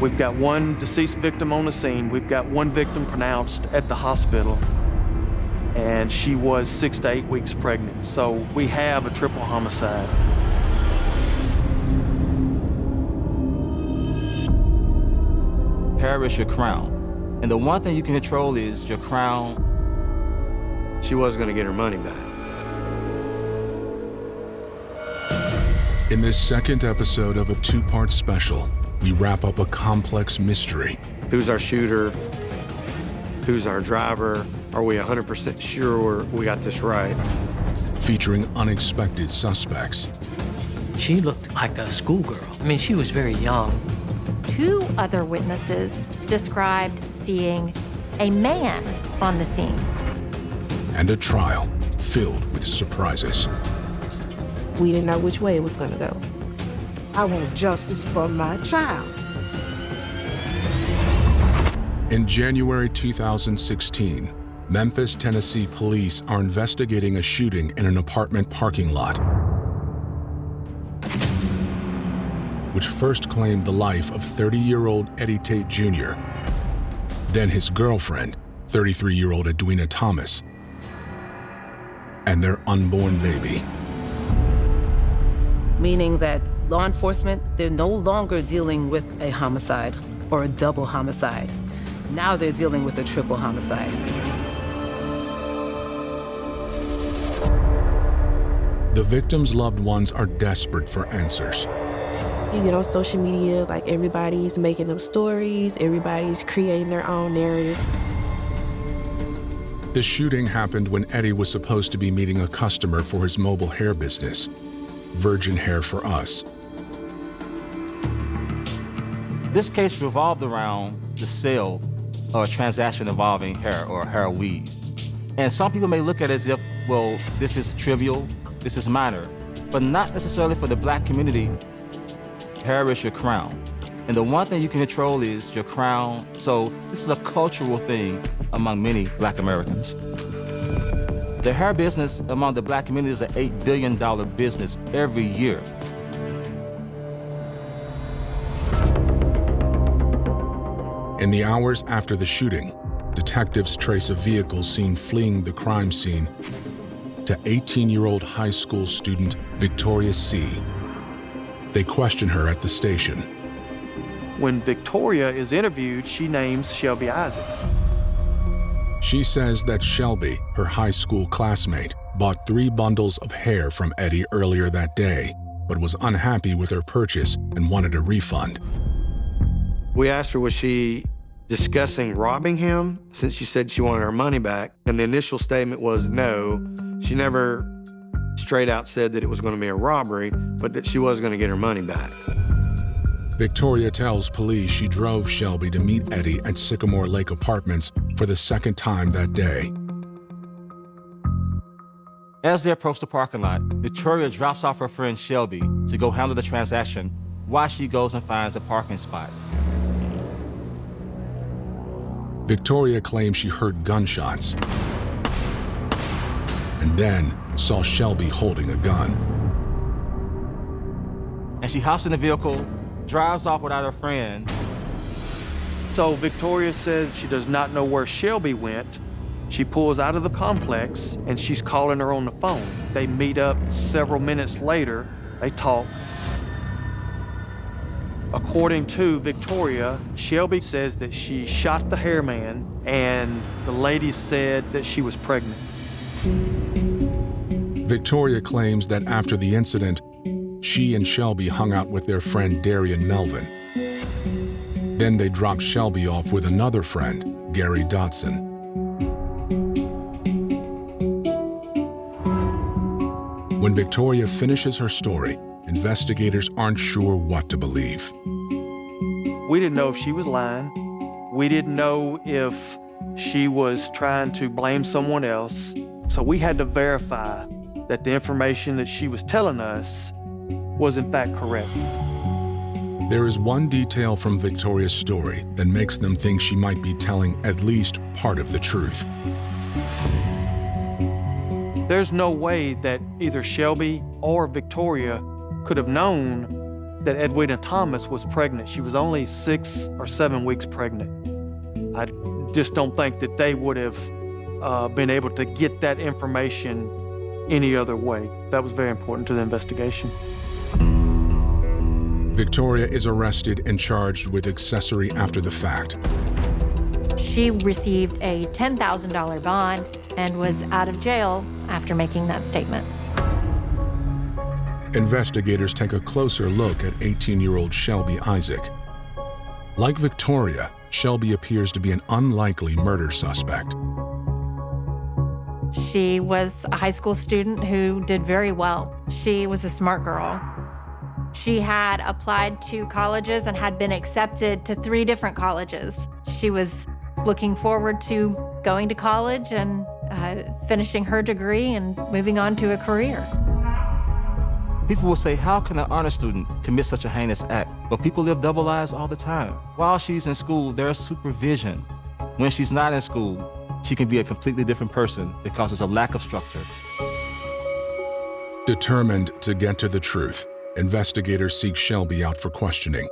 We've got one deceased victim on the scene. We've got one victim pronounced at the hospital, and she was 6 to 8 weeks pregnant. So we have a triple homicide. Hair is your crown. And the one thing you can control is your crown. She was going to get her money back. In this second episode of a two-part special, we wrap up a complex mystery. Who's our shooter? Who's our driver? Are we 100% sure we got this right? Featuring unexpected suspects. She looked like a schoolgirl. I mean, she was very young. 2 other witnesses described seeing a man on the scene. And a trial filled with surprises. We didn't know which way it was going to go. I want justice for my child. In January 2016, Memphis, Tennessee police are investigating a shooting in an apartment parking lot, which first claimed the life of 30-year-old Eddie Tate Jr., then his girlfriend, 33-year-old Edwina Thomas, and their unborn baby. Meaning that law enforcement, they're no longer dealing with a homicide or a double homicide. Now they're dealing with a triple homicide. The victims' loved ones are desperate for answers. You get on social media, like everybody's making up stories, everybody's creating their own narrative. The shooting happened when Eddie was supposed to be meeting a customer for his mobile hair business, Virgin Hair for Us. This case revolved around the sale of a transaction involving hair or hair weave. And some people may look at it as if, well, this is trivial, this is minor, but not necessarily for the Black community. Hair is your crown. And the one thing you can control is your crown. So this is a cultural thing among many Black Americans. The hair business among the Black community is an $8 billion business every year. In the hours after the shooting, detectives trace a vehicle seen fleeing the crime scene to 18-year-old high school student Victoria C. They question her at the station. When Victoria is interviewed, she names Shelby Isaac. She says that Shelby, her high school classmate, bought 3 bundles of hair from Eddie earlier that day, but was unhappy with her purchase and wanted a refund. We asked her, was she discussing robbing him, since she said she wanted her money back? And the initial statement was no. She never straight out said that it was going to be a robbery, but that she was going to get her money back. Victoria tells police she drove Shelby to meet Eddie at Sycamore Lake Apartments for the second time that day. As they approach the parking lot, Victoria drops off her friend Shelby to go handle the transaction while she goes and finds a parking spot. Victoria claims she heard gunshots and then saw Shelby holding a gun. And she hops in the vehicle, drives off without her friend. So Victoria says she does not know where Shelby went. She pulls out of the complex and she's calling her on the phone. They meet up several minutes later. They talk. According to Victoria, Shelby says that she shot the hairman and the lady said that she was pregnant. Victoria claims that after the incident, she and Shelby hung out with their friend Darian Melvin. Then they dropped Shelby off with another friend, Gary Dotson. When Victoria finishes her story, investigators aren't sure what to believe. We didn't know if she was lying. We didn't know if she was trying to blame someone else. So we had to verify that the information that she was telling us was in fact correct. There is one detail from Victoria's story that makes them think she might be telling at least part of the truth. There's no way that either Shelby or Victoria could have known that Edwina Thomas was pregnant. She was only 6 or 7 weeks pregnant. I just don't think that they would have been able to get that information any other way. That was very important to the investigation. Victoria is arrested and charged with accessory after the fact. She received a $10,000 bond and was out of jail after making that statement. Investigators take a closer look at 18-year-old Shelby Isaac. Like Victoria, Shelby appears to be an unlikely murder suspect. She was a high school student who did very well. She was a smart girl. She had applied to colleges and had been accepted to 3 different colleges. She was looking forward to going to college and finishing her degree and moving on to a career. People will say, how can an honor student commit such a heinous act? But people live double lives all the time. While she's in school, there's supervision. When she's not in school, she can be a completely different person because there's a lack of structure. Determined to get to the truth, investigators seek Shelby out for questioning.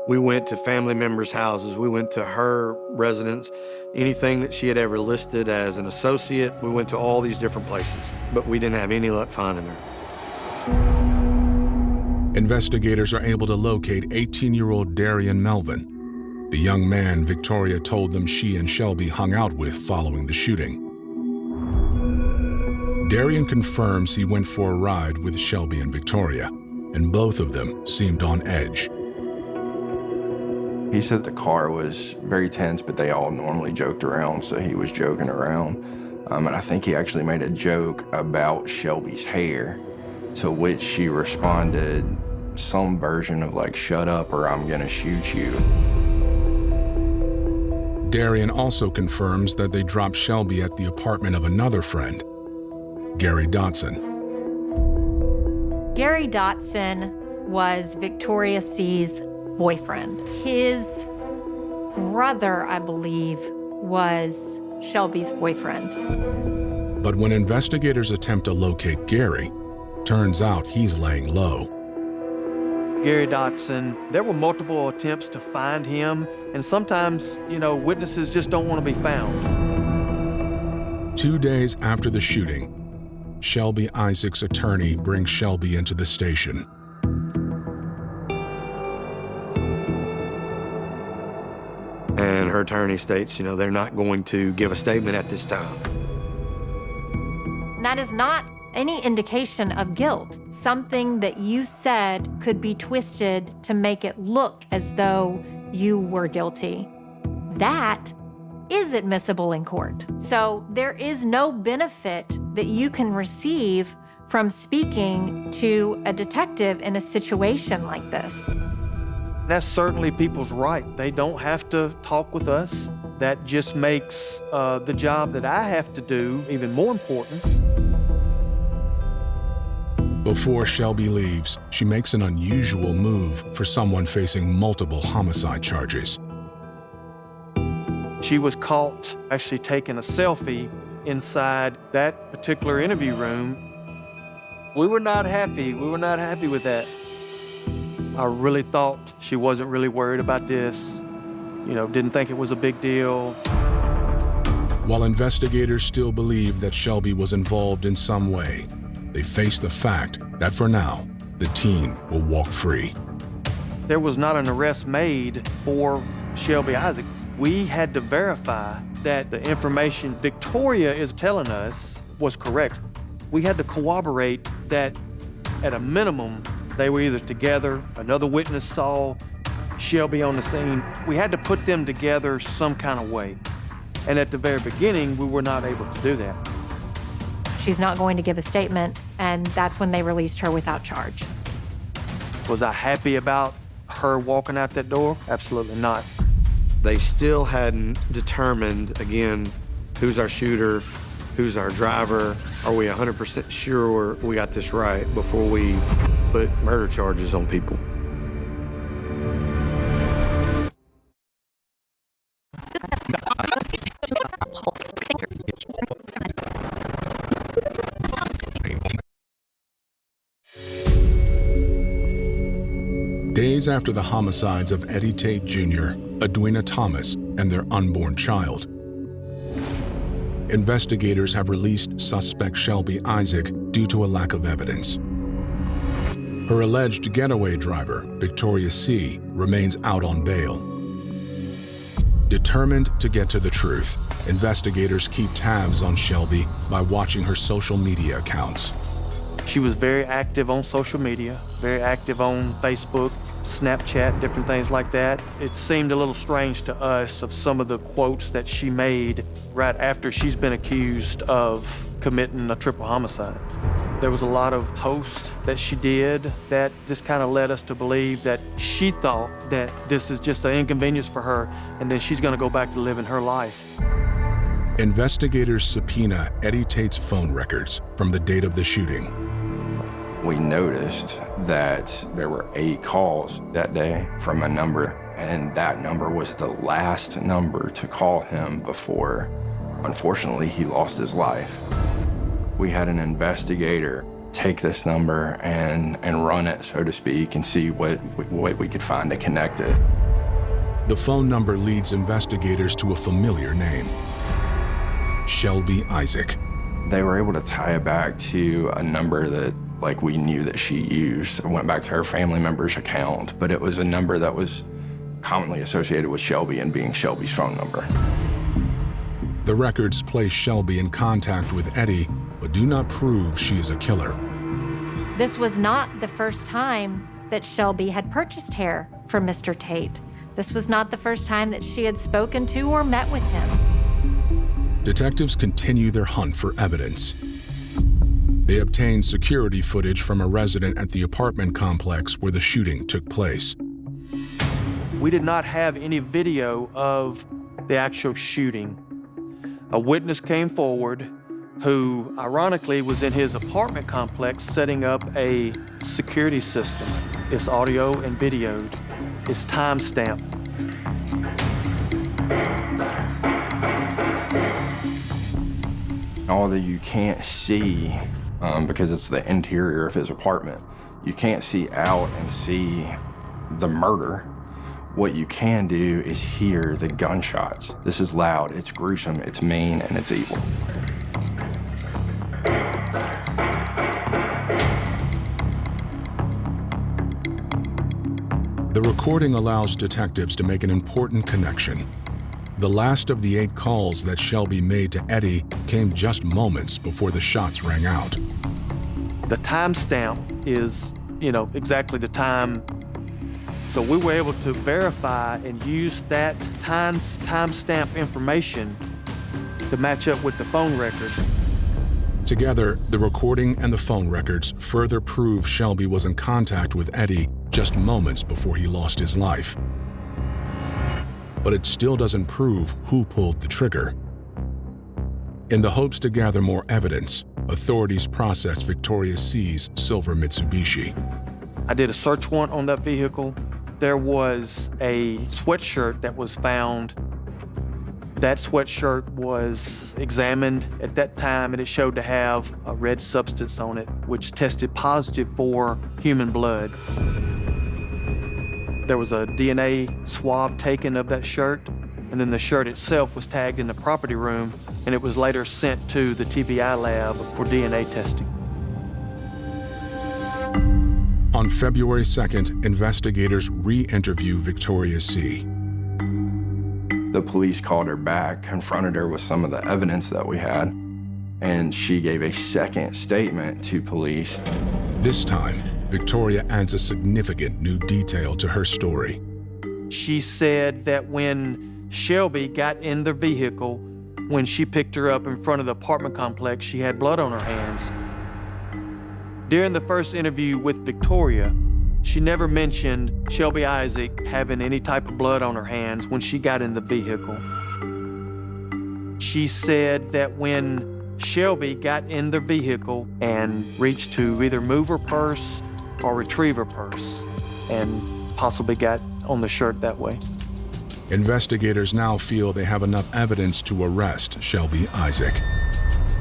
We went to family members' houses. We went to her residence. Anything that she had ever listed as an associate, we went to all these different places, but we didn't have any luck finding her. Investigators are able to locate 18-year-old Darian Melvin, the young man Victoria told them she and Shelby hung out with following the shooting. Darian confirms he went for a ride with Shelby and Victoria, and both of them seemed on edge. He said the car was very tense, but they all normally joked around, so he was joking around. And I think he actually made a joke about Shelby's hair, to which she responded some version of like, "Shut up or I'm gonna shoot you." Darian also confirms that they dropped Shelby at the apartment of another friend, Gary Dotson. Gary Dotson was Victoria C.'s boyfriend. His brother, I believe, was Shelby's boyfriend. But when investigators attempt to locate Gary, turns out he's laying low. Gary Dotson, there were multiple attempts to find him, and sometimes, witnesses just don't want to be found. 2 days after the shooting, Shelby Isaac's attorney brings Shelby into the station. And her attorney states, they're not going to give a statement at this time. That is not any indication of guilt. Something that you said could be twisted to make it look as though you were guilty. That is admissible in court. So there is no benefit that you can receive from speaking to a detective in a situation like this. That's certainly people's right. They don't have to talk with us. That just makes the job that I have to do even more important. Before Shelby leaves, she makes an unusual move for someone facing multiple homicide charges. She was caught actually taking a selfie inside that particular interview room. We were not happy. We were not happy with that. I really thought she wasn't really worried about this, didn't think it was a big deal. While investigators still believe that Shelby was involved in some way, they face the fact that for now, the teen will walk free. There was not an arrest made for Shelby Isaac. We had to verify that the information Victoria is telling us was correct. We had to corroborate that at a minimum, they were either together, another witness saw Shelby on the scene. We had to put them together some kind of way. And at the very beginning, we were not able to do that. She's not going to give a statement, and that's when they released her without charge. Was I happy about her walking out that door? Absolutely not. They still hadn't determined, again, who's our shooter, who's our driver. Are we 100% sure we got this right before we put murder charges on people? Days after the homicides of Eddie Tate Jr., Edwina Thomas, and their unborn child, investigators have released suspect Shelby Isaac due to a lack of evidence. Her alleged getaway driver, Victoria C., remains out on bail. Determined to get to the truth, investigators keep tabs on Shelby by watching her social media accounts. She was very active on social media, very active on Facebook, Snapchat, different things like that. It seemed a little strange to us of some of the quotes that she made right after she's been accused of committing a triple homicide. There was a lot of posts that she did that just kind of led us to believe that she thought that this is just an inconvenience for her and then she's gonna go back to living her life. Investigators subpoena Eddie Tate's phone records from the date of the shooting. We noticed that there were 8 calls that day from a number, and that number was the last number to call him before, unfortunately, he lost his life. We had an investigator take this number and run it, so to speak, and see what we could find to connect it. The phone number leads investigators to a familiar name, Shelby Isaac. They were able to tie it back to a number that we knew that she used. It went back to her family member's account, but it was a number that was commonly associated with Shelby and being Shelby's phone number. The records place Shelby in contact with Eddie, but do not prove she is a killer. This was not the first time that Shelby had purchased hair from Mr. Tate. This was not the first time that she had spoken to or met with him. Detectives continue their hunt for evidence. They obtain security footage from a resident at the apartment complex where the shooting took place. We did not have any video of the actual shooting. A witness came forward who, ironically, was in his apartment complex setting up a security system. It's audio and videoed. It's time-stamped. Although you can't see, because it's the interior of his apartment, you can't see out and see the murder. What you can do is hear the gunshots. This is loud, it's gruesome, it's mean, and it's evil. The recording allows detectives to make an important connection. The last of the 8 calls that Shelby made to Eddie came just moments before the shots rang out. The timestamp is, exactly the time. So we were able to verify and use that timestamp information to match up with the phone record. Together, the recording and the phone records further prove Shelby was in contact with Eddie just moments before he lost his life. But it still doesn't prove who pulled the trigger. In the hopes to gather more evidence, authorities process Victoria C.'s silver Mitsubishi. I did a search warrant on that vehicle. There was a sweatshirt that was found. That sweatshirt was examined at that time, and it showed to have a red substance on it, which tested positive for human blood. There was a DNA swab taken of that shirt, and then the shirt itself was tagged in the property room, and it was later sent to the TBI lab for DNA testing. On February 2nd, investigators re-interview Victoria C. The police called her back, confronted her with some of the evidence that we had, and she gave a second statement to police. This time, Victoria adds a significant new detail to her story. She said that when Shelby got in the vehicle, when she picked her up in front of the apartment complex, she had blood on her hands. During the first interview with Victoria, she never mentioned Shelby Isaac having any type of blood on her hands when she got in the vehicle. She said that when Shelby got in the vehicle and reached to either move her purse or retrieve her purse, and possibly got on the shirt that way. Investigators now feel they have enough evidence to arrest Shelby Isaac.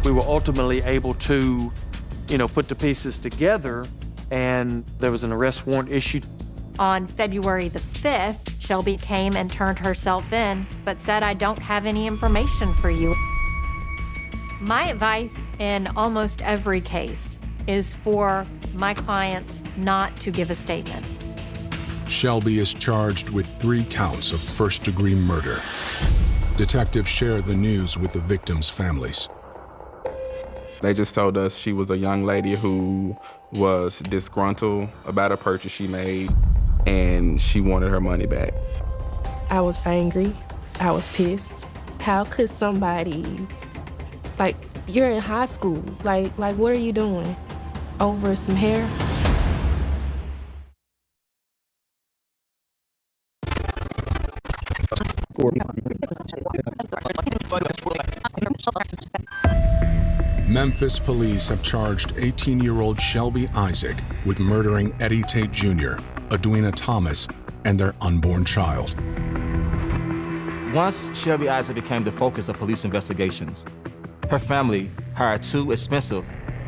We were ultimately able to, put the pieces together, and there was an arrest warrant issued On February the 5th, Shelby came and turned herself in, but said, "I don't have any information for you." My advice in almost every case is for my clients not to give a statement. Shelby is charged with 3 counts of first-degree murder. Detectives share the news with the victims' families. They just told us she was a young lady who was disgruntled about a purchase she made, and she wanted her money back. I was angry. I was pissed. How could somebody, like, you're in high school, like what are you doing? Over some hair? Memphis police have charged 18-year-old Shelby Isaac with murdering Eddie Tate Jr., Edwina Thomas, and their unborn child. Once Shelby Isaac became the focus of police investigations, her family hired 2 expensive,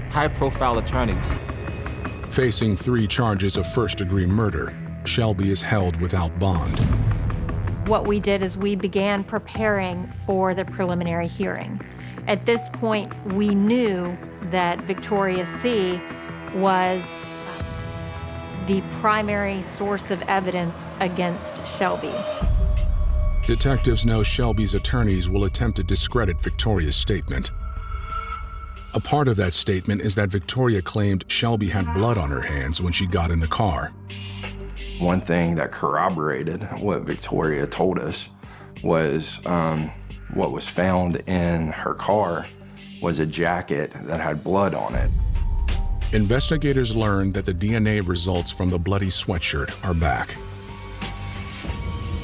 high-profile attorneys. Facing 3 charges of first-degree murder, Shelby is held without bond. What we did is we began preparing for the preliminary hearing. At this point, we knew that Victoria C. was the primary source of evidence against Shelby. Detectives know Shelby's attorneys will attempt to discredit Victoria's statement. A part of that statement is that Victoria claimed Shelby had blood on her hands when she got in the car. One thing that corroborated what Victoria told us was what was found in her car was a jacket that had blood on it. Investigators learned that the DNA results from the bloody sweatshirt are back.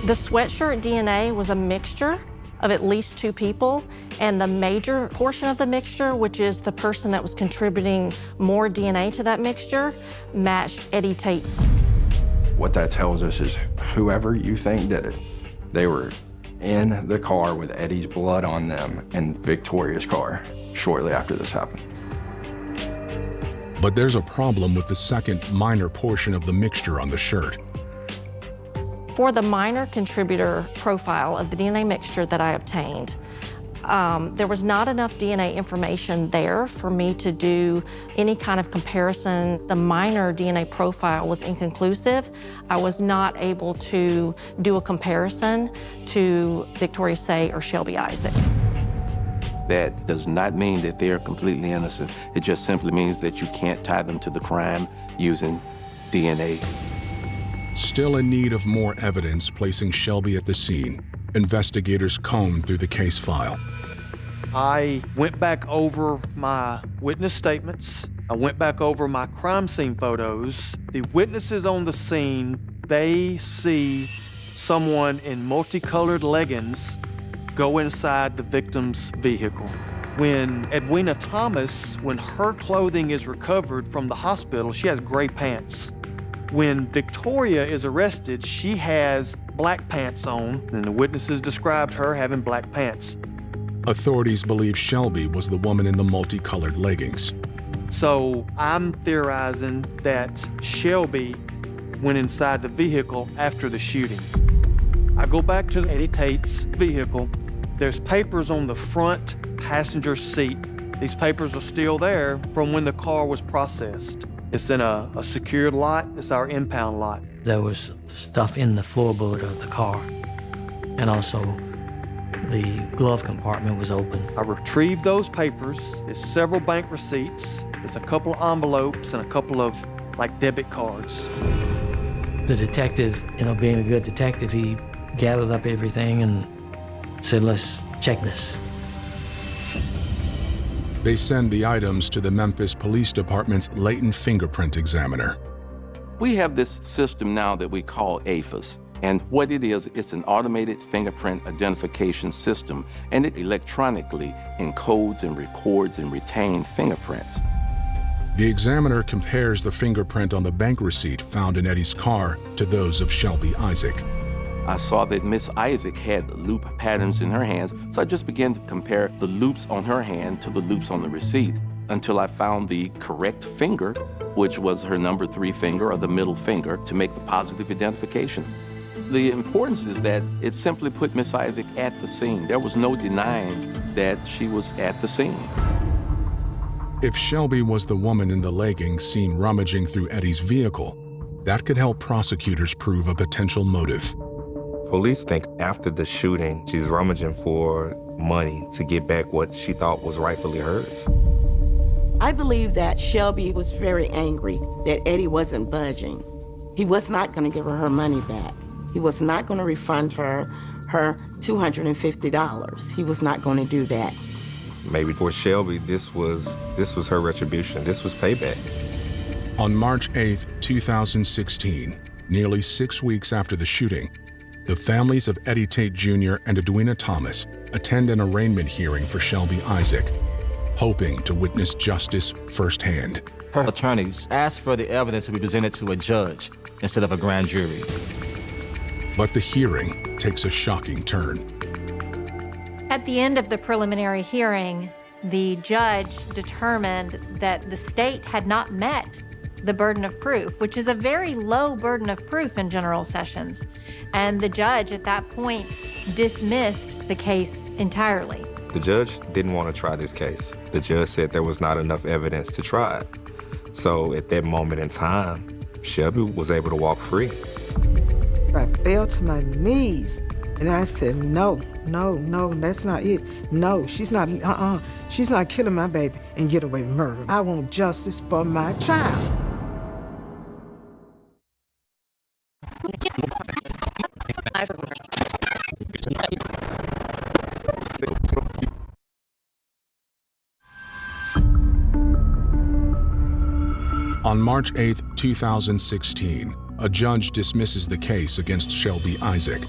The sweatshirt DNA was a mixture of at least 2 people, and the major portion of the mixture, which is the person that was contributing more DNA to that mixture, matched Eddie Tate. What that tells us is whoever you think did it, they were in the car with Eddie's blood on them in Victoria's car shortly after this happened. But there's a problem with the second minor portion of the mixture on the shirt. For the minor contributor profile of the DNA mixture that I obtained, there was not enough DNA information there for me to do any kind of comparison. The minor DNA profile was inconclusive. I was not able to do a comparison to Victoria Say or Shelby Isaac. That does not mean that they're completely innocent. It just simply means that you can't tie them to the crime using DNA. Still in need of more evidence placing Shelby at the scene, investigators combed through the case file. I went back over my witness statements. I went back over my crime scene photos. The witnesses on the scene, they see someone in multicolored leggings go inside the victim's vehicle. When Edwina Thomas, when her clothing is recovered from the hospital, she has gray pants. When Victoria is arrested, she has black pants on, and the witnesses described her having black pants. Authorities believe Shelby was the woman in the multicolored leggings. So I'm theorizing that Shelby went inside the vehicle after the shooting. I go back to Eddie Tate's vehicle. There's papers on the front passenger seat. These papers are still there from when the car was processed. It's in a secured lot. It's our impound lot. There was stuff in the floorboard of the car, and also the glove compartment was open. I retrieved those papers. There's several bank receipts. There's a couple of envelopes and a couple of debit cards. The detective, being a good detective, he gathered up everything and said, "Let's check this." They send the items to the Memphis Police Department's latent fingerprint examiner. We have this system now that we call AFIS. And what it is, it's an automated fingerprint identification system, and it electronically encodes and records and retains fingerprints. The examiner compares the fingerprint on the bank receipt found in Eddie's car to those of Shelby Isaac. I saw that Miss Isaac had loop patterns in her hands, so I just began to compare the loops on her hand to the loops on the receipt. until I found the correct finger, which was her number 3 finger or the middle finger, to make the positive identification. The importance is that it simply put Miss Isaac at the scene. There was no denying that she was at the scene. If Shelby was the woman in the leggings seen rummaging through Eddie's vehicle, that could help prosecutors prove a potential motive. Police think after the shooting, she's rummaging for money to get back what she thought was rightfully hers. I believe that Shelby was very angry that Eddie wasn't budging. He was not going to give her her money back. He was not going to refund her $250. He was not going to do that. Maybe for Shelby, this was her retribution. This was payback. On March 8, 2016, nearly 6 weeks after the shooting, the families of Eddie Tate Jr. and Edwina Thomas attend an arraignment hearing for Shelby Isaac, hoping to witness justice firsthand. Her attorneys asked for the evidence to be presented to a judge instead of a grand jury. But the hearing takes a shocking turn. At the end of the preliminary hearing, the judge determined that the state had not met the burden of proof, which is a very low burden of proof in general sessions. And the judge at that point dismissed the case entirely. The judge didn't want to try this case. The judge said there was not enough evidence to try it. So at that moment in time, Shelby was able to walk free. I fell to my knees and I said, no, that's not it. No, she's not killing my baby and get away with murder. I want justice for my child. On March 8, 2016, a judge dismisses the case against Shelby Isaac.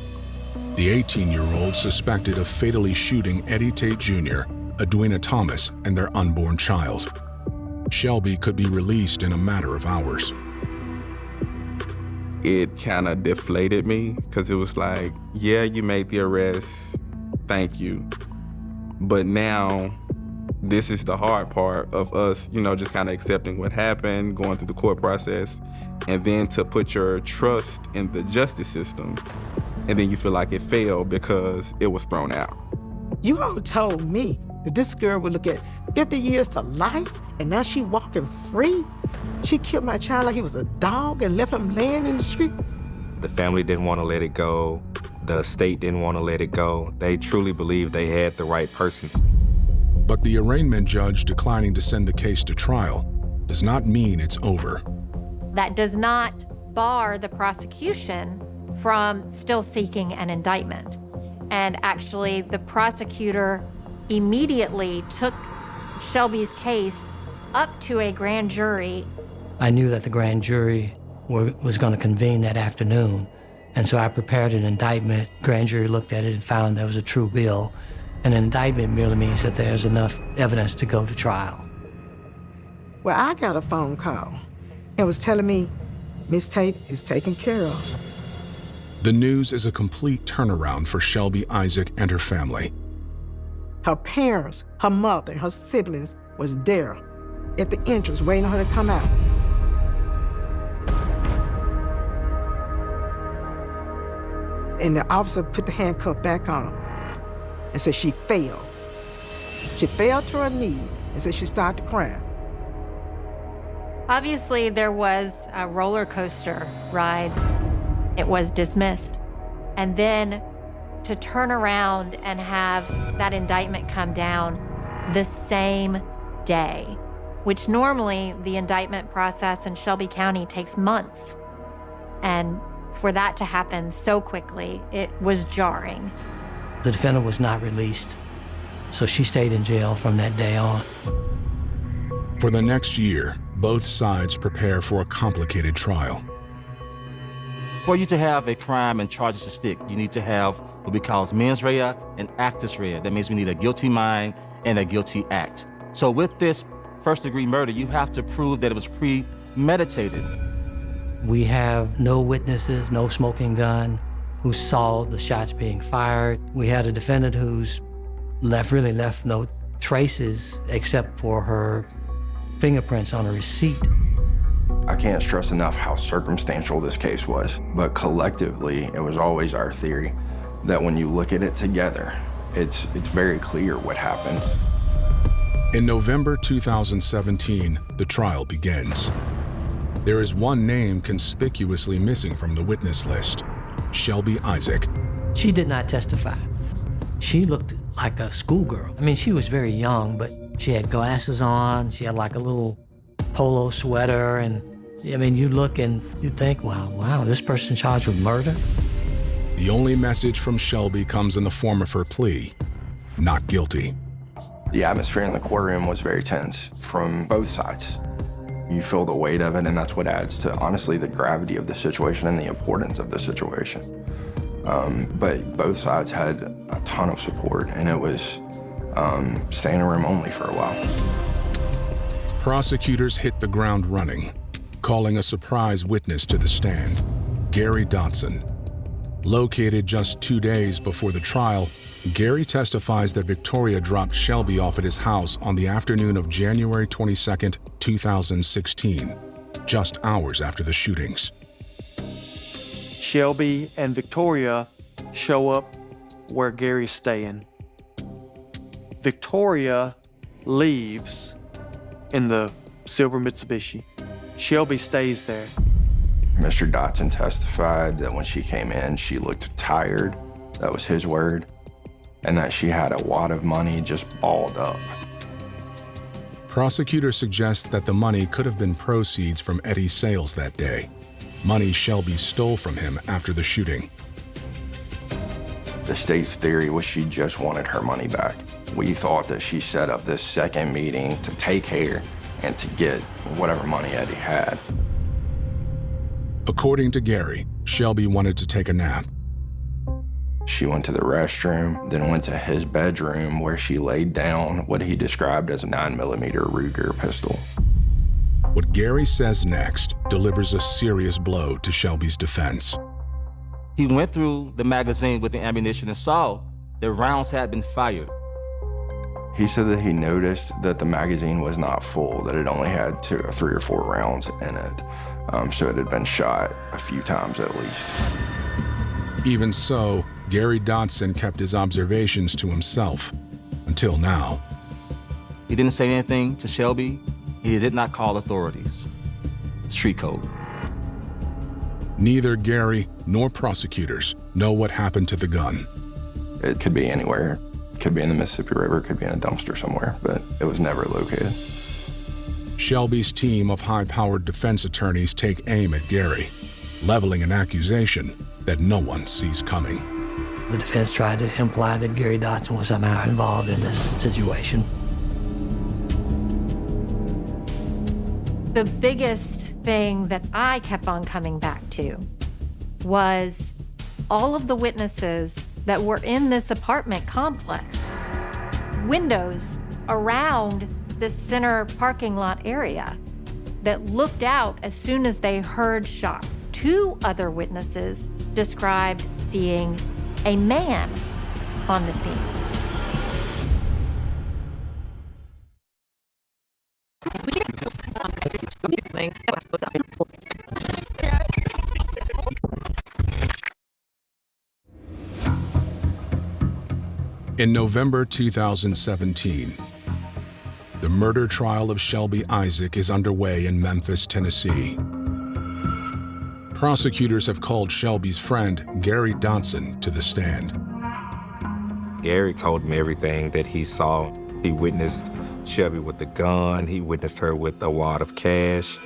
The 18-year-old suspected of fatally shooting Eddie Tate Jr., Edwina Thomas, and their unborn child. Shelby could be released in a matter of hours. It kind of deflated me because it was like, yeah, you made the arrest, thank you. But now, this is the hard part of us, just kind of accepting what happened, going through the court process, and then to put your trust in the justice system, and then you feel like it failed because it was thrown out. You all told me that this girl would look at 50 years to life, and now she walking free? She killed my child like he was a dog and left him laying in the street? The family didn't want to let it go. The state didn't want to let it go. They truly believed they had the right person. But the arraignment judge declining to send the case to trial does not mean it's over. That does not bar the prosecution from still seeking an indictment. And actually, the prosecutor immediately took Shelby's case up to a grand jury. I knew that the grand jury was going to convene that afternoon, and so I prepared an indictment. Grand jury looked at it and found there was a true bill. An indictment merely means that there's enough evidence to go to trial. Well, I got a phone call. It was telling me Miss Tate is taken care of. The news is a complete turnaround for Shelby Isaac and her family. Her parents, her mother, her siblings was there at the entrance waiting on her to come out. And the officer put the handcuff back on her and said she fell. She fell to her knees and said she started to cry. Obviously, there was a roller coaster ride. It was dismissed. And then to turn around and have that indictment come down the same day, which normally the indictment process in Shelby County takes months. And for that to happen so quickly, it was jarring. The defendant was not released, so she stayed in jail from that day on. For the next year, both sides prepare for a complicated trial. For you to have a crime and charges to stick, you need to have what we call mens rea and actus rea. That means we need a guilty mind and a guilty act. So with this first-degree murder, you have to prove that it was premeditated. We have no witnesses, no smoking gun, who saw the shots being fired. We had a defendant who's really left no traces except for her fingerprints on a receipt. I can't stress enough how circumstantial this case was, but collectively, it was always our theory that when you look at it together, it's very clear what happened. In November 2017, the trial begins. There is one name conspicuously missing from the witness list: Shelby Isaac. She did not testify. She looked like a schoolgirl. I mean, she was very young, but she had glasses on. She had like a little polo sweater. And I mean, you look and you think, wow, this person charged with murder? The only message from Shelby comes in the form of her plea: not guilty. The atmosphere in the courtroom was very tense from both sides. You feel the weight of it, and that's what adds to, honestly, the gravity of the situation and the importance of the situation. But both sides had a ton of support, and it was stay in a room only for a while. Prosecutors hit the ground running, calling a surprise witness to the stand, Gary Dotson. Located just 2 days before the trial, Gary testifies that Victoria dropped Shelby off at his house on the afternoon of January 22nd, 2016, just hours after the shootings. Shelby and Victoria show up where Gary's staying. Victoria leaves in the silver Mitsubishi. Shelby stays there. Mr. Dotson testified that when she came in, she looked tired. That was his word. And that she had a wad of money just balled up. Prosecutors suggest that the money could have been proceeds from Eddie's sales that day, money Shelby stole from him after the shooting. The state's theory was she just wanted her money back. We thought that she set up this second meeting to take care and to get whatever money Eddie had. According to Gary, Shelby wanted to take a nap. She went to the restroom, then went to his bedroom where she laid down what he described as a 9mm Ruger pistol. What Gary says next delivers a serious blow to Shelby's defense. He went through the magazine with the ammunition and saw the rounds had been fired. He said that he noticed that the magazine was not full, that it only had 3 or 4 rounds in it. So it had been shot a few times at least. Even so, Gary Dotson kept his observations to himself, until now. He didn't say anything to Shelby. He did not call authorities. Street code. Neither Gary nor prosecutors know what happened to the gun. It could be anywhere. It could be in the Mississippi River, it could be in a dumpster somewhere, but it was never located. Shelby's team of high-powered defense attorneys take aim at Gary, leveling an accusation that no one sees coming. The defense tried to imply that Gary Dotson was somehow involved in this situation. The biggest thing that I kept on coming back to was all of the witnesses that were in this apartment complex. Windows around the center parking lot area that looked out as soon as they heard shots. 2 other witnesses described seeing a man on the scene. In November 2017, the murder trial of Shelby Isaac is underway in Memphis, Tennessee. Prosecutors have called Shelby's friend, Gary Dotson, to the stand. Gary told him everything that he saw. He witnessed Shelby with the gun. He witnessed her with a wad of cash.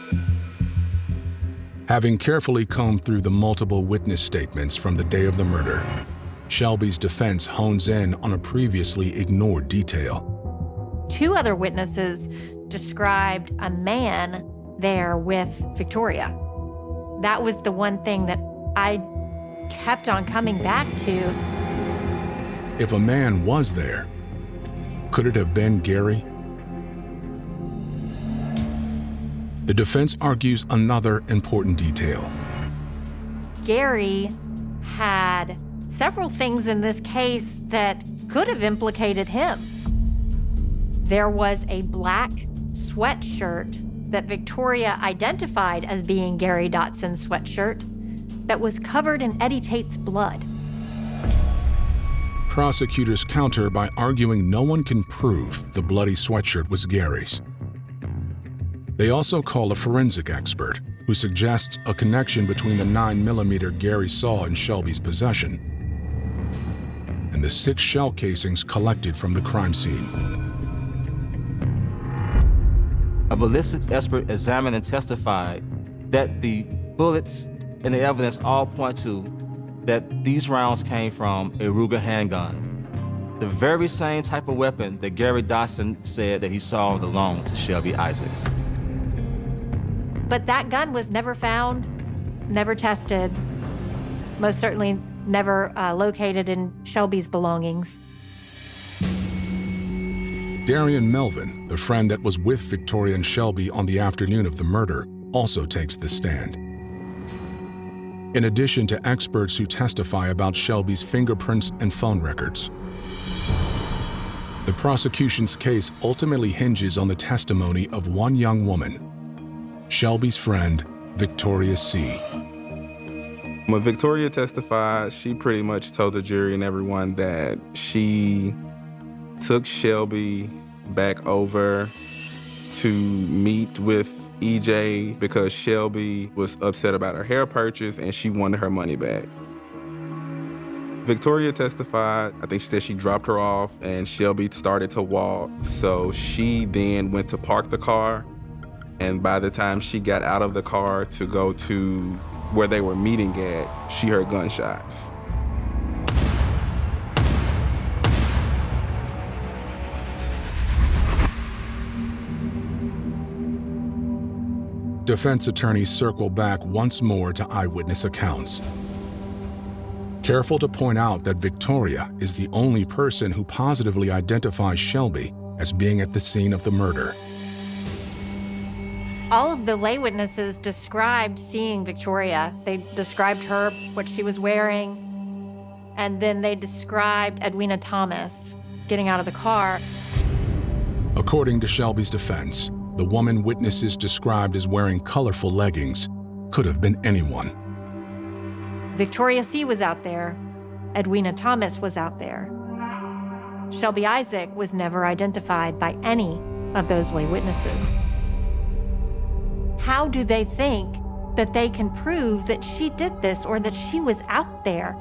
Having carefully combed through the multiple witness statements from the day of the murder, Shelby's defense hones in on a previously ignored detail. 2 other witnesses described a man there with Victoria. That was the one thing that I kept on coming back to. If a man was there, could it have been Gary? The defense argues another important detail. Gary had several things in this case that could have implicated him. There was a black sweatshirt that Victoria identified as being Gary Dotson's sweatshirt that was covered in Eddie Tate's blood. Prosecutors counter by arguing no one can prove the bloody sweatshirt was Gary's. They also call a forensic expert who suggests a connection between the 9mm Gary saw in Shelby's possession and the 6 shell casings collected from the crime scene. A ballistics expert examined and testified that the bullets and the evidence all point to that these rounds came from a Ruger handgun, the very same type of weapon that Gary Dotson said that he saw belonged to Shelby Isaacs. But that gun was never found, never tested, most certainly never located in Shelby's belongings. Darian Melvin, the friend that was with Victoria and Shelby on the afternoon of the murder, also takes the stand. In addition to experts who testify about Shelby's fingerprints and phone records, the prosecution's case ultimately hinges on the testimony of one young woman, Shelby's friend, Victoria C. When Victoria testified, she pretty much told the jury and everyone that she took Shelby back over to meet with EJ because Shelby was upset about her hair purchase and she wanted her money back. Victoria testified, I think she said she dropped her off and Shelby started to walk. So she then went to park the car, and by the time she got out of the car to go to where they were meeting at, she heard gunshots. Defense attorneys circle back once more to eyewitness accounts, careful to point out that Victoria is the only person who positively identifies Shelby as being at the scene of the murder. All of the lay witnesses described seeing Victoria. They described her, what she was wearing, and then they described Edwina Thomas getting out of the car. According to Shelby's defense, the woman witnesses described as wearing colorful leggings could have been anyone. Victoria C. was out there. Edwina Thomas was out there. Shelby Isaac was never identified by any of those lay witnesses. How do they think that they can prove that she did this or that she was out there?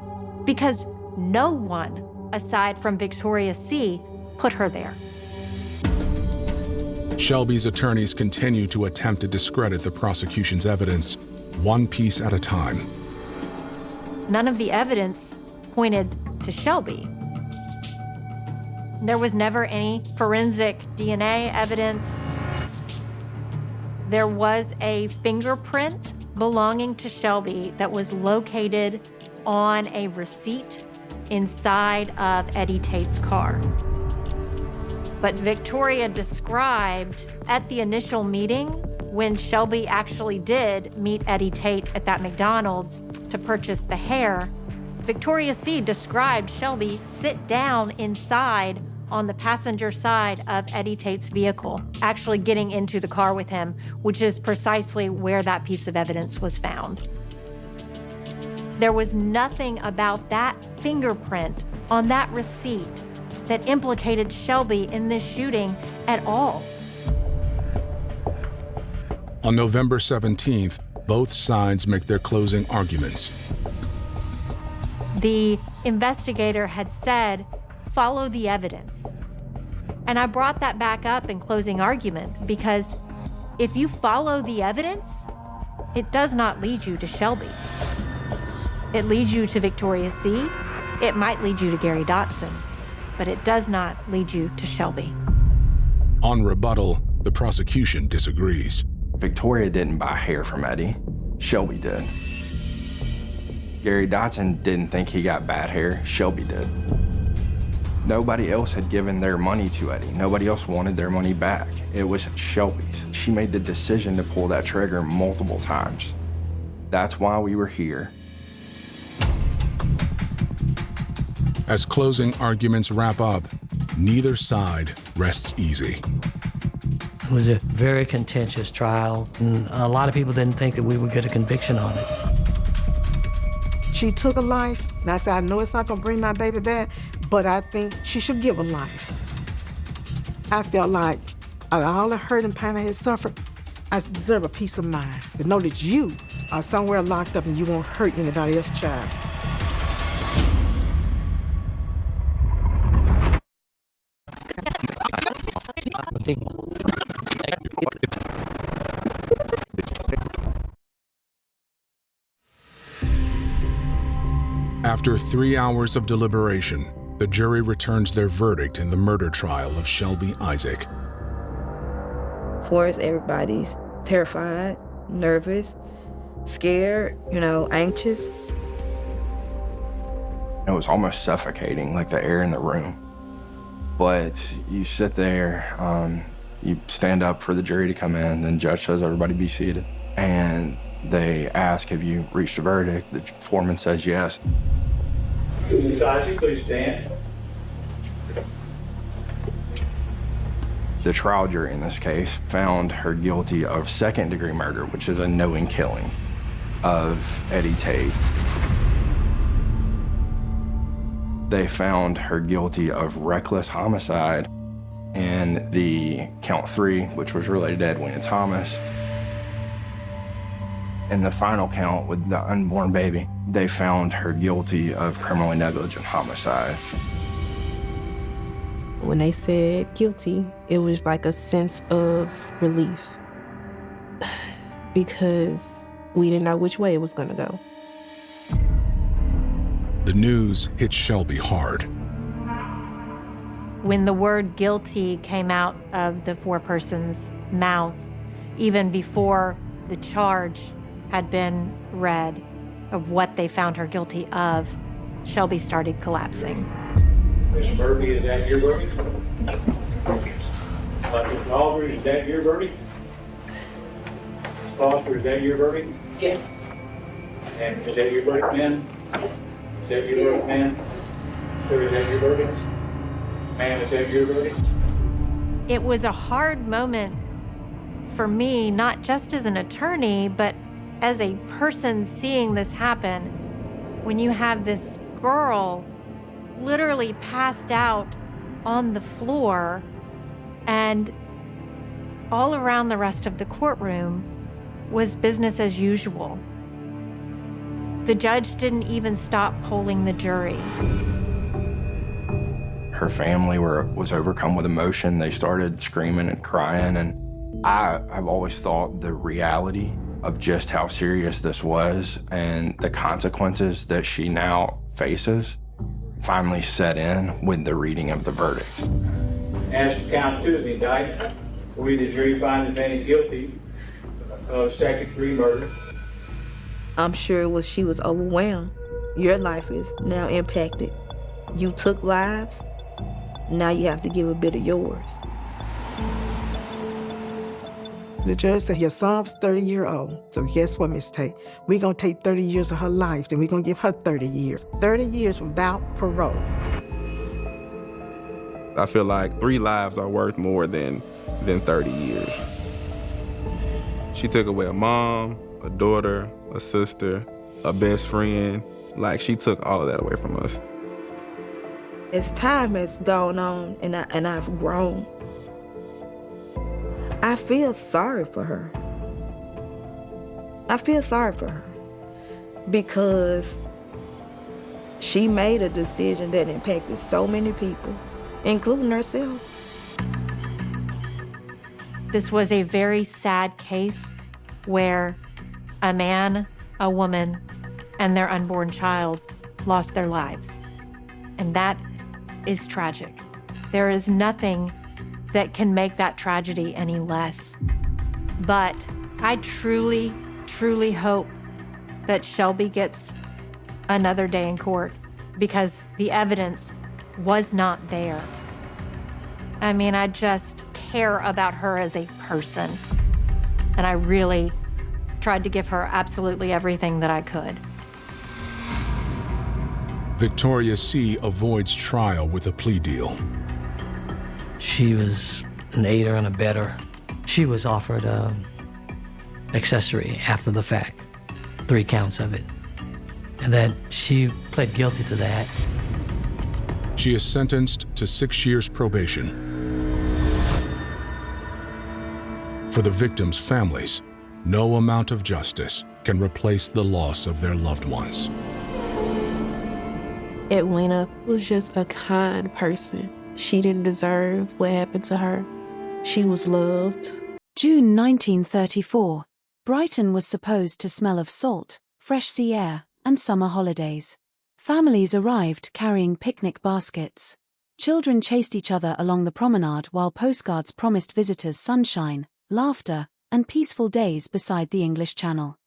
Because no one, aside from Victoria C., put her there. Shelby's attorneys continue to attempt to discredit the prosecution's evidence, one piece at a time. None of the evidence pointed to Shelby. There was never any forensic DNA evidence. There was a fingerprint belonging to Shelby that was located on a receipt inside of Eddie Tate's car. But Victoria described at the initial meeting when Shelby actually did meet Eddie Tate at that McDonald's to purchase the hair, Victoria C. described Shelby sit down inside on the passenger side of Eddie Tate's vehicle, actually getting into the car with him, which is precisely where that piece of evidence was found. There was nothing about that fingerprint on that receipt that implicated Shelby in this shooting at all. On November 17th, both sides make their closing arguments. The investigator had said, follow the evidence. And I brought that back up in closing argument because if you follow the evidence, it does not lead you to Shelby. It leads you to Victoria C. It might lead you to Gary Dotson, but it does not lead you to Shelby. On rebuttal, the prosecution disagrees. Victoria didn't buy hair from Eddie. Shelby did. Gary Dotson didn't think he got bad hair. Shelby did. Nobody else had given their money to Eddie. Nobody else wanted their money back. It was Shelby's. She made the decision to pull that trigger multiple times. That's why we were here. As closing arguments wrap up, neither side rests easy. It was a very contentious trial, and a lot of people didn't think that we would get a conviction on it. She took a life, and I said, I know it's not gonna bring my baby back, but I think she should give a life. I felt like out of all the hurt and pain I had suffered, I deserve a peace of mind to know that you are somewhere locked up and you won't hurt anybody else's child. After 3 hours of deliberation, the jury returns their verdict in the murder trial of Shelby Isaac. Of course, everybody's terrified, nervous, scared, anxious. It was almost suffocating, like the air in the room. But you sit there, you stand up for the jury to come in, and the judge says, everybody be seated. And they ask, have you reached a verdict? The foreman says yes. Ms. Isaac, please stand. The trial jury in this case found her guilty of second-degree murder, which is a knowing killing of Eddie Tate. They found her guilty of reckless homicide in the count 3, which was related to Edwina Thomas. In the final count with the unborn baby, they found her guilty of criminally negligent homicide. When they said guilty, it was like a sense of relief because we didn't know which way it was going to go. The news hit Shelby hard. When the word guilty came out of the foreperson's mouth, even before the charge had been read of what they found her guilty of, Shelby started collapsing. Ms. Murphy, is that your verdict? Mr. Oliver, is that your verdict? Ms. Foster, is that your verdict? Yes. And is that your verdict, ma'am? Is that your verdict, ma'am? Sir, is that your verdict? Ma'am, is that your verdict? It was a hard moment for me, not just as an attorney, but as a person seeing this happen. When you have this girl literally passed out on the floor, and all around the rest of the courtroom was business as usual. The judge didn't even stop polling the jury. Her family was overcome with emotion. They started screaming and crying, and I've always thought the reality of just how serious this was and the consequences that she now faces finally set in with the reading of the verdict. As to count 2 of the indictment, we, the jury, find the defendant guilty of second-degree murder. I'm sure she was overwhelmed. Your life is now impacted. You took lives, now you have to give a bit of yours. The judge said your son was 30-year-old. So guess what, Miss Tate? We're gonna take 30 years of her life, then we're gonna give her 30 years. 30 years without parole. I feel like 3 lives are worth more than 30 years. She took away a mom, a daughter, a sister, a best friend. Like, she took all of that away from us. As time has gone on and I've grown, I feel sorry for her. I feel sorry for her because she made a decision that impacted so many people, including herself. This was a very sad case where a man, a woman, and their unborn child lost their lives. And that is tragic. There is nothing that can make that tragedy any less. But I truly, truly hope that Shelby gets another day in court because the evidence was not there. I mean, I just care about her as a person. And I really tried to give her absolutely everything that I could. Victoria C. avoids trial with a plea deal. She was an aider and abetter She was offered accessory after the fact, 3 counts of it, and that she pled guilty to that. She is sentenced to 6 years probation. For the victims' families, no amount of justice can replace the loss of their loved ones. Edwina was just a kind person. She didn't deserve what happened to her. She was loved. June 1934. Brighton was supposed to smell of salt, fresh sea air, and summer holidays. Families arrived carrying picnic baskets. Children chased each other along the promenade while postcards promised visitors sunshine, laughter, and peaceful days beside the English Channel.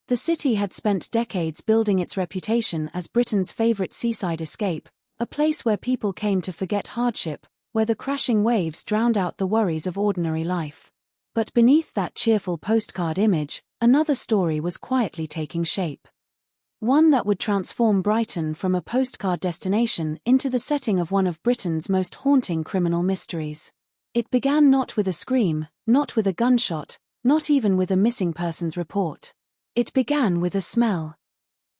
The city had spent decades building its reputation as Britain's favourite seaside escape, a place where people came to forget hardship, where the crashing waves drowned out the worries of ordinary life. But beneath that cheerful postcard image, another story was quietly taking shape. One that would transform Brighton from a postcard destination into the setting of one of Britain's most haunting criminal mysteries. It began not with a scream, not with a gunshot, not even with a missing persons report. It began with a smell.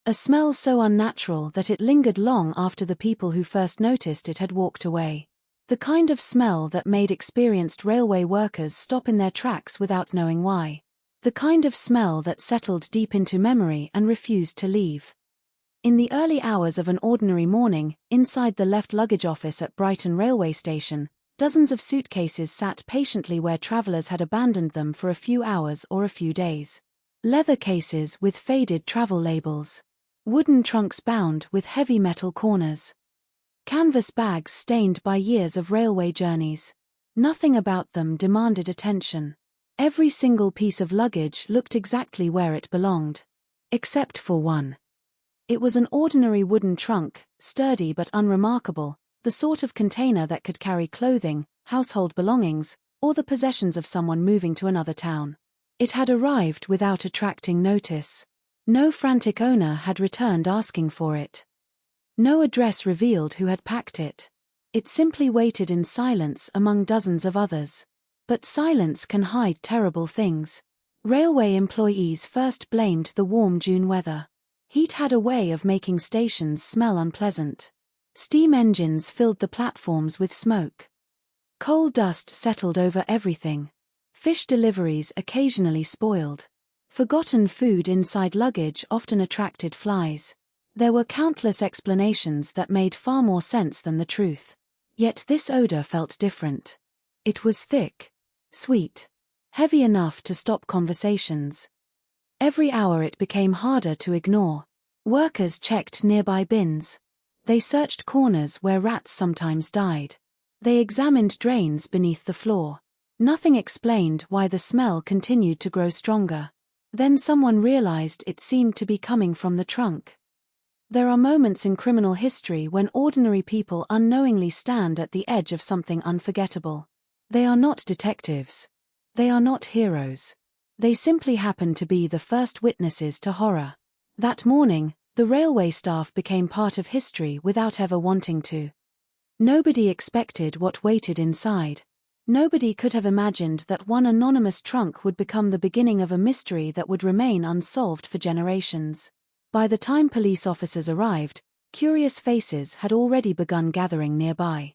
A smell so unnatural that it lingered long after the people who first noticed it had walked away. The kind of smell that made experienced railway workers stop in their tracks without knowing why. The kind of smell that settled deep into memory and refused to leave. In the early hours of an ordinary morning, inside the left luggage office at Brighton railway station, dozens of suitcases sat patiently where travellers had abandoned them for a few hours or a few days. Leather cases with faded travel labels. Wooden trunks bound with heavy metal corners. Canvas bags stained by years of railway journeys. Nothing about them demanded attention. Every single piece of luggage looked exactly where it belonged. Except for one. It was an ordinary wooden trunk, sturdy but unremarkable, the sort of container that could carry clothing, household belongings, or the possessions of someone moving to another town. It had arrived without attracting notice. No frantic owner had returned asking for it. No address revealed who had packed it. It simply waited in silence among dozens of others. But silence can hide terrible things. Railway employees first blamed the warm June weather. Heat had a way of making stations smell unpleasant. Steam engines filled the platforms with smoke. Coal dust settled over everything. Fish deliveries occasionally spoiled. Forgotten food inside luggage often attracted flies. There were countless explanations that made far more sense than the truth. Yet this odor felt different. It was thick, sweet, heavy enough to stop conversations. Every hour it became harder to ignore. Workers checked nearby bins. They searched corners where rats sometimes died. They examined drains beneath the floor. Nothing explained why the smell continued to grow stronger. Then someone realized it seemed to be coming from the trunk. There are moments in criminal history when ordinary people unknowingly stand at the edge of something unforgettable. They are not detectives. They are not heroes. They simply happen to be the first witnesses to horror. That morning, the railway staff became part of history without ever wanting to. Nobody expected what waited inside. Nobody could have imagined that one anonymous trunk would become the beginning of a mystery that would remain unsolved for generations. By the time police officers arrived, curious faces had already begun gathering nearby.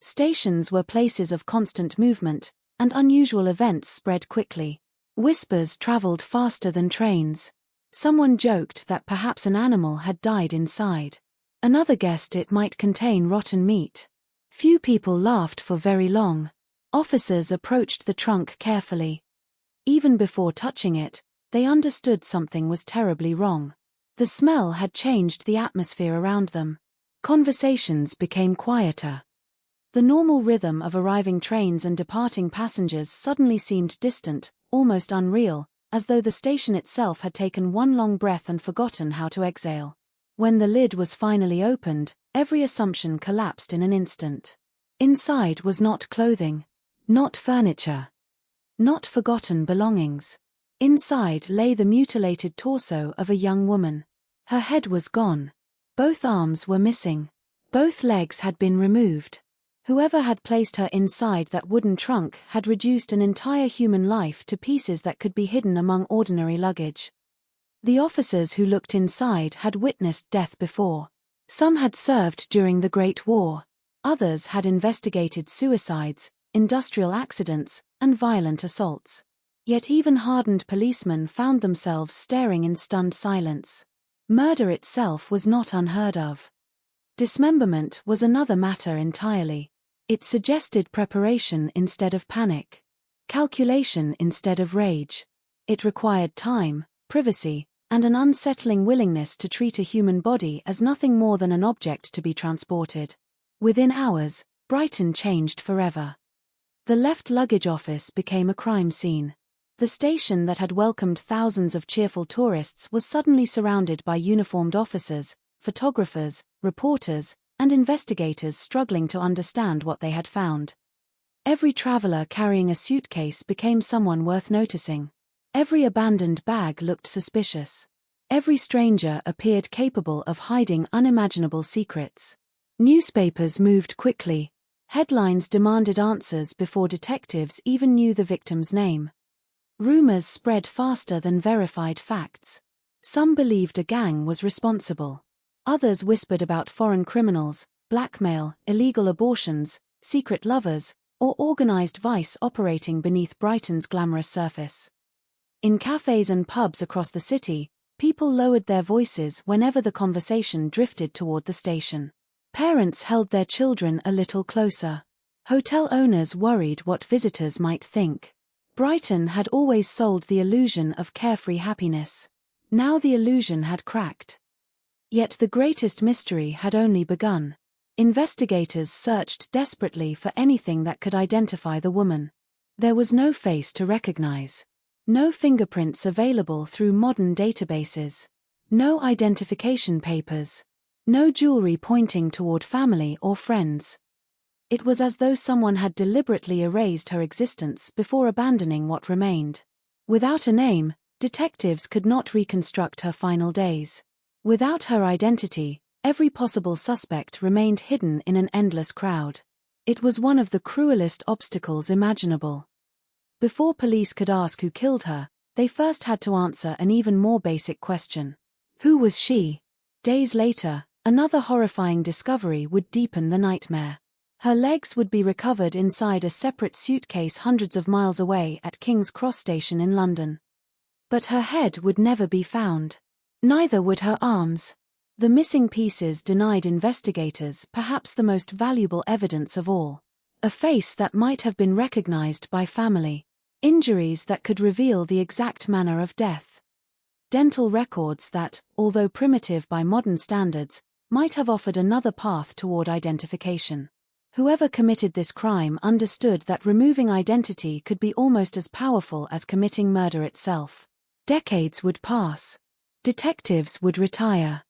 Stations were places of constant movement, and unusual events spread quickly. Whispers traveled faster than trains. Someone joked that perhaps an animal had died inside. Another guessed it might contain rotten meat. Few people laughed for very long. Officers approached the trunk carefully. Even before touching it, they understood something was terribly wrong. The smell had changed the atmosphere around them. Conversations became quieter. The normal rhythm of arriving trains and departing passengers suddenly seemed distant, almost unreal, as though the station itself had taken one long breath and forgotten how to exhale. When the lid was finally opened, every assumption collapsed in an instant. Inside was not clothing. Not furniture. Not forgotten belongings. Inside lay the mutilated torso of a young woman. Her head was gone. Both arms were missing. Both legs had been removed. Whoever had placed her inside that wooden trunk had reduced an entire human life to pieces that could be hidden among ordinary luggage. The officers who looked inside had witnessed death before. Some had served during the Great War. Others had investigated suicides, industrial accidents, and violent assaults. Yet even hardened policemen found themselves staring in stunned silence. Murder itself was not unheard of. Dismemberment was another matter entirely. It suggested preparation instead of panic, calculation instead of rage. It required time, privacy, and an unsettling willingness to treat a human body as nothing more than an object to be transported. Within hours, Brighton changed forever. The left luggage office became a crime scene. The station that had welcomed thousands of cheerful tourists was suddenly surrounded by uniformed officers, photographers, reporters, and investigators struggling to understand what they had found. Every traveler carrying a suitcase became someone worth noticing. Every abandoned bag looked suspicious. Every stranger appeared capable of hiding unimaginable secrets. Newspapers moved quickly. Headlines demanded answers before detectives even knew the victim's name. Rumors spread faster than verified facts. Some believed a gang was responsible. Others whispered about foreign criminals, blackmail, illegal abortions, secret lovers, or organized vice operating beneath Brighton's glamorous surface. In cafes and pubs across the city, people lowered their voices whenever the conversation drifted toward the station. Parents held their children a little closer. Hotel owners worried what visitors might think. Brighton had always sold the illusion of carefree happiness. Now the illusion had cracked. Yet the greatest mystery had only begun. Investigators searched desperately for anything that could identify the woman. There was no face to recognize. No fingerprints available through modern databases. No identification papers. No jewelry pointing toward family or friends. It was as though someone had deliberately erased her existence before abandoning what remained. Without a name, detectives could not reconstruct her final days. Without her identity, every possible suspect remained hidden in an endless crowd. It was one of the cruelest obstacles imaginable. Before police could ask who killed her, they first had to answer an even more basic question. Who was she? Days later, another horrifying discovery would deepen the nightmare. Her legs would be recovered inside a separate suitcase hundreds of miles away at King's Cross Station in London. But her head would never be found. Neither would her arms. The missing pieces denied investigators perhaps the most valuable evidence of all. A face that might have been recognized by family. Injuries that could reveal the exact manner of death. Dental records that, although primitive by modern standards, might have offered another path toward identification. Whoever committed this crime understood that removing identity could be almost as powerful as committing murder itself. Decades would pass. Detectives would retire.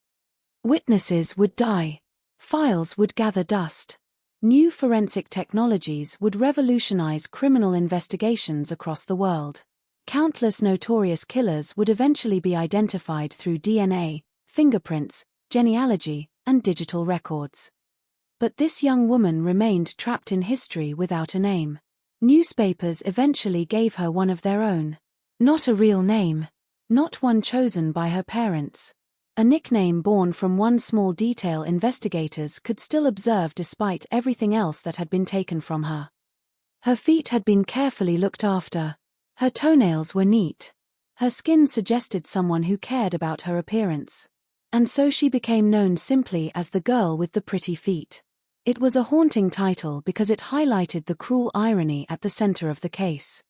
Witnesses would die. Files would gather dust. New forensic technologies would revolutionize criminal investigations across the world. Countless notorious killers would eventually be identified through DNA, fingerprints, genealogy, and digital records. But this young woman remained trapped in history without a name. Newspapers eventually gave her one of their own. Not a real name. Not one chosen by her parents. A nickname born from one small detail investigators could still observe despite everything else that had been taken from her. Her feet had been carefully looked after. Her toenails were neat. Her skin suggested someone who cared about her appearance. And so she became known simply as the girl with the pretty feet. It was a haunting title because it highlighted the cruel irony at the center of the case.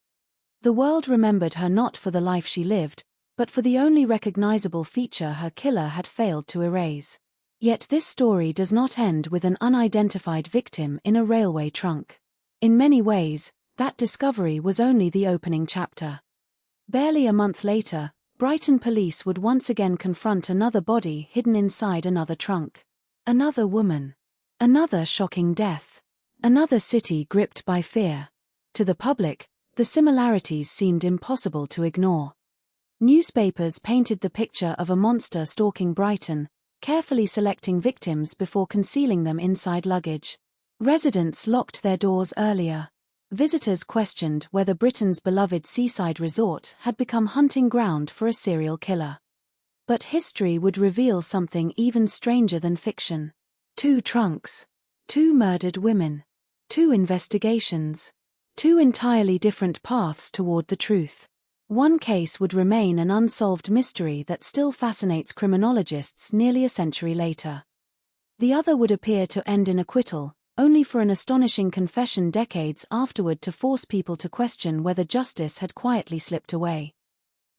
The world remembered her not for the life she lived, but for the only recognizable feature her killer had failed to erase. Yet this story does not end with an unidentified victim in a railway trunk. In many ways, that discovery was only the opening chapter. Barely a month later, Brighton police would once again confront another body hidden inside another trunk. Another woman. Another shocking death. Another city gripped by fear. To the public, the similarities seemed impossible to ignore. Newspapers painted the picture of a monster stalking Brighton, carefully selecting victims before concealing them inside luggage. Residents locked their doors earlier. Visitors questioned whether Britain's beloved seaside resort had become hunting ground for a serial killer. But history would reveal something even stranger than fiction. 2 trunks. 2 murdered women. 2 investigations. 2 entirely different paths toward the truth. One case would remain an unsolved mystery that still fascinates criminologists nearly a century later. The other would appear to end in acquittal, only for an astonishing confession decades afterward to force people to question whether justice had quietly slipped away.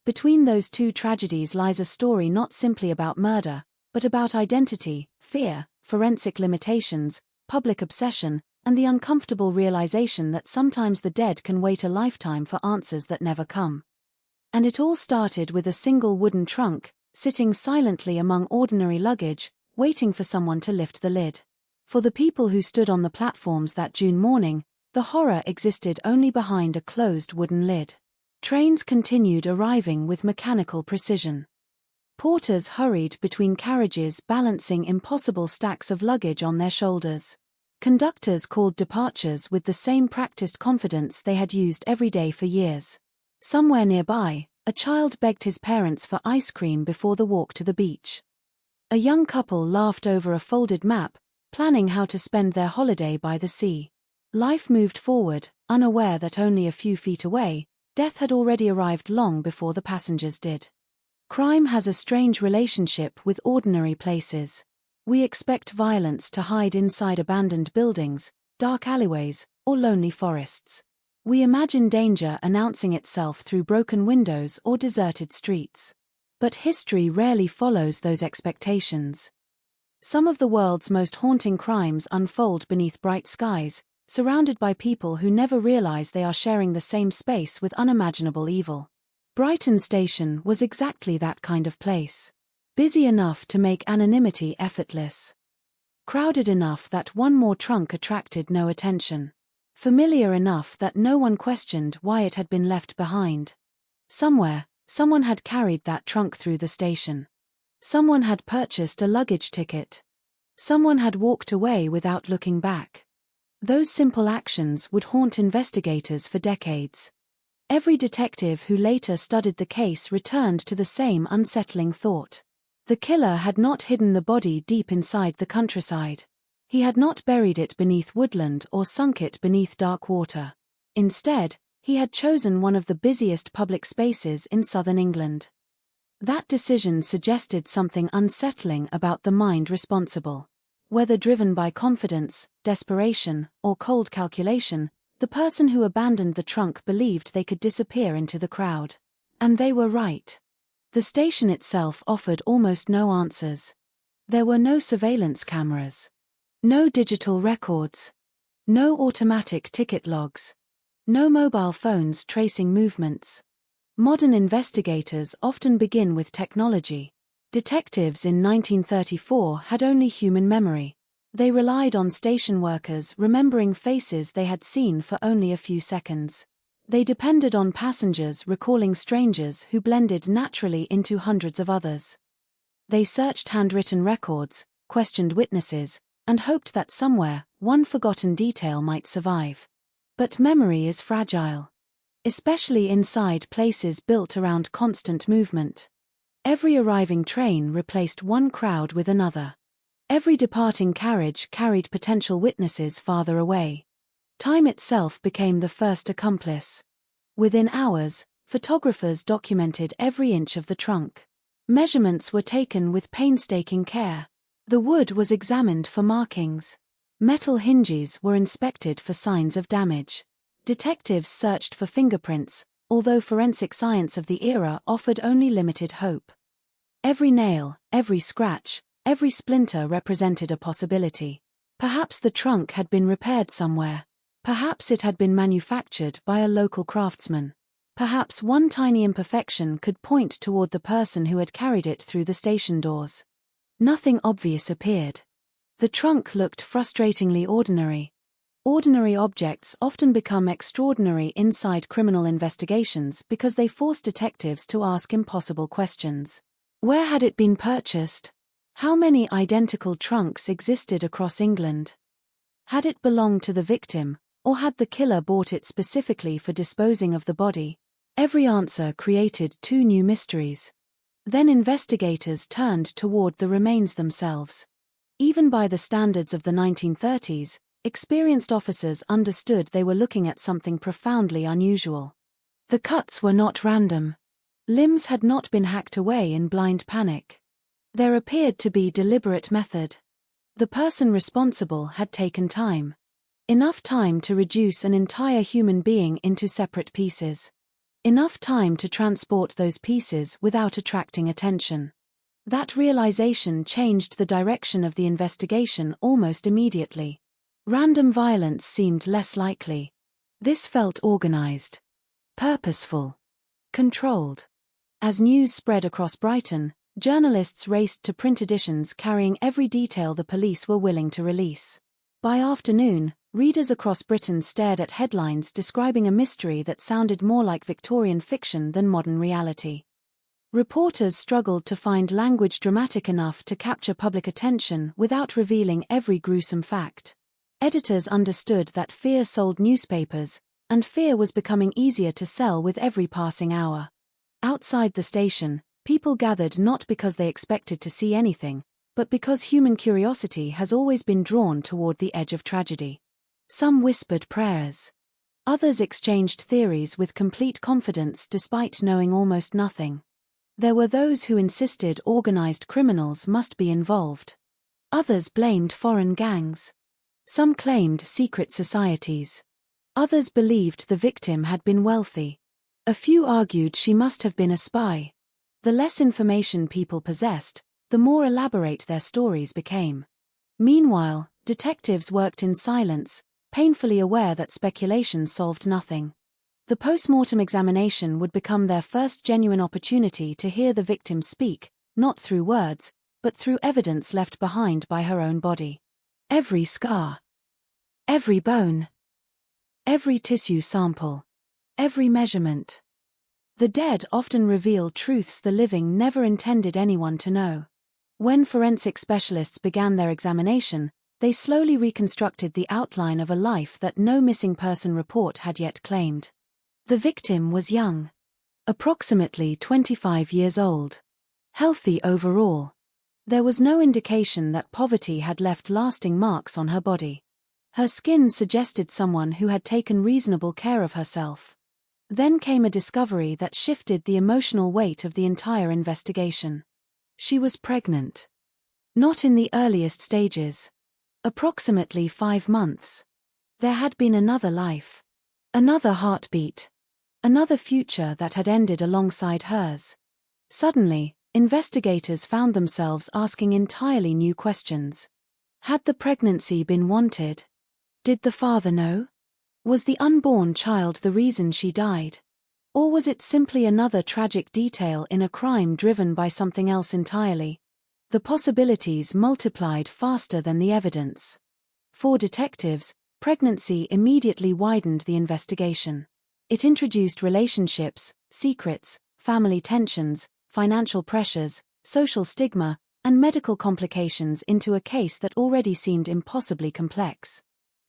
Between those 2 tragedies lies a story not simply about murder, but about identity, fear, forensic limitations, public obsession, and the uncomfortable realization that sometimes the dead can wait a lifetime for answers that never come. And it all started with a single wooden trunk, sitting silently among ordinary luggage, waiting for someone to lift the lid. For the people who stood on the platforms that June morning, the horror existed only behind a closed wooden lid. Trains continued arriving with mechanical precision. Porters hurried between carriages balancing impossible stacks of luggage on their shoulders. Conductors called departures with the same practiced confidence they had used every day for years. Somewhere nearby, a child begged his parents for ice cream before the walk to the beach. A young couple laughed over a folded map, planning how to spend their holiday by the sea. Life moved forward, unaware that only a few feet away, death had already arrived long before the passengers did. Crime has a strange relationship with ordinary places. We expect violence to hide inside abandoned buildings, dark alleyways, or lonely forests. We imagine danger announcing itself through broken windows or deserted streets. But history rarely follows those expectations. Some of the world's most haunting crimes unfold beneath bright skies, surrounded by people who never realize they are sharing the same space with unimaginable evil. Brighton Station was exactly that kind of place. Busy enough to make anonymity effortless. Crowded enough that one more trunk attracted no attention. Familiar enough that no one questioned why it had been left behind. Somewhere, someone had carried that trunk through the station. Someone had purchased a luggage ticket. Someone had walked away without looking back. Those simple actions would haunt investigators for decades. Every detective who later studied the case returned to the same unsettling thought. The killer had not hidden the body deep inside the countryside. He had not buried it beneath woodland or sunk it beneath dark water. Instead, he had chosen one of the busiest public spaces in southern England. That decision suggested something unsettling about the mind responsible. Whether driven by confidence, desperation, or cold calculation, the person who abandoned the trunk believed they could disappear into the crowd. And they were right. The station itself offered almost no answers. There were no surveillance cameras. No digital records. No automatic ticket logs. No mobile phones tracing movements. Modern investigators often begin with technology. Detectives in 1934 had only human memory. They relied on station workers remembering faces they had seen for only a few seconds. They depended on passengers recalling strangers who blended naturally into hundreds of others. They searched handwritten records, questioned witnesses, and hoped that somewhere, one forgotten detail might survive. But memory is fragile. Especially inside places built around constant movement. Every arriving train replaced one crowd with another. Every departing carriage carried potential witnesses farther away. Time itself became the first accomplice. Within hours, photographers documented every inch of the trunk. Measurements were taken with painstaking care. The wood was examined for markings. Metal hinges were inspected for signs of damage. Detectives searched for fingerprints, although forensic science of the era offered only limited hope. Every nail, every scratch, every splinter represented a possibility. Perhaps the trunk had been repaired somewhere. Perhaps it had been manufactured by a local craftsman. Perhaps one tiny imperfection could point toward the person who had carried it through the station doors. Nothing obvious appeared. The trunk looked frustratingly ordinary. Ordinary objects often become extraordinary inside criminal investigations because they force detectives to ask impossible questions. Where had it been purchased? How many identical trunks existed across England? Had it belonged to the victim, or had the killer bought it specifically for disposing of the body? Every answer created two new mysteries. Then investigators turned toward the remains themselves. Even by the standards of the 1930s, experienced officers understood they were looking at something profoundly unusual. The cuts were not random. Limbs had not been hacked away in blind panic. There appeared to be deliberate method. The person responsible had taken time. Enough time to reduce an entire human being into separate pieces. Enough time to transport those pieces without attracting attention. That realization changed the direction of the investigation almost immediately. Random violence seemed less likely. This felt organized, purposeful, controlled. As news spread across Brighton, journalists raced to print editions carrying every detail the police were willing to release. By afternoon, readers across Britain stared at headlines describing a mystery that sounded more like Victorian fiction than modern reality. Reporters struggled to find language dramatic enough to capture public attention without revealing every gruesome fact. Editors understood that fear sold newspapers, and fear was becoming easier to sell with every passing hour. Outside the station, people gathered not because they expected to see anything, but because human curiosity has always been drawn toward the edge of tragedy. Some whispered prayers. Others exchanged theories with complete confidence despite knowing almost nothing. There were those who insisted organized criminals must be involved. Others blamed foreign gangs. Some claimed secret societies. Others believed the victim had been wealthy. A few argued she must have been a spy. The less information people possessed, the more elaborate their stories became. Meanwhile, detectives worked in silence, painfully aware that speculation solved nothing. The post-mortem examination would become their first genuine opportunity to hear the victim speak, not through words, but through evidence left behind by her own body. Every scar, every bone, every tissue sample, every measurement. The dead often reveal truths the living never intended anyone to know. When forensic specialists began their examination, they slowly reconstructed the outline of a life that no missing person report had yet claimed. The victim was young, approximately 25 years old, healthy overall. There was no indication that poverty had left lasting marks on her body. Her skin suggested someone who had taken reasonable care of herself. Then came a discovery that shifted the emotional weight of the entire investigation. She was pregnant. Not in the earliest stages. Approximately 5 months. There had been another life. Another heartbeat. Another future that had ended alongside hers. Suddenly, investigators found themselves asking entirely new questions. Had the pregnancy been wanted? Did the father know? Was the unborn child the reason she died? Or was it simply another tragic detail in a crime driven by something else entirely? The possibilities multiplied faster than the evidence. For detectives, pregnancy immediately widened the investigation. It introduced relationships, secrets, family tensions, financial pressures, social stigma, and medical complications into a case that already seemed impossibly complex.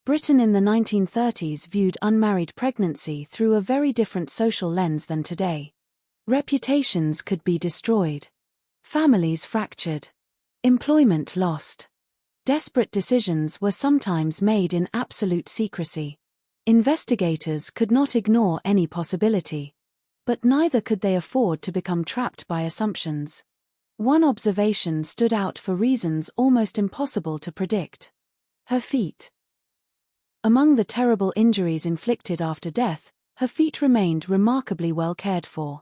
Britain in the 1930s viewed unmarried pregnancy through a very different social lens than today. Reputations could be destroyed. Families fractured. Employment lost. Desperate decisions were sometimes made in absolute secrecy. Investigators could not ignore any possibility. But neither could they afford to become trapped by assumptions. One observation stood out for reasons almost impossible to predict. Her feet. Among the terrible injuries inflicted after death, her feet remained remarkably well cared for.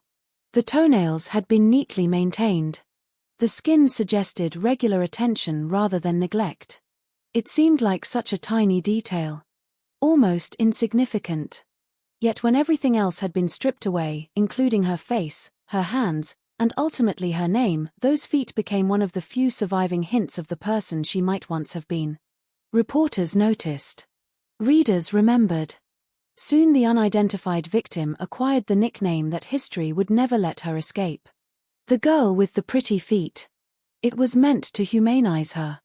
The toenails had been neatly maintained. The skin suggested regular attention rather than neglect. It seemed like such a tiny detail. Almost insignificant. Yet when everything else had been stripped away, including her face, her hands, and ultimately her name, those feet became one of the few surviving hints of the person she might once have been. Reporters noticed. Readers remembered. Soon the unidentified victim acquired the nickname that history would never let her escape. The girl with the pretty feet. It was meant to humanize her.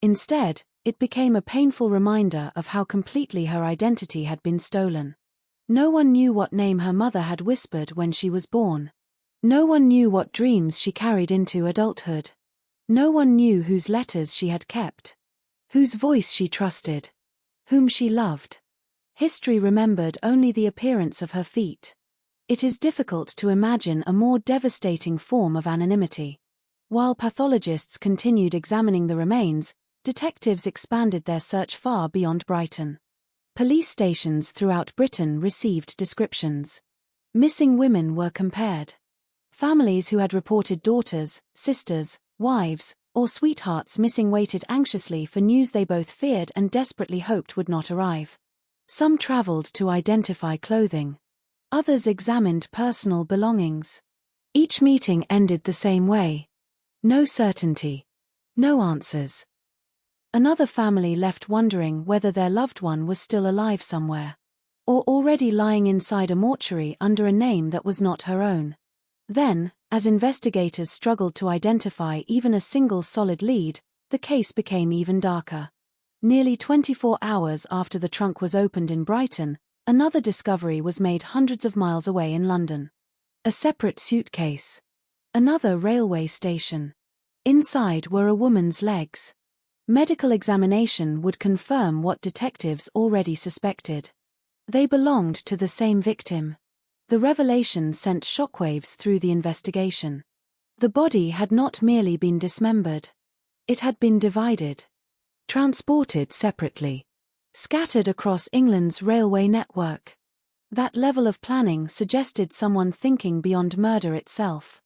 Instead, It became a painful reminder of how completely her identity had been stolen. No one knew what name her mother had whispered when she was born. No one knew what dreams she carried into adulthood. No one knew whose letters she had kept, whose voice she trusted, whom she loved. History remembered only the appearance of her feet. It is difficult to imagine a more devastating form of anonymity. While pathologists continued examining the remains, detectives expanded their search far beyond Brighton. Police stations throughout Britain received descriptions. Missing women were compared. Families who had reported daughters, sisters, wives, or sweethearts missing waited anxiously for news they both feared and desperately hoped would not arrive. Some traveled to identify clothing. Others examined personal belongings. Each meeting ended the same way. No certainty. No answers. Another family left wondering whether their loved one was still alive somewhere, or already lying inside a mortuary under a name that was not her own. Then, as investigators struggled to identify even a single solid lead, the case became even darker. Nearly 24 hours after the trunk was opened in Brighton, another discovery was made hundreds of miles away in London. A separate suitcase. Another railway station. Inside were a woman's legs. Medical examination would confirm what detectives already suspected. They belonged to the same victim. The revelation sent shockwaves through the investigation. The body had not merely been dismembered. It had been divided. Transported separately. Scattered across England's railway network. That level of planning suggested someone thinking beyond murder itself.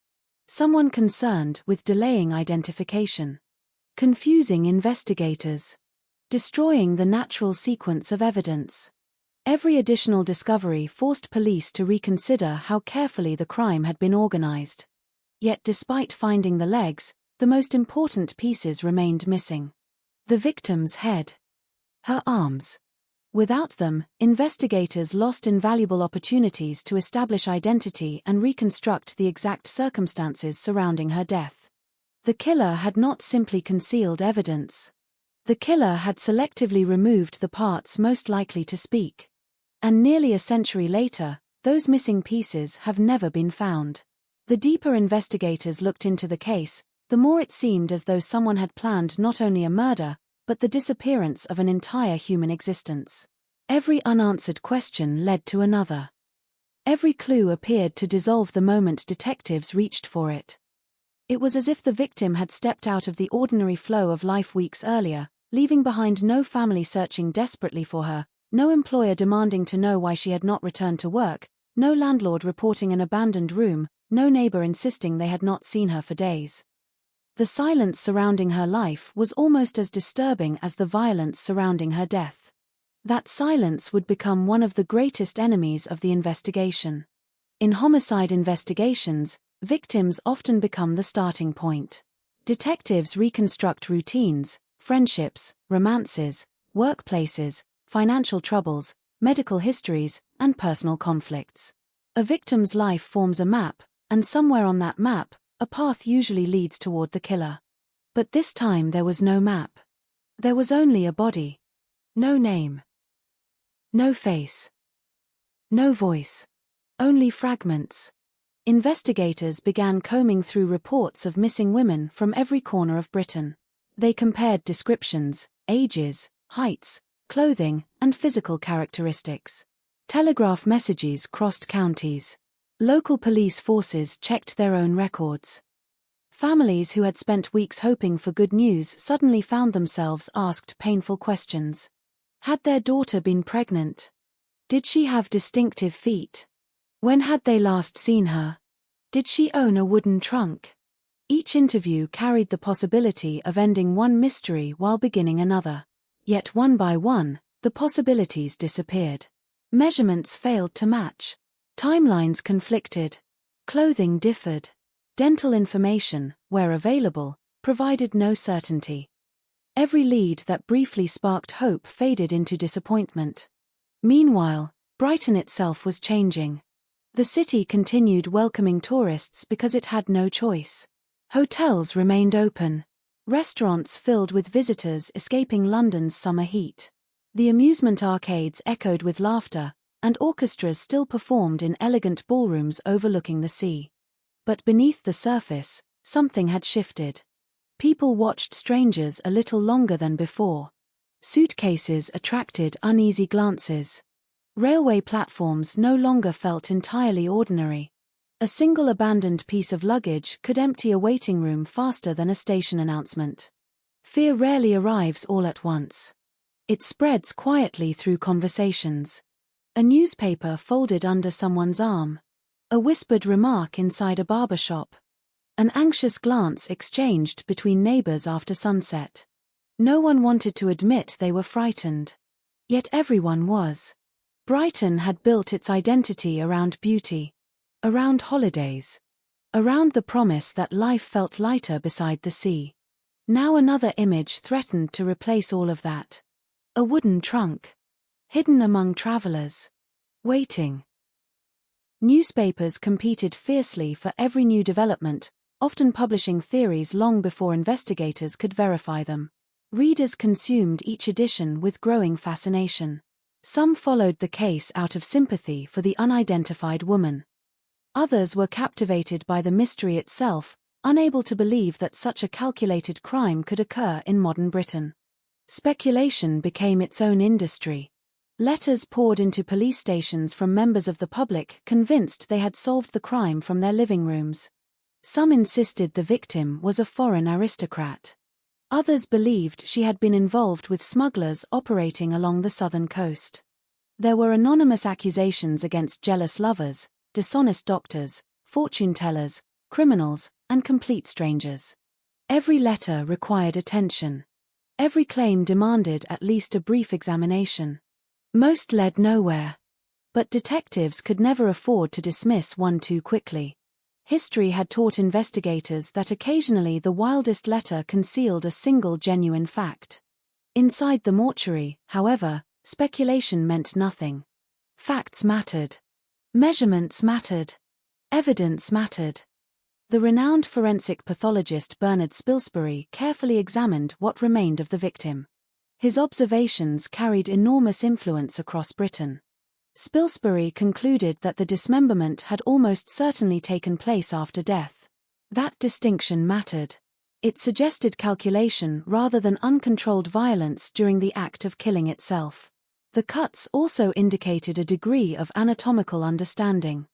Someone concerned with delaying identification. Confusing investigators. Destroying the natural sequence of evidence. Every additional discovery forced police to reconsider how carefully the crime had been organized. Yet despite finding the legs, the most important pieces remained missing. The victim's head. Her arms. Without them, investigators lost invaluable opportunities to establish identity and reconstruct the exact circumstances surrounding her death. The killer had not simply concealed evidence. The killer had selectively removed the parts most likely to speak. And nearly a century later, those missing pieces have never been found. The deeper investigators looked into the case, the more it seemed as though someone had planned not only a murder, but the disappearance of an entire human existence. Every unanswered question led to another. Every clue appeared to dissolve the moment detectives reached for it. It was as if the victim had stepped out of the ordinary flow of life weeks earlier, leaving behind no family searching desperately for her, no employer demanding to know why she had not returned to work, no landlord reporting an abandoned room, no neighbor insisting they had not seen her for days. The silence surrounding her life was almost as disturbing as the violence surrounding her death. That silence would become one of the greatest enemies of the investigation. In homicide investigations, victims often become the starting point. Detectives reconstruct routines, friendships, romances, workplaces, financial troubles, medical histories, and personal conflicts. A victim's life forms a map, and somewhere on that map, a path usually leads toward the killer. But this time there was no map. There was only a body. No name. No face. No voice. Only fragments. Investigators began combing through reports of missing women from every corner of Britain. They compared descriptions, ages, heights, clothing, and physical characteristics. Telegraph messages crossed counties. Local police forces checked their own records. Families who had spent weeks hoping for good news suddenly found themselves asked painful questions. Had their daughter been pregnant? Did she have distinctive feet? When had they last seen her? Did she own a wooden trunk? Each interview carried the possibility of ending one mystery while beginning another. Yet one by one, the possibilities disappeared. Measurements failed to match. Timelines conflicted. Clothing differed. Dental information, where available, provided no certainty. Every lead that briefly sparked hope faded into disappointment. Meanwhile, Brighton itself was changing. The city continued welcoming tourists because it had no choice. Hotels remained open. Restaurants filled with visitors escaping London's summer heat. The amusement arcades echoed with laughter, and orchestras still performed in elegant ballrooms overlooking the sea. But beneath the surface, something had shifted. People watched strangers a little longer than before. Suitcases attracted uneasy glances. Railway platforms no longer felt entirely ordinary. A single abandoned piece of luggage could empty a waiting room faster than a station announcement. Fear rarely arrives all at once. It spreads quietly through conversations. A newspaper folded under someone's arm. A whispered remark inside a barber shop. An anxious glance exchanged between neighbors after sunset. No one wanted to admit they were frightened. Yet everyone was. Brighton had built its identity around beauty, around holidays, around the promise that life felt lighter beside the sea. Now another image threatened to replace all of that. A wooden trunk, hidden among travelers, waiting. Newspapers competed fiercely for every new development, often publishing theories long before investigators could verify them. Readers consumed each edition with growing fascination. Some followed the case out of sympathy for the unidentified woman. Others were captivated by the mystery itself, unable to believe that such a calculated crime could occur in modern Britain. Speculation became its own industry. Letters poured into police stations from members of the public convinced they had solved the crime from their living rooms. Some insisted the victim was a foreign aristocrat. Others believed she had been involved with smugglers operating along the southern coast. There were anonymous accusations against jealous lovers, dishonest doctors, fortune-tellers, criminals, and complete strangers. Every letter required attention. Every claim demanded at least a brief examination. Most led nowhere. But detectives could never afford to dismiss one too quickly. History had taught investigators that occasionally the wildest letter concealed a single genuine fact. Inside the mortuary, however, speculation meant nothing. Facts mattered. Measurements mattered. Evidence mattered. The renowned forensic pathologist Bernard Spilsbury carefully examined what remained of the victim. His observations carried enormous influence across Britain. Spilsbury concluded that the dismemberment had almost certainly taken place after death. That distinction mattered. It suggested calculation rather than uncontrolled violence during the act of killing itself. The cuts also indicated a degree of anatomical understanding.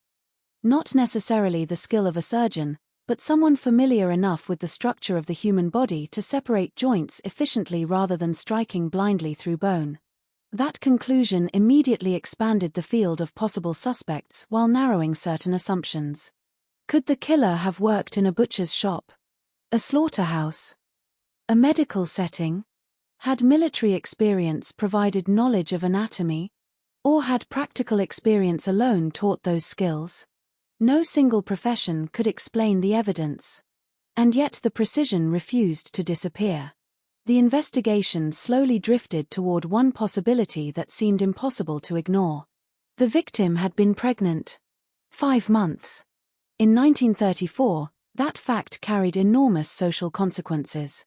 Not necessarily the skill of a surgeon, but someone familiar enough with the structure of the human body to separate joints efficiently rather than striking blindly through bone. That conclusion immediately expanded the field of possible suspects while narrowing certain assumptions. Could the killer have worked in a butcher's shop? A slaughterhouse? A medical setting? Had military experience provided knowledge of anatomy? Or had practical experience alone taught those skills? No single profession could explain the evidence. And yet the precision refused to disappear. The investigation slowly drifted toward one possibility that seemed impossible to ignore. The victim had been pregnant. 5 months. In 1934, that fact carried enormous social consequences.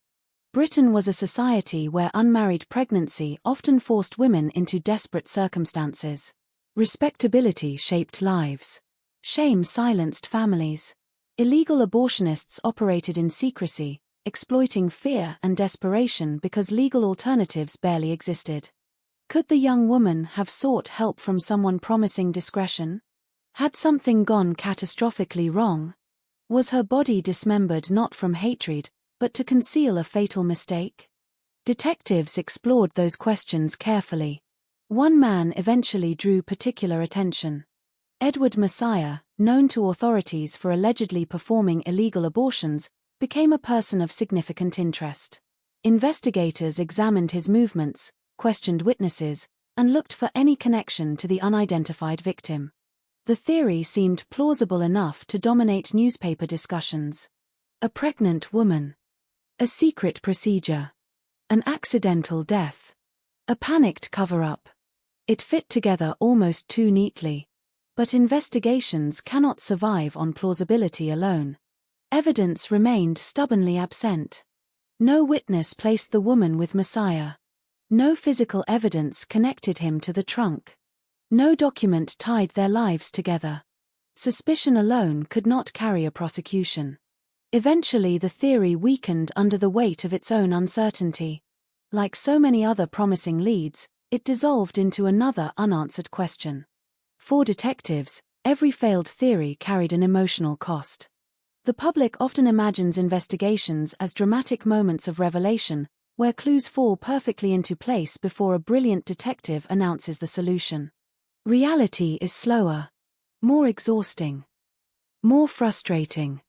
Britain was a society where unmarried pregnancy often forced women into desperate circumstances. Respectability shaped lives. Shame silenced families. Illegal abortionists operated in secrecy, exploiting fear and desperation because legal alternatives barely existed. Could the young woman have sought help from someone promising discretion? Had something gone catastrophically wrong? Was her body dismembered not from hatred, but to conceal a fatal mistake? Detectives explored those questions carefully. One man eventually drew particular attention. Edward Messiah, known to authorities for allegedly performing illegal abortions, became a person of significant interest. Investigators examined his movements, questioned witnesses, and looked for any connection to the unidentified victim. The theory seemed plausible enough to dominate newspaper discussions. A pregnant woman. A secret procedure. An accidental death. A panicked cover-up. It fit together almost too neatly. But investigations cannot survive on plausibility alone. Evidence remained stubbornly absent. No witness placed the woman with Messiah. No physical evidence connected him to the trunk. No document tied their lives together. Suspicion alone could not carry a prosecution. Eventually, the theory weakened under the weight of its own uncertainty. Like so many other promising leads, it dissolved into another unanswered question. For detectives, every failed theory carried an emotional cost. The public often imagines investigations as dramatic moments of revelation, where clues fall perfectly into place before a brilliant detective announces the solution. Reality is slower, more exhausting, more frustrating.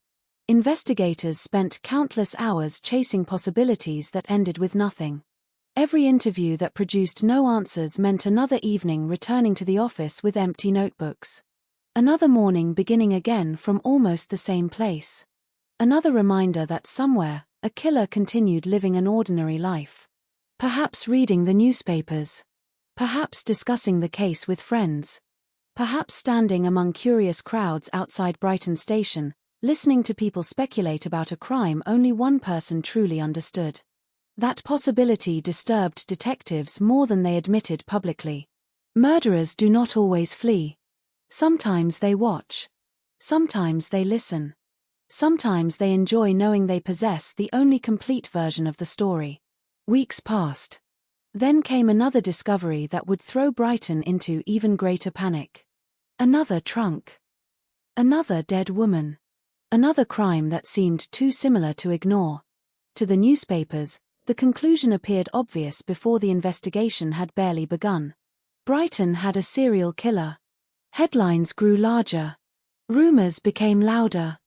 Investigators spent countless hours chasing possibilities that ended with nothing. Every interview that produced no answers meant another evening returning to the office with empty notebooks. Another morning beginning again from almost the same place. Another reminder that somewhere, a killer continued living an ordinary life. Perhaps reading the newspapers. Perhaps discussing the case with friends. Perhaps standing among curious crowds outside Brighton Station, listening to people speculate about a crime only one person truly understood. That possibility disturbed detectives more than they admitted publicly. Murderers do not always flee. Sometimes they watch. Sometimes they listen. Sometimes they enjoy knowing they possess the only complete version of the story. Weeks passed. Then came another discovery that would throw Brighton into even greater panic. Another trunk. Another dead woman. Another crime that seemed too similar to ignore. To the newspapers, the conclusion appeared obvious before the investigation had barely begun. Brighton had a serial killer. Headlines grew larger. Rumors became louder.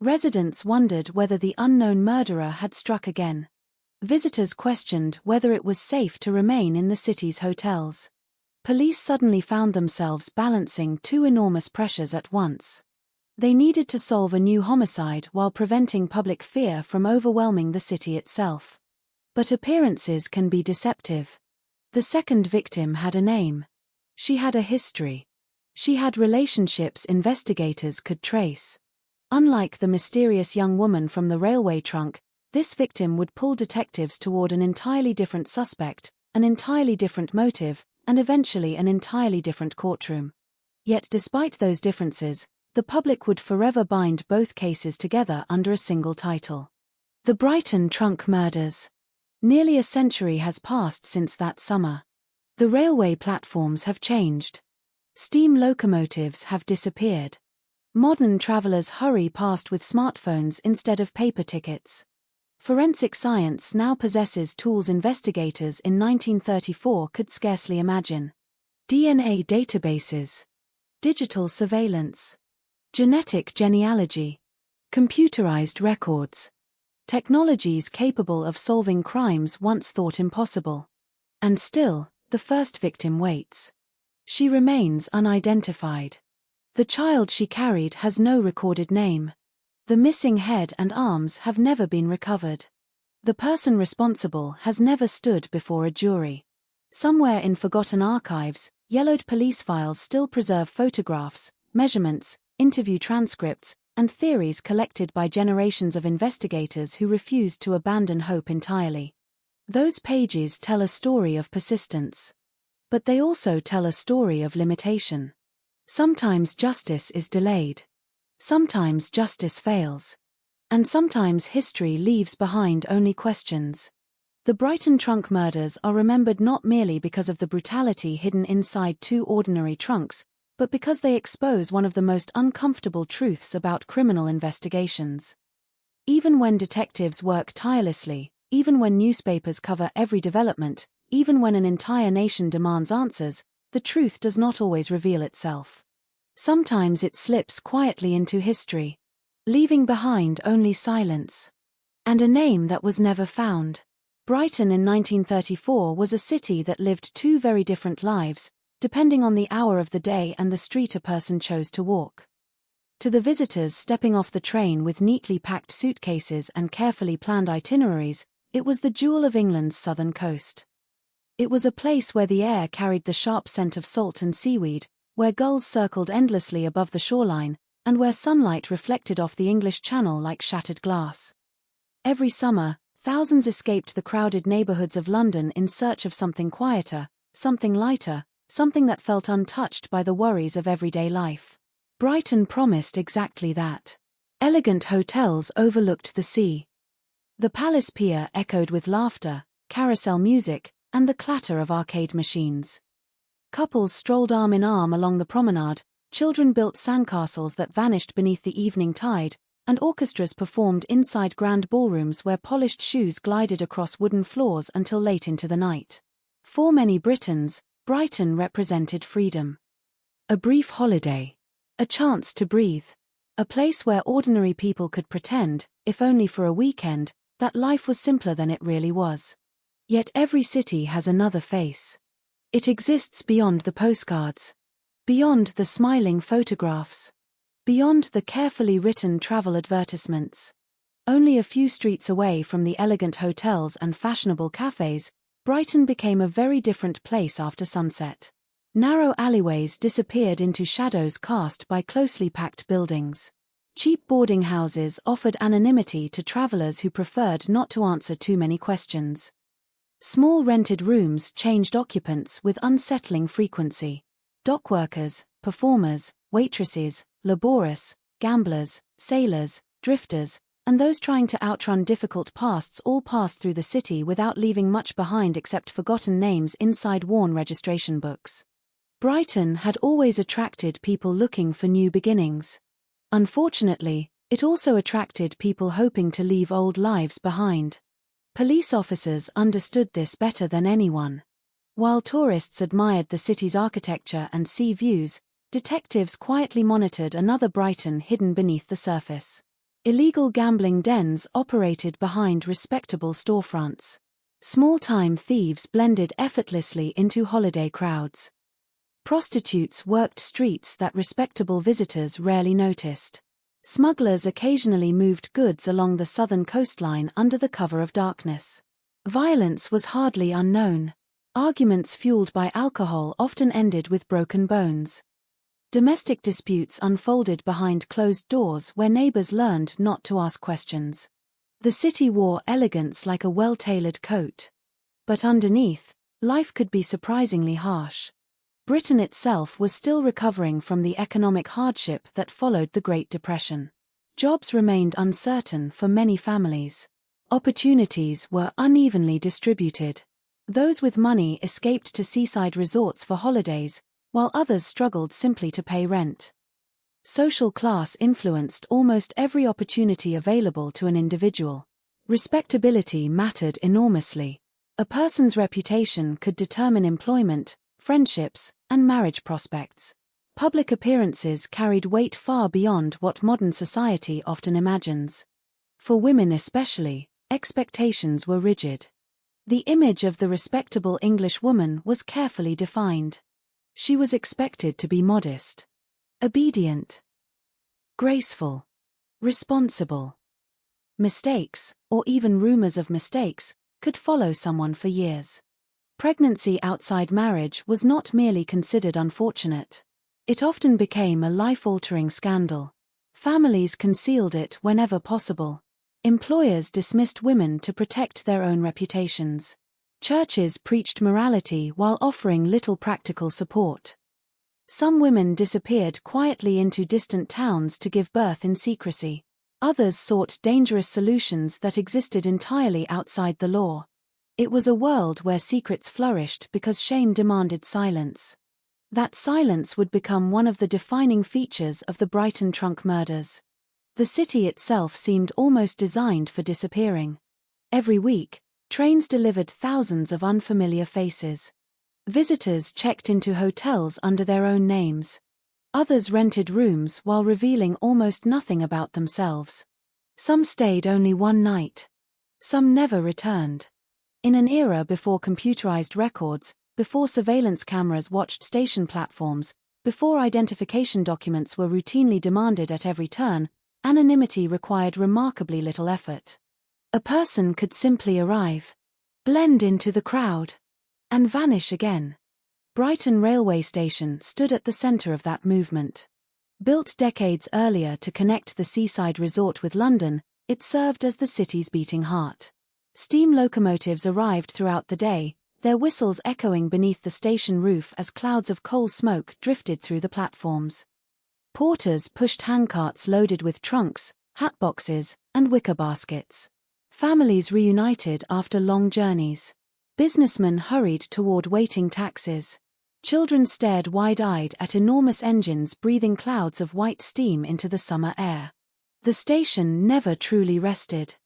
Residents wondered whether the unknown murderer had struck again. Visitors questioned whether it was safe to remain in the city's hotels. Police suddenly found themselves balancing two enormous pressures at once. They needed to solve a new homicide while preventing public fear from overwhelming the city itself. But appearances can be deceptive. The second victim had a name. She had a history. She had relationships investigators could trace. Unlike the mysterious young woman from the railway trunk, this victim would pull detectives toward an entirely different suspect, an entirely different motive, and eventually an entirely different courtroom. Yet despite those differences, the public would forever bind both cases together under a single title. The Brighton Trunk Murders. Nearly a century has passed since that summer. The railway platforms have changed. Steam locomotives have disappeared. Modern travelers hurry past with smartphones instead of paper tickets. Forensic science now possesses tools investigators in 1934 could scarcely imagine. DNA databases. Digital surveillance. Genetic genealogy. Computerized records. Technologies capable of solving crimes once thought impossible. And still, the first victim waits. She remains unidentified. The child she carried has no recorded name. The missing head and arms have never been recovered. The person responsible has never stood before a jury. Somewhere in forgotten archives, yellowed police files still preserve photographs, measurements, interview transcripts, and theories collected by generations of investigators who refused to abandon hope entirely. Those pages tell a story of persistence. But they also tell a story of limitation. Sometimes justice is delayed. Sometimes justice fails. And sometimes history leaves behind only questions. The Brighton trunk murders are remembered not merely because of the brutality hidden inside two ordinary trunks, but because they expose one of the most uncomfortable truths about criminal investigations. Even when detectives work tirelessly, even when newspapers cover every development, even when an entire nation demands answers, the truth does not always reveal itself. Sometimes it slips quietly into history, leaving behind only silence. And a name that was never found. Brighton in 1934 was a city that lived two very different lives, depending on the hour of the day and the street a person chose to walk. To the visitors stepping off the train with neatly packed suitcases and carefully planned itineraries, it was the jewel of England's southern coast. It was a place where the air carried the sharp scent of salt and seaweed, where gulls circled endlessly above the shoreline, and where sunlight reflected off the English Channel like shattered glass. Every summer, thousands escaped the crowded neighborhoods of London in search of something quieter, something lighter, something that felt untouched by the worries of everyday life. Brighton promised exactly that. Elegant hotels overlooked the sea. The Palace Pier echoed with laughter, carousel music, and the clatter of arcade machines. Couples strolled arm in arm along the promenade, children built sandcastles that vanished beneath the evening tide, and orchestras performed inside grand ballrooms where polished shoes glided across wooden floors until late into the night. For many Britons, Brighton represented freedom. A brief holiday. A chance to breathe. A place where ordinary people could pretend, if only for a weekend, that life was simpler than it really was. Yet every city has another face. It exists beyond the postcards. Beyond the smiling photographs. Beyond the carefully written travel advertisements. Only a few streets away from the elegant hotels and fashionable cafes, Brighton became a very different place after sunset. Narrow alleyways disappeared into shadows cast by closely packed buildings. Cheap boarding houses offered anonymity to travelers who preferred not to answer too many questions. Small rented rooms changed occupants with unsettling frequency. Dockworkers, performers, waitresses, laborers, gamblers, sailors, drifters, and those trying to outrun difficult pasts all passed through the city without leaving much behind except forgotten names inside worn registration books. Brighton had always attracted people looking for new beginnings. Unfortunately, it also attracted people hoping to leave old lives behind. Police officers understood this better than anyone. While tourists admired the city's architecture and sea views, detectives quietly monitored another Brighton hidden beneath the surface. Illegal gambling dens operated behind respectable storefronts. Small-time thieves blended effortlessly into holiday crowds. Prostitutes worked streets that respectable visitors rarely noticed. Smugglers occasionally moved goods along the southern coastline under the cover of darkness. Violence was hardly unknown. Arguments fueled by alcohol often ended with broken bones. Domestic disputes unfolded behind closed doors where neighbors learned not to ask questions. The city wore elegance like a well-tailored coat. But underneath, life could be surprisingly harsh. Britain itself was still recovering from the economic hardship that followed the Great Depression. Jobs remained uncertain for many families. Opportunities were unevenly distributed. Those with money escaped to seaside resorts for holidays, while others struggled simply to pay rent. Social class influenced almost every opportunity available to an individual. Respectability mattered enormously. A person's reputation could determine employment, friendships, and marriage prospects. Public appearances carried weight far beyond what modern society often imagines. For women especially, expectations were rigid. The image of the respectable English woman was carefully defined. She was expected to be modest, obedient, graceful, responsible. Mistakes, or even rumors of mistakes, could follow someone for years. Pregnancy outside marriage was not merely considered unfortunate. It often became a life-altering scandal. Families concealed it whenever possible. Employers dismissed women to protect their own reputations. Churches preached morality while offering little practical support. Some women disappeared quietly into distant towns to give birth in secrecy. Others sought dangerous solutions that existed entirely outside the law. It was a world where secrets flourished because shame demanded silence. That silence would become one of the defining features of the Brighton trunk murders. The city itself seemed almost designed for disappearing. Every week, trains delivered thousands of unfamiliar faces. Visitors checked into hotels under their own names. Others rented rooms while revealing almost nothing about themselves. Some stayed only one night. Some never returned. In an era before computerized records, before surveillance cameras watched station platforms, before identification documents were routinely demanded at every turn, anonymity required remarkably little effort. A person could simply arrive, blend into the crowd, and vanish again. Brighton Railway Station stood at the center of that movement. Built decades earlier to connect the seaside resort with London, it served as the city's beating heart. Steam locomotives arrived throughout the day, their whistles echoing beneath the station roof as clouds of coal smoke drifted through the platforms. Porters pushed handcarts loaded with trunks, hatboxes, and wicker baskets. Families reunited after long journeys. Businessmen hurried toward waiting taxis. Children stared wide-eyed at enormous engines breathing clouds of white steam into the summer air. The station never truly rested.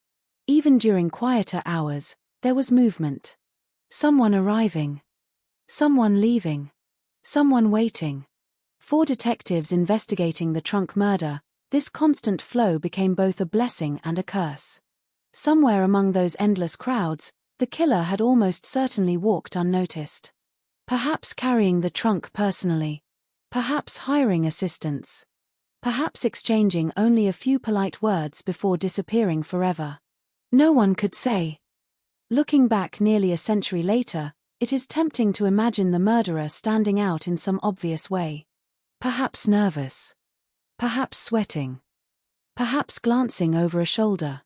Even during quieter hours, there was movement. Someone arriving. Someone leaving. Someone waiting. For detectives investigating the Trunk murder, this constant flow became both a blessing and a curse. Somewhere among those endless crowds, the killer had almost certainly walked unnoticed. Perhaps carrying the trunk personally. Perhaps hiring assistants. Perhaps exchanging only a few polite words before disappearing forever. No one could say. Looking back nearly a century later, it is tempting to imagine the murderer standing out in some obvious way. Perhaps nervous. Perhaps sweating. Perhaps glancing over a shoulder.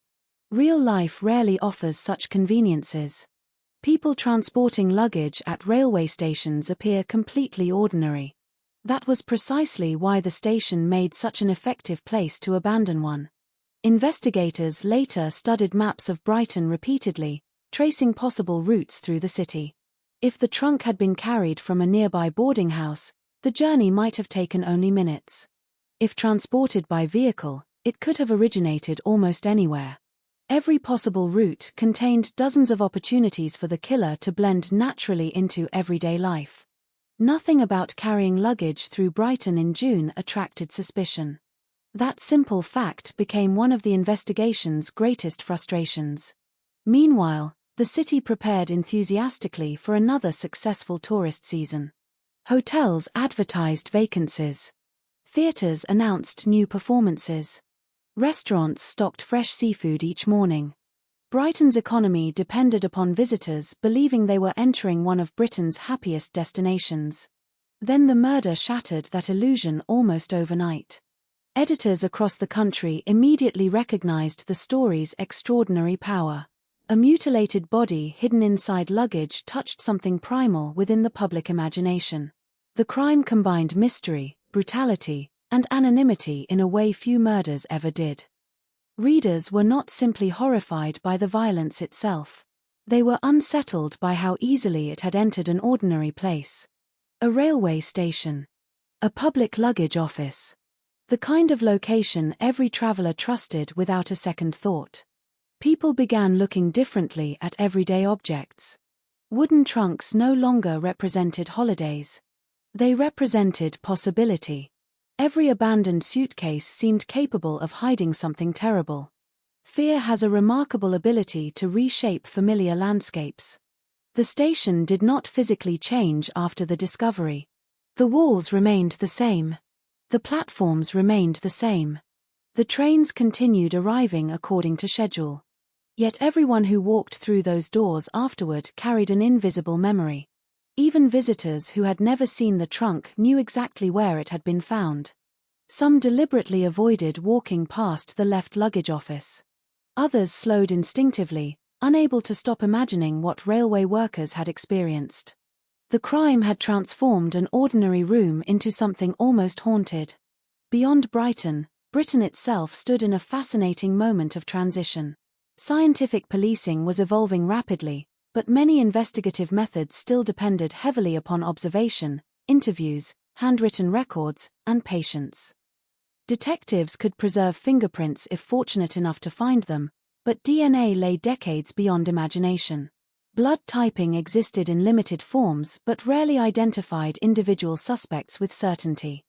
Real life rarely offers such conveniences. People transporting luggage at railway stations appear completely ordinary. That was precisely why the station made such an effective place to abandon one. Investigators later studied maps of Brighton repeatedly, tracing possible routes through the city. If the trunk had been carried from a nearby boarding house, the journey might have taken only minutes. If transported by vehicle, it could have originated almost anywhere. Every possible route contained dozens of opportunities for the killer to blend naturally into everyday life. Nothing about carrying luggage through Brighton in June attracted suspicion. That simple fact became one of the investigation's greatest frustrations. Meanwhile, the city prepared enthusiastically for another successful tourist season. Hotels advertised vacancies. Theaters announced new performances. Restaurants stocked fresh seafood each morning. Brighton's economy depended upon visitors believing they were entering one of Britain's happiest destinations. Then the murder shattered that illusion almost overnight. Editors across the country immediately recognized the story's extraordinary power. A mutilated body hidden inside luggage touched something primal within the public imagination. The crime combined mystery, brutality, and anonymity in a way few murders ever did. Readers were not simply horrified by the violence itself. They were unsettled by how easily it had entered an ordinary place. A railway station. A public luggage office. The kind of location every traveler trusted without a second thought. People began looking differently at everyday objects. Wooden trunks no longer represented holidays. They represented possibility. Every abandoned suitcase seemed capable of hiding something terrible. Fear has a remarkable ability to reshape familiar landscapes. The station did not physically change after the discovery. The walls remained the same. The platforms remained the same. The trains continued arriving according to schedule. Yet everyone who walked through those doors afterward carried an invisible memory. Even visitors who had never seen the trunk knew exactly where it had been found. Some deliberately avoided walking past the left luggage office. Others slowed instinctively, unable to stop imagining what railway workers had experienced. The crime had transformed an ordinary room into something almost haunted. Beyond Brighton, Britain itself stood in a fascinating moment of transition. Scientific policing was evolving rapidly, but many investigative methods still depended heavily upon observation, interviews, handwritten records, and patience. Detectives could preserve fingerprints if fortunate enough to find them, but DNA lay decades beyond imagination. Blood typing existed in limited forms but rarely identified individual suspects with certainty.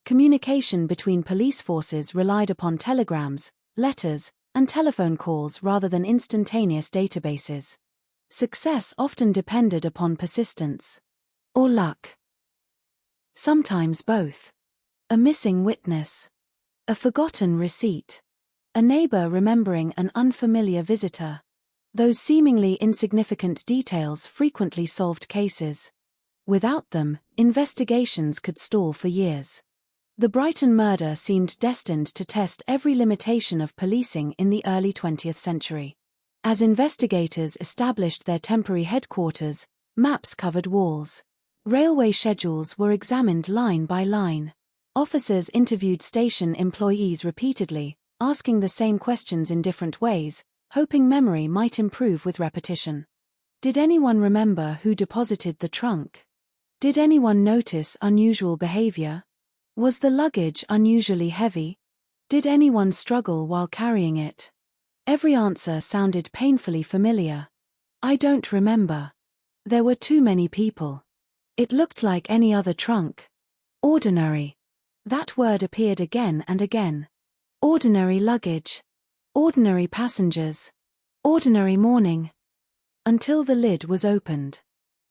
Communication between police forces relied upon telegrams, letters, and telephone calls rather than instantaneous databases. Success often depended upon persistence. Or luck. Sometimes both. A missing witness. A forgotten receipt. A neighbor remembering an unfamiliar visitor. Those seemingly insignificant details frequently solved cases. Without them, investigations could stall for years. The Brighton murder seemed destined to test every limitation of policing in the early 20th century. As investigators established their temporary headquarters, maps covered walls. Railway schedules were examined line by line. Officers interviewed station employees repeatedly, asking the same questions in different ways, hoping memory might improve with repetition. Did anyone remember who deposited the trunk? Did anyone notice unusual behavior? Was the luggage unusually heavy? Did anyone struggle while carrying it? Every answer sounded painfully familiar. I don't remember. There were too many people. It looked like any other trunk. Ordinary. That word appeared again and again. Ordinary luggage. Ordinary passengers. Ordinary morning. Until the lid was opened.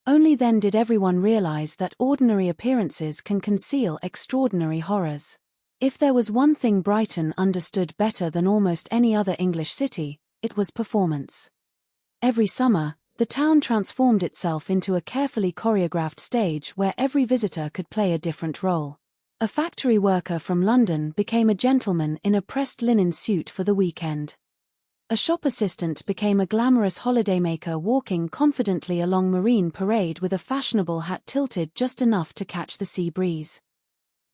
Only then did everyone realize that ordinary appearances can conceal extraordinary horrors. If there was one thing Brighton understood better than almost any other English city, it was performance. Every summer, the town transformed itself into a carefully choreographed stage where every visitor could play a different role. A factory worker from London became a gentleman in a pressed linen suit for the weekend. A shop assistant became a glamorous holidaymaker walking confidently along Marine Parade with a fashionable hat tilted just enough to catch the sea breeze.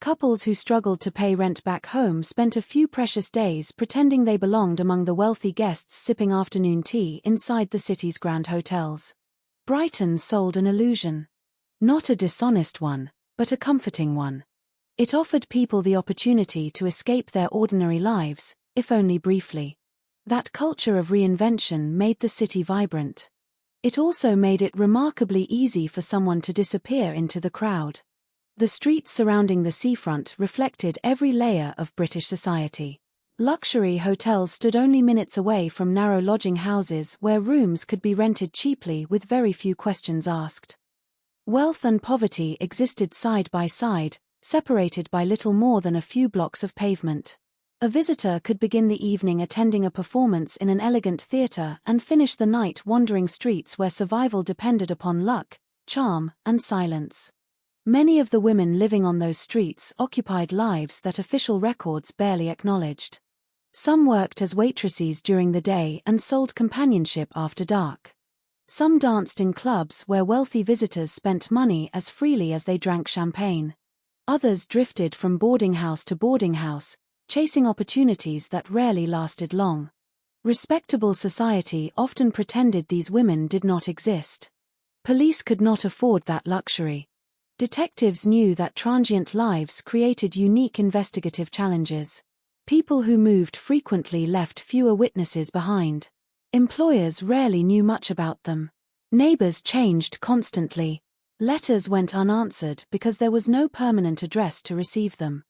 Couples who struggled to pay rent back home spent a few precious days pretending they belonged among the wealthy guests sipping afternoon tea inside the city's grand hotels. Brighton sold an illusion. Not a dishonest one, but a comforting one. It offered people the opportunity to escape their ordinary lives, if only briefly. That culture of reinvention made the city vibrant. It also made it remarkably easy for someone to disappear into the crowd. The streets surrounding the seafront reflected every layer of British society. Luxury hotels stood only minutes away from narrow lodging houses where rooms could be rented cheaply with very few questions asked. Wealth and poverty existed side by side, separated by little more than a few blocks of pavement. A visitor could begin the evening attending a performance in an elegant theatre and finish the night wandering streets where survival depended upon luck, charm, and silence. Many of the women living on those streets occupied lives that official records barely acknowledged. Some worked as waitresses during the day and sold companionship after dark. Some danced in clubs where wealthy visitors spent money as freely as they drank champagne. Others drifted from boarding house to boarding house, chasing opportunities that rarely lasted long. Respectable society often pretended these women did not exist. Police could not afford that luxury. Detectives knew that transient lives created unique investigative challenges. People who moved frequently left fewer witnesses behind. Employers rarely knew much about them. Neighbors changed constantly. Letters went unanswered because there was no permanent address to receive them.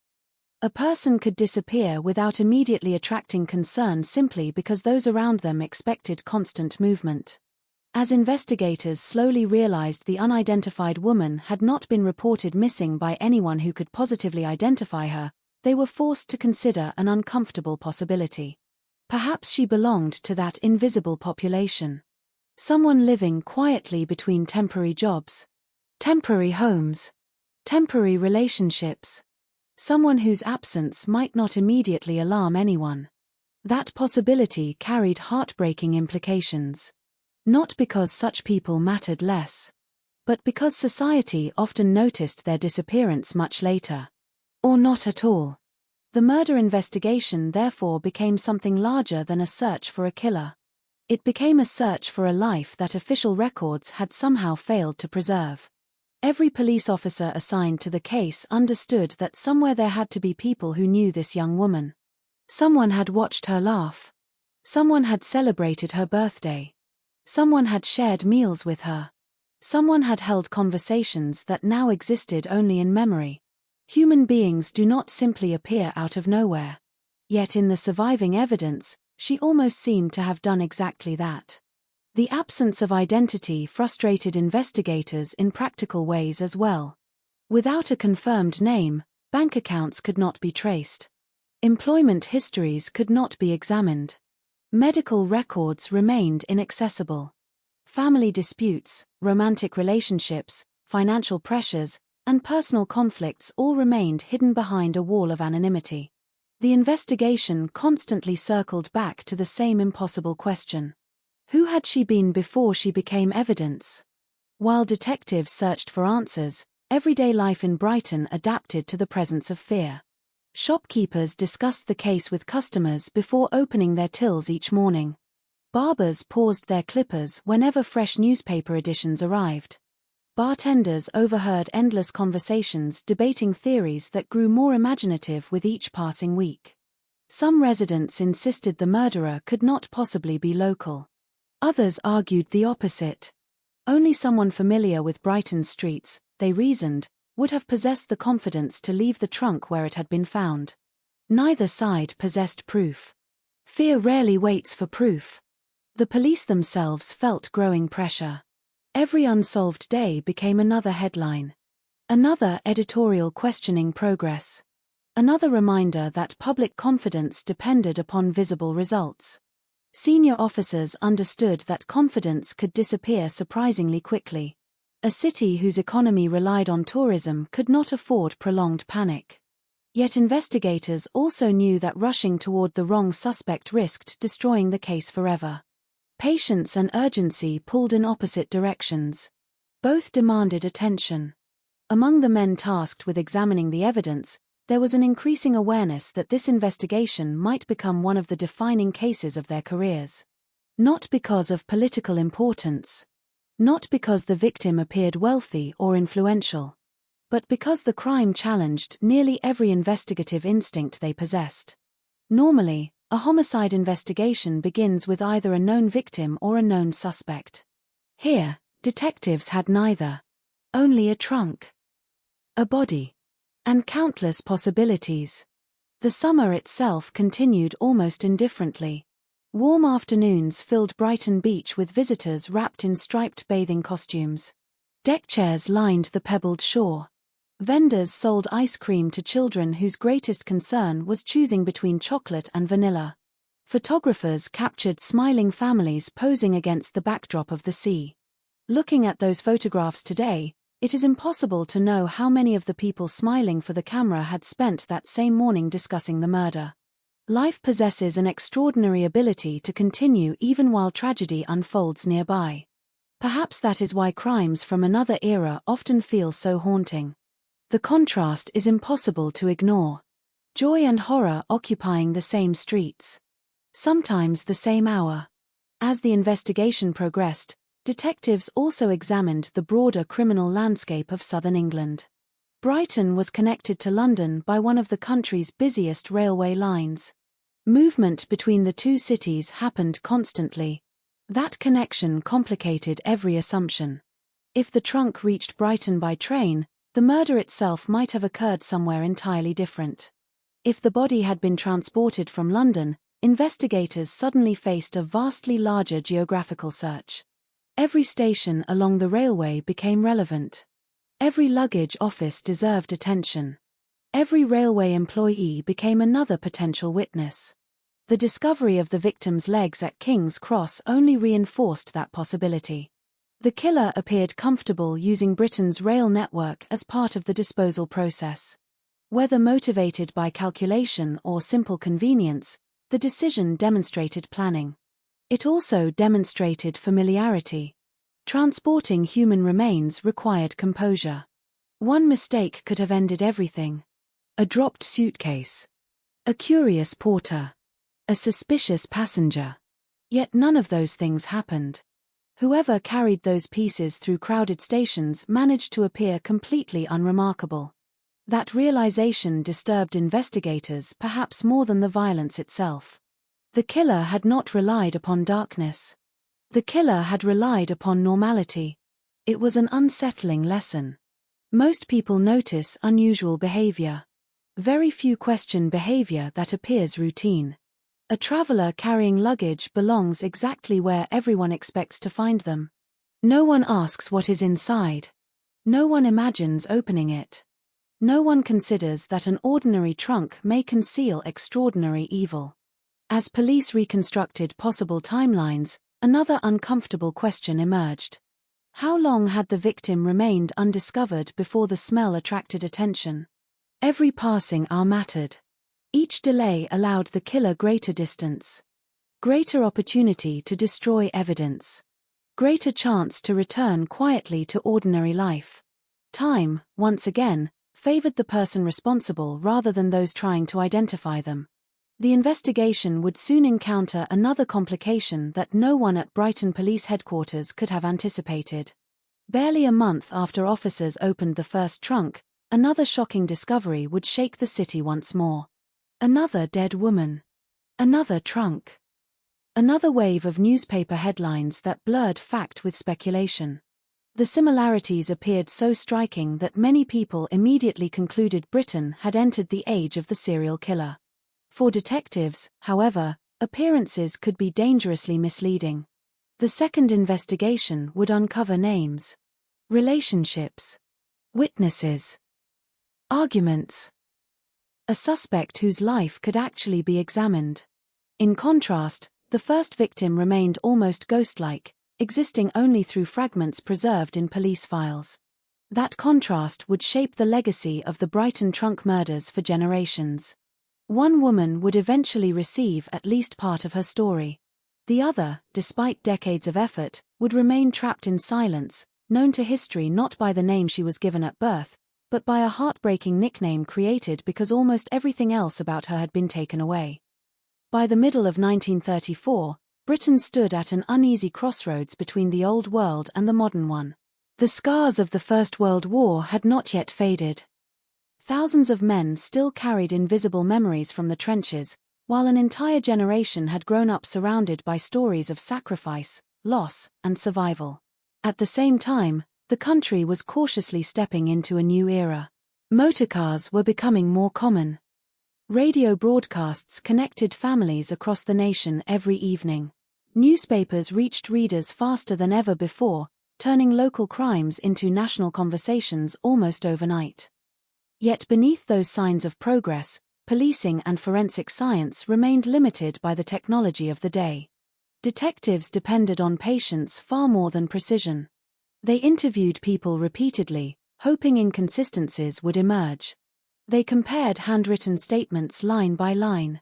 A person could disappear without immediately attracting concern simply because those around them expected constant movement. As investigators slowly realized the unidentified woman had not been reported missing by anyone who could positively identify her, they were forced to consider an uncomfortable possibility. Perhaps she belonged to that invisible population. Someone living quietly between temporary jobs. Temporary homes. Temporary relationships. Someone whose absence might not immediately alarm anyone. That possibility carried heartbreaking implications. Not because such people mattered less, but because society often noticed their disappearance much later. Or not at all. The murder investigation therefore became something larger than a search for a killer. It became a search for a life that official records had somehow failed to preserve. Every police officer assigned to the case understood that somewhere there had to be people who knew this young woman. Someone had watched her laugh. Someone had celebrated her birthday. Someone had shared meals with her. Someone had held conversations that now existed only in memory. Human beings do not simply appear out of nowhere. Yet in the surviving evidence, she almost seemed to have done exactly that. The absence of identity frustrated investigators in practical ways as well. Without a confirmed name, bank accounts could not be traced. Employment histories could not be examined. Medical records remained inaccessible. Family disputes, romantic relationships, financial pressures, and personal conflicts all remained hidden behind a wall of anonymity. The investigation constantly circled back to the same impossible question. Who had she been before she became evidence? While detectives searched for answers, everyday life in Brighton adapted to the presence of fear. Shopkeepers discussed the case with customers before opening their tills each morning. Barbers paused their clippers whenever fresh newspaper editions arrived. Bartenders overheard endless conversations debating theories that grew more imaginative with each passing week. Some residents insisted the murderer could not possibly be local. Others argued the opposite. Only someone familiar with Brighton's streets, they reasoned, would have possessed the confidence to leave the trunk where it had been found. Neither side possessed proof. Fear rarely waits for proof. The police themselves felt growing pressure. Every unsolved day became another headline. Another editorial questioning progress. Another reminder that public confidence depended upon visible results. Senior officers understood that confidence could disappear surprisingly quickly. A city whose economy relied on tourism could not afford prolonged panic. Yet investigators also knew that rushing toward the wrong suspect risked destroying the case forever. Patience and urgency pulled in opposite directions. Both demanded attention. Among the men tasked with examining the evidence, there was an increasing awareness that this investigation might become one of the defining cases of their careers. Not because of political importance. Not because the victim appeared wealthy or influential. But because the crime challenged nearly every investigative instinct they possessed. Normally, a homicide investigation begins with either a known victim or a known suspect. Here, detectives had neither. Only a trunk. A body. And countless possibilities. The summer itself continued almost indifferently. Warm afternoons filled Brighton Beach with visitors wrapped in striped bathing costumes. Deck chairs lined the pebbled shore. Vendors sold ice cream to children whose greatest concern was choosing between chocolate and vanilla. Photographers captured smiling families posing against the backdrop of the sea. Looking at those photographs today, it is impossible to know how many of the people smiling for the camera had spent that same morning discussing the murder. Life possesses an extraordinary ability to continue even while tragedy unfolds nearby. Perhaps that is why crimes from another era often feel so haunting. The contrast is impossible to ignore. Joy and horror occupying the same streets. Sometimes the same hour. As the investigation progressed, detectives also examined the broader criminal landscape of southern England. Brighton was connected to London by one of the country's busiest railway lines. Movement between the two cities happened constantly. That connection complicated every assumption. If the trunk reached Brighton by train, the murder itself might have occurred somewhere entirely different. If the body had been transported from London, investigators suddenly faced a vastly larger geographical search. Every station along the railway became relevant. Every luggage office deserved attention. Every railway employee became another potential witness. The discovery of the victim's legs at King's Cross only reinforced that possibility. The killer appeared comfortable using Britain's rail network as part of the disposal process. Whether motivated by calculation or simple convenience, the decision demonstrated planning. It also demonstrated familiarity. Transporting human remains required composure. One mistake could have ended everything. A dropped suitcase. A curious porter. A suspicious passenger. Yet none of those things happened. Whoever carried those pieces through crowded stations managed to appear completely unremarkable. That realization disturbed investigators perhaps more than the violence itself. The killer had not relied upon darkness. The killer had relied upon normality. It was an unsettling lesson. Most people notice unusual behavior. Very few question behavior that appears routine. A traveler carrying luggage belongs exactly where everyone expects to find them. No one asks what is inside. No one imagines opening it. No one considers that an ordinary trunk may conceal extraordinary evil. As police reconstructed possible timelines, another uncomfortable question emerged. How long had the victim remained undiscovered before the smell attracted attention? Every passing hour mattered. Each delay allowed the killer greater distance. greater opportunity to destroy evidence, greater chance to return quietly to ordinary life. Time, once again, favored the person responsible rather than those trying to identify them. The investigation would soon encounter another complication that no one at Brighton Police Headquarters could have anticipated. Barely a month after officers opened the first trunk, another shocking discovery would shake the city once more. Another dead woman. Another trunk. Another wave of newspaper headlines that blurred fact with speculation. The similarities appeared so striking that many people immediately concluded Britain had entered the age of the serial killer. For detectives, however, appearances could be dangerously misleading. The second investigation would uncover names, relationships, witnesses, arguments. A suspect whose life could actually be examined. In contrast, the first victim remained almost ghost-like, existing only through fragments preserved in police files. That contrast would shape the legacy of the Brighton trunk murders for generations. One woman would eventually receive at least part of her story. The other, despite decades of effort, would remain trapped in silence, known to history not by the name she was given at birth, but by a heartbreaking nickname created because almost everything else about her had been taken away. By the middle of 1934, Britain stood at an uneasy crossroads between the old world and the modern one. The scars of the First World War had not yet faded. Thousands of men still carried invisible memories from the trenches, while an entire generation had grown up surrounded by stories of sacrifice, loss, and survival. At the same time, the country was cautiously stepping into a new era. Motorcars were becoming more common. Radio broadcasts connected families across the nation every evening. Newspapers reached readers faster than ever before, turning local crimes into national conversations almost overnight. Yet beneath those signs of progress, policing and forensic science remained limited by the technology of the day. Detectives depended on patience far more than precision. They interviewed people repeatedly, hoping inconsistencies would emerge. They compared handwritten statements line by line.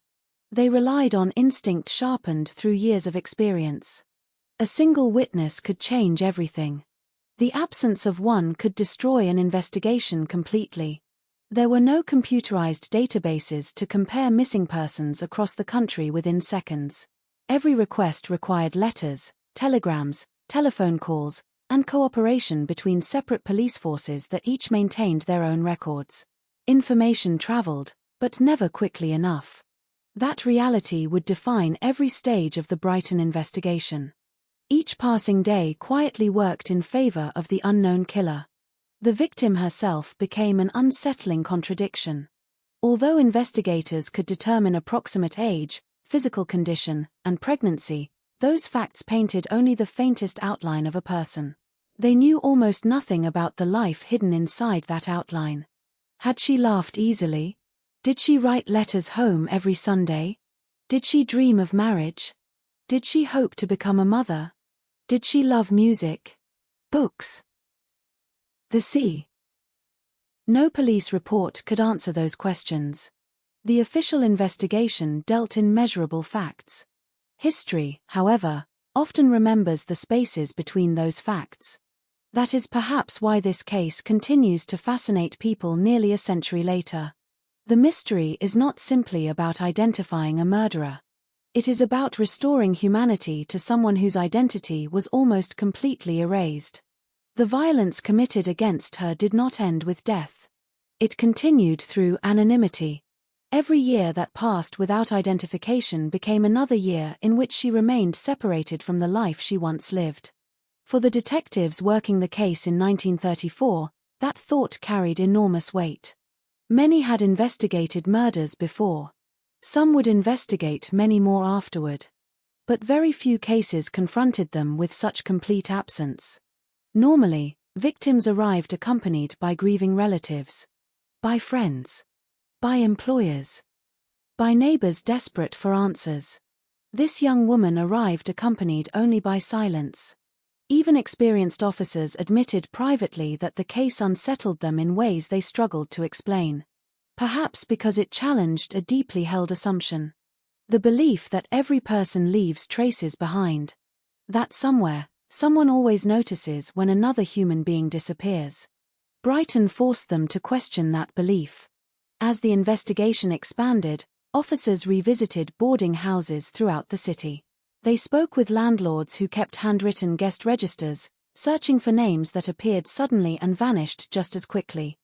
They relied on instinct sharpened through years of experience. A single witness could change everything. The absence of one could destroy an investigation completely. There were no computerized databases to compare missing persons across the country within seconds. Every request required letters, telegrams, telephone calls, and cooperation between separate police forces that each maintained their own records. Information traveled, but never quickly enough. That reality would define every stage of the Brighton investigation. Each passing day quietly worked in favor of the unknown killer. The victim herself became an unsettling contradiction. Although investigators could determine approximate age, physical condition, and pregnancy, those facts painted only the faintest outline of a person. They knew almost nothing about the life hidden inside that outline. Had she laughed easily? Did she write letters home every Sunday? Did she dream of marriage? Did she hope to become a mother? Did she love music? Books? The sea? No police report could answer those questions. The official investigation dealt in measurable facts. History, however, often remembers the spaces between those facts. That is perhaps why this case continues to fascinate people nearly a century later. The mystery is not simply about identifying a murderer. It is about restoring humanity to someone whose identity was almost completely erased. The violence committed against her did not end with death. It continued through anonymity. Every year that passed without identification became another year in which she remained separated from the life she once lived. For the detectives working the case in 1934, that thought carried enormous weight. Many had investigated murders before. Some would investigate many more afterward. But very few cases confronted them with such complete absence. Normally, victims arrived accompanied by grieving relatives, by friends, by employers, by neighbors desperate for answers. This young woman arrived accompanied only by silence. Even experienced officers admitted privately that the case unsettled them in ways they struggled to explain. Perhaps because it challenged a deeply held assumption. The belief that every person leaves traces behind. That somewhere, someone always notices when another human being disappears. Brighton forced them to question that belief. As the investigation expanded, officers revisited boarding houses throughout the city. They spoke with landlords who kept handwritten guest registers, searching for names that appeared suddenly and vanished just as quickly.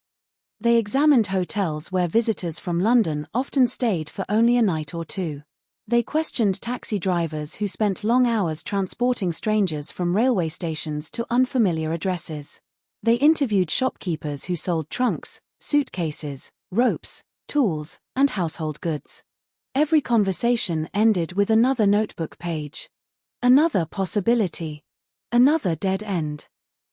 They examined hotels where visitors from London often stayed for only a night or two. They questioned taxi drivers who spent long hours transporting strangers from railway stations to unfamiliar addresses. They interviewed shopkeepers who sold trunks, suitcases, ropes, tools, and household goods. Every conversation ended with another notebook page. Another possibility. Another dead end.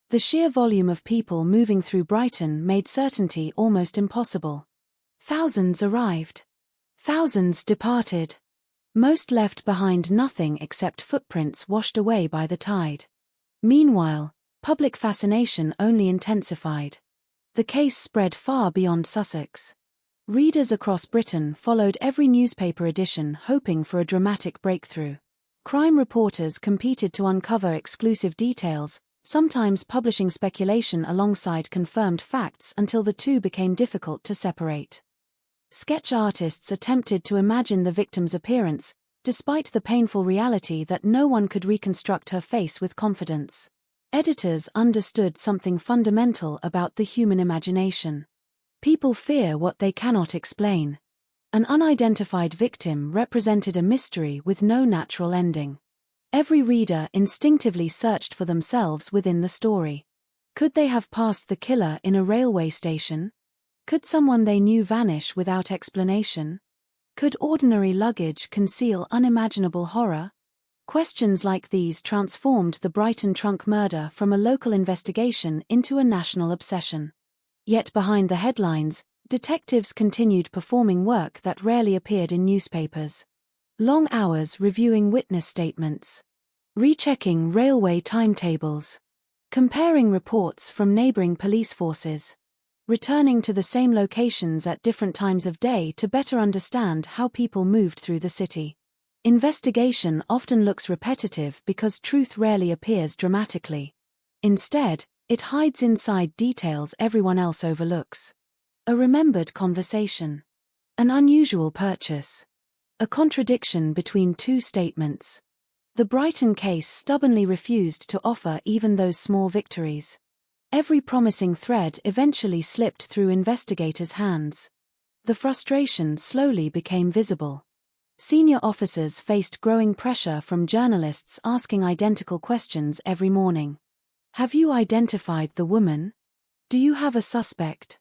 The sheer volume of people moving through Brighton made certainty almost impossible. Thousands arrived. Thousands departed. Most left behind nothing except footprints washed away by the tide. Meanwhile, public fascination only intensified. The case spread far beyond Sussex. Readers across Britain followed every newspaper edition hoping for a dramatic breakthrough. Crime reporters competed to uncover exclusive details, sometimes publishing speculation alongside confirmed facts until the two became difficult to separate. Sketch artists attempted to imagine the victim's appearance, despite the painful reality that no one could reconstruct her face with confidence. Editors understood something fundamental about the human imagination. People fear what they cannot explain. An unidentified victim represented a mystery with no natural ending. Every reader instinctively searched for themselves within the story. Could they have passed the killer in a railway station? Could someone they knew vanish without explanation? Could ordinary luggage conceal unimaginable horror? Questions like these transformed the Brighton trunk murder from a local investigation into a national obsession. Yet behind the headlines, detectives continued performing work that rarely appeared in newspapers. Long hours reviewing witness statements. Rechecking railway timetables. Comparing reports from neighboring police forces. Returning to the same locations at different times of day to better understand how people moved through the city. Investigation often looks repetitive because truth rarely appears dramatically. Instead, it hides inside details everyone else overlooks. A remembered conversation. An unusual purchase. A contradiction between two statements. The Brighton case stubbornly refused to offer even those small victories. Every promising thread eventually slipped through investigators' hands. The frustration slowly became visible. Senior officers faced growing pressure from journalists asking identical questions every morning. Have you identified the woman? Do you have a suspect?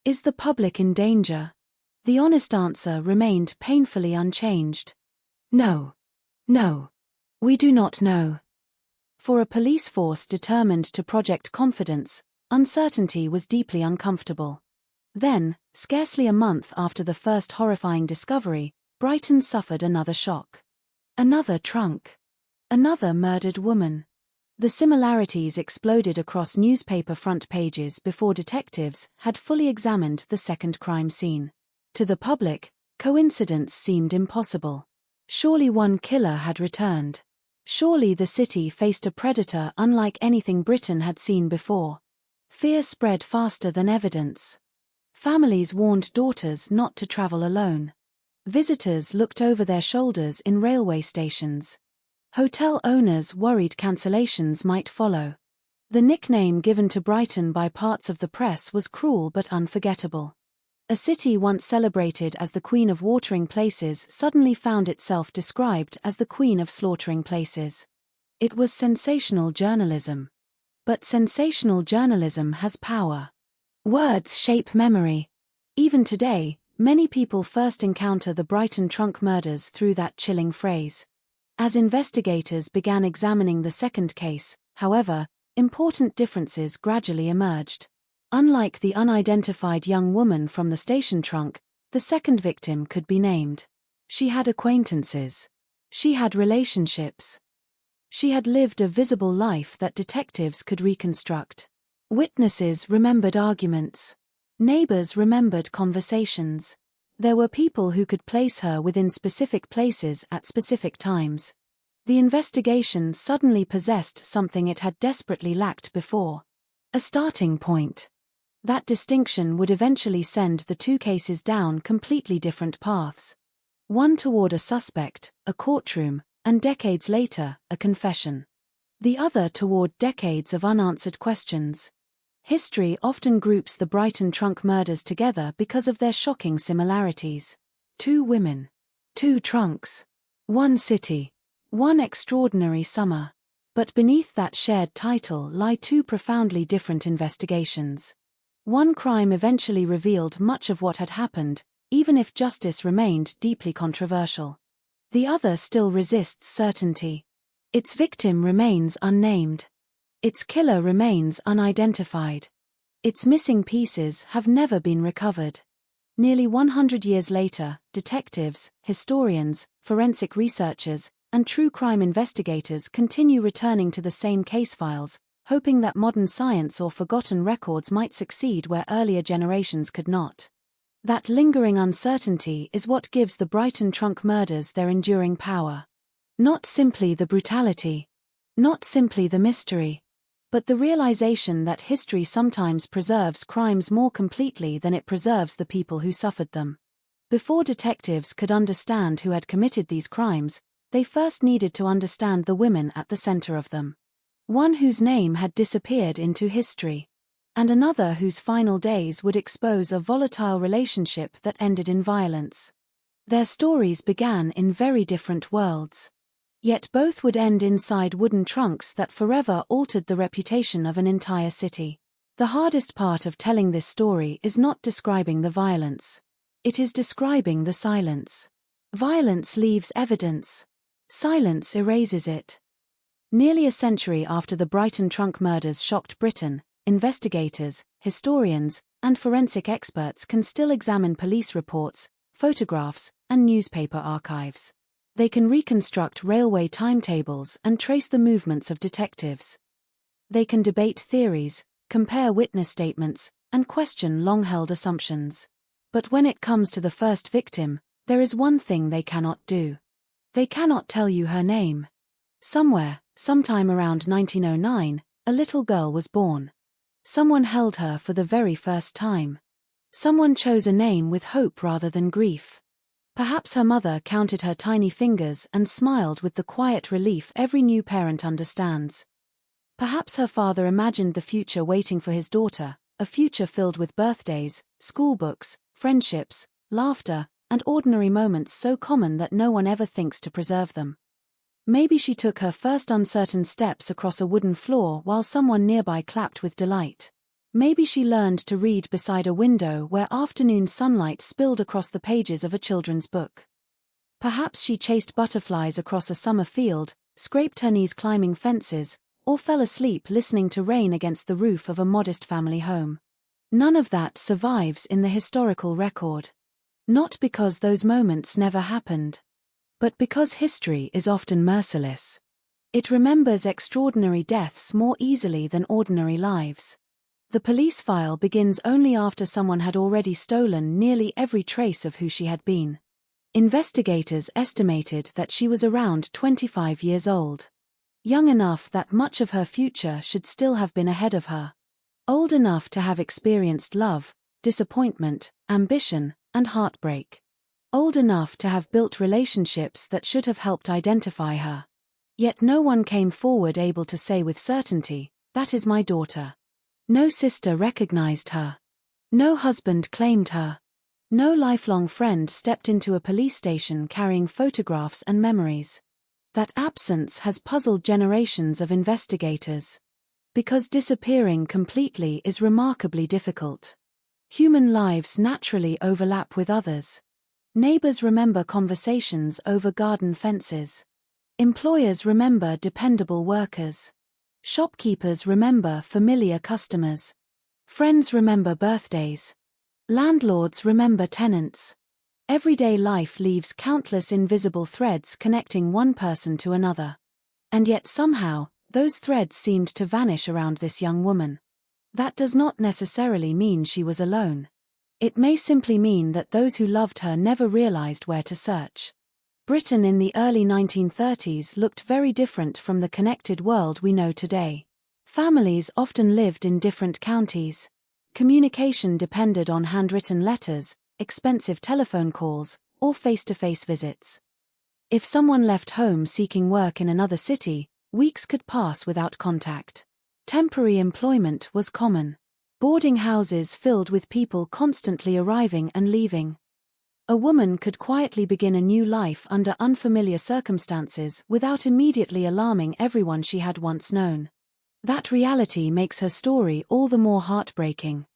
Is the public in danger? The honest answer remained painfully unchanged. No. No. We do not know. For a police force determined to project confidence, uncertainty was deeply uncomfortable. Then, scarcely a month after the first horrifying discovery, Brighton suffered another shock. Another trunk. Another murdered woman. The similarities exploded across newspaper front pages before detectives had fully examined the second crime scene. To the public, coincidence seemed impossible. Surely one killer had returned. Surely the city faced a predator unlike anything Britain had seen before. Fear spread faster than evidence. Families warned daughters not to travel alone. Visitors looked over their shoulders in railway stations. Hotel owners worried cancellations might follow. The nickname given to Brighton by parts of the press was cruel but unforgettable. A city once celebrated as the Queen of Watering Places suddenly found itself described as the Queen of Slaughtering Places. It was sensational journalism. But sensational journalism has power. Words shape memory. Even today, many people first encounter the Brighton trunk murders through that chilling phrase. As investigators began examining the second case, however, important differences gradually emerged. Unlike the unidentified young woman from the station trunk, the second victim could be named. She had acquaintances. She had relationships. She had lived a visible life that detectives could reconstruct. Witnesses remembered arguments. Neighbors remembered conversations. There were people who could place her within specific places at specific times. The investigation suddenly possessed something it had desperately lacked before. A starting point. That distinction would eventually send the two cases down completely different paths. One toward a suspect, a courtroom, and decades later, a confession. The other toward decades of unanswered questions. History often groups the Brighton trunk murders together because of their shocking similarities. Two women. Two trunks. One city. One extraordinary summer. But beneath that shared title lie two profoundly different investigations. One crime eventually revealed much of what had happened, even if justice remained deeply controversial. The other still resists certainty. Its victim remains unnamed. Its killer remains unidentified. Its missing pieces have never been recovered. Nearly 100 years later, detectives, historians, forensic researchers, and true crime investigators continue returning to the same case files, hoping that modern science or forgotten records might succeed where earlier generations could not. That lingering uncertainty is what gives the Brighton trunk murders their enduring power. Not simply the brutality. Not simply the mystery. But the realization that history sometimes preserves crimes more completely than it preserves the people who suffered them. Before detectives could understand who had committed these crimes, they first needed to understand the women at the center of them. One whose name had disappeared into history. And another whose final days would expose a volatile relationship that ended in violence. Their stories began in very different worlds. Yet both would end inside wooden trunks that forever altered the reputation of an entire city. The hardest part of telling this story is not describing the violence. It is describing the silence. Violence leaves evidence. Silence erases it. Nearly a century after the Brighton trunk murders shocked Britain, investigators, historians, and forensic experts can still examine police reports, photographs, and newspaper archives. They can reconstruct railway timetables and trace the movements of detectives. They can debate theories, compare witness statements, and question long-held assumptions. But when it comes to the first victim, there is one thing they cannot do. They cannot tell you her name. Somewhere, sometime around 1909, a little girl was born. Someone held her for the very first time. Someone chose a name with hope rather than grief. Perhaps her mother counted her tiny fingers and smiled with the quiet relief every new parent understands. Perhaps her father imagined the future waiting for his daughter, a future filled with birthdays, school books, friendships, laughter, and ordinary moments so common that no one ever thinks to preserve them. Maybe she took her first uncertain steps across a wooden floor while someone nearby clapped with delight. Maybe she learned to read beside a window where afternoon sunlight spilled across the pages of a children's book. Perhaps she chased butterflies across a summer field, scraped her knees climbing fences, or fell asleep listening to rain against the roof of a modest family home. None of that survives in the historical record. Not because those moments never happened, but because history is often merciless. It remembers extraordinary deaths more easily than ordinary lives. The police file begins only after someone had already stolen nearly every trace of who she had been. Investigators estimated that she was around 25 years old. Young enough that much of her future should still have been ahead of her. Old enough to have experienced love, disappointment, ambition, and heartbreak. Old enough to have built relationships that should have helped identify her. Yet no one came forward able to say with certainty, "That is my daughter." No sister recognized her. No husband claimed her. No lifelong friend stepped into a police station carrying photographs and memories. That absence has puzzled generations of investigators. Because disappearing completely is remarkably difficult. Human lives naturally overlap with others. Neighbors remember conversations over garden fences. Employers remember dependable workers. Shopkeepers remember familiar customers. Friends remember birthdays. Landlords remember tenants. Everyday life leaves countless invisible threads connecting one person to another. And yet somehow, those threads seemed to vanish around this young woman. That does not necessarily mean she was alone. It may simply mean that those who loved her never realized where to search. Britain in the early 1930s looked very different from the connected world we know today. Families often lived in different counties. Communication depended on handwritten letters, expensive telephone calls, or face-to-face visits. If someone left home seeking work in another city, weeks could pass without contact. Temporary employment was common. Boarding houses filled with people constantly arriving and leaving. A woman could quietly begin a new life under unfamiliar circumstances without immediately alarming everyone she had once known. That reality makes her story all the more heartbreaking.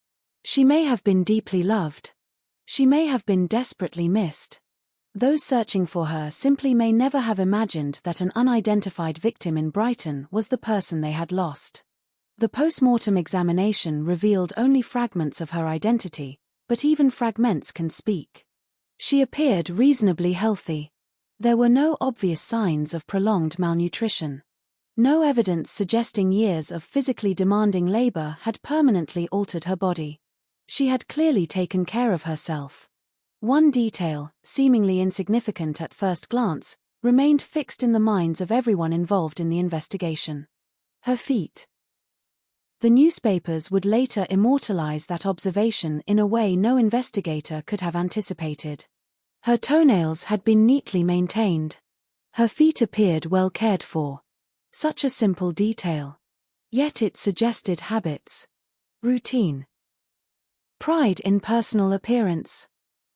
She may have been deeply loved. She may have been desperately missed. Those searching for her simply may never have imagined that an unidentified victim in Brighton was the person they had lost. The post-mortem examination revealed only fragments of her identity, but even fragments can speak. She appeared reasonably healthy. There were no obvious signs of prolonged malnutrition. No evidence suggesting years of physically demanding labor had permanently altered her body. She had clearly taken care of herself. One detail, seemingly insignificant at first glance, remained fixed in the minds of everyone involved in the investigation. Her feet. The newspapers would later immortalize that observation in a way no investigator could have anticipated. Her toenails had been neatly maintained. Her feet appeared well cared for. Such a simple detail. Yet it suggested habits. Routine. Pride in personal appearance.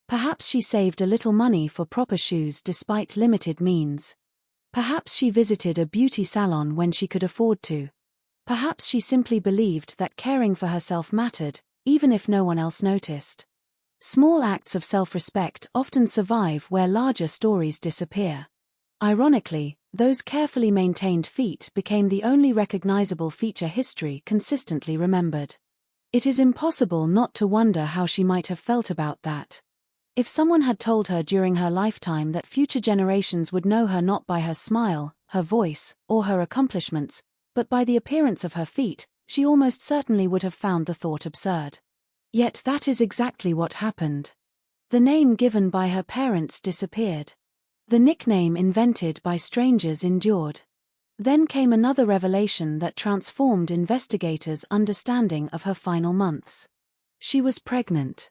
Perhaps she saved a little money for proper shoes despite limited means. Perhaps she visited a beauty salon when she could afford to. Perhaps she simply believed that caring for herself mattered, even if no one else noticed. Small acts of self-respect often survive where larger stories disappear. Ironically, those carefully maintained feet became the only recognizable feature history consistently remembered. It is impossible not to wonder how she might have felt about that. If someone had told her during her lifetime that future generations would know her not by her smile, her voice, or her accomplishments, but by the appearance of her feet, she almost certainly would have found the thought absurd. Yet that is exactly what happened. The name given by her parents disappeared. The nickname invented by strangers endured. Then came another revelation that transformed investigators' understanding of her final months. She was pregnant.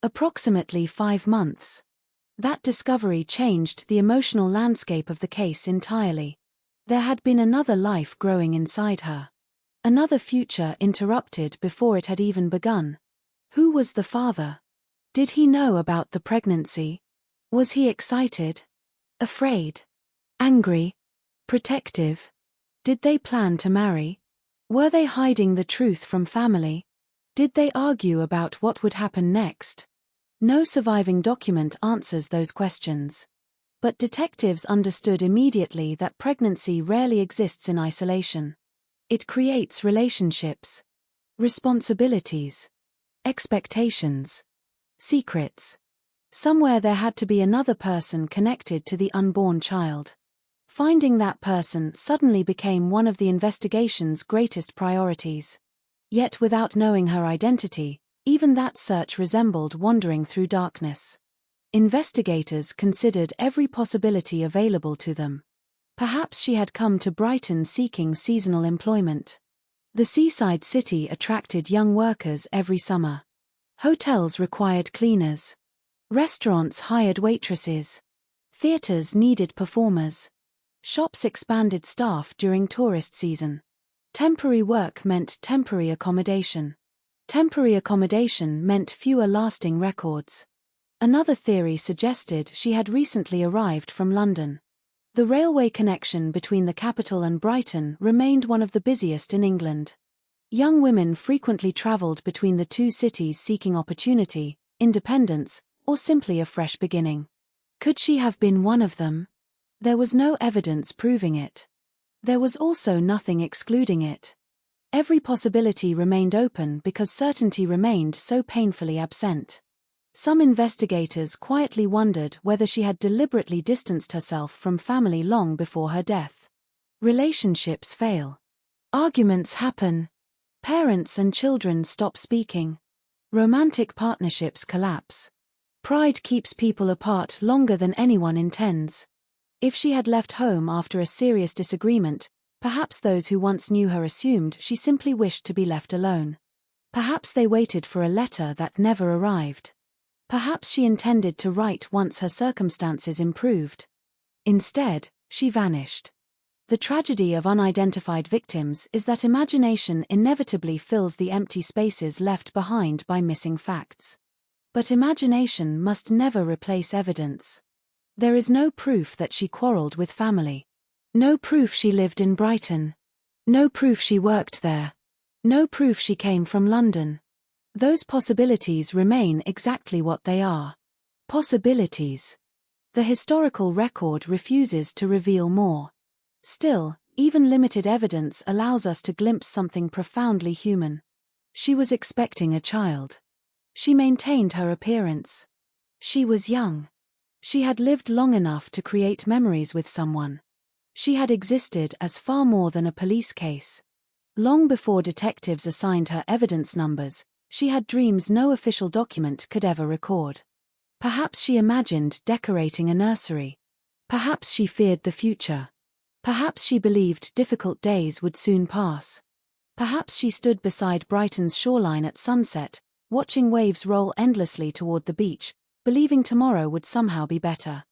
Approximately 5 months. That discovery changed the emotional landscape of the case entirely. There had been another life growing inside her. Another future interrupted before it had even begun. Who was the father? Did he know about the pregnancy? Was he excited? Afraid? Angry? Protective? Did they plan to marry? Were they hiding the truth from family? Did they argue about what would happen next? No surviving document answers those questions. But detectives understood immediately that pregnancy rarely exists in isolation. It creates relationships, responsibilities, expectations, secrets. Somewhere there had to be another person connected to the unborn child. Finding that person suddenly became one of the investigation's greatest priorities. Yet without knowing her identity, even that search resembled wandering through darkness. Investigators considered every possibility available to them. Perhaps she had come to Brighton seeking seasonal employment. The seaside city attracted young workers every summer. Hotels required cleaners. Restaurants hired waitresses. Theaters needed performers. Shops expanded staff during tourist season. Temporary work meant temporary accommodation. Temporary accommodation meant fewer lasting records. Another theory suggested she had recently arrived from London. The railway connection between the capital and Brighton remained one of the busiest in England. Young women frequently travelled between the two cities seeking opportunity, independence, or simply a fresh beginning. Could she have been one of them? There was no evidence proving it. There was also nothing excluding it. Every possibility remained open because certainty remained so painfully absent. Some investigators quietly wondered whether she had deliberately distanced herself from family long before her death. Relationships fail. Arguments happen. Parents and children stop speaking. Romantic partnerships collapse. Pride keeps people apart longer than anyone intends. If she had left home after a serious disagreement, perhaps those who once knew her assumed she simply wished to be left alone. Perhaps they waited for a letter that never arrived. Perhaps she intended to write once her circumstances improved. Instead, she vanished. The tragedy of unidentified victims is that imagination inevitably fills the empty spaces left behind by missing facts. But imagination must never replace evidence. There is no proof that she quarreled with family. No proof she lived in Brighton. No proof she worked there. No proof she came from London. Those possibilities remain exactly what they are. Possibilities. The historical record refuses to reveal more. Still, even limited evidence allows us to glimpse something profoundly human. She was expecting a child. She maintained her appearance. She was young. She had lived long enough to create memories with someone. She had existed as far more than a police case. Long before detectives assigned her evidence numbers, she had dreams no official document could ever record. Perhaps she imagined decorating a nursery. Perhaps she feared the future. Perhaps she believed difficult days would soon pass. Perhaps she stood beside Brighton's shoreline at sunset, watching waves roll endlessly toward the beach, believing tomorrow would somehow be better.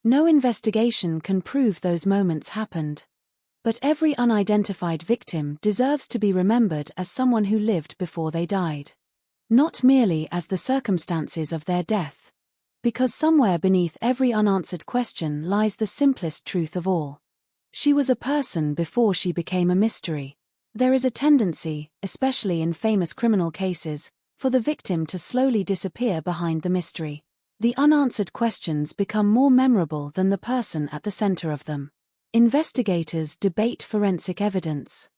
No investigation can prove those moments happened. But every unidentified victim deserves to be remembered as someone who lived before they died. Not merely as the circumstances of their death. Because somewhere beneath every unanswered question lies the simplest truth of all. She was a person before she became a mystery. There is a tendency, especially in famous criminal cases, for the victim to slowly disappear behind the mystery. The unanswered questions become more memorable than the person at the center of them. Investigators debate forensic evidence.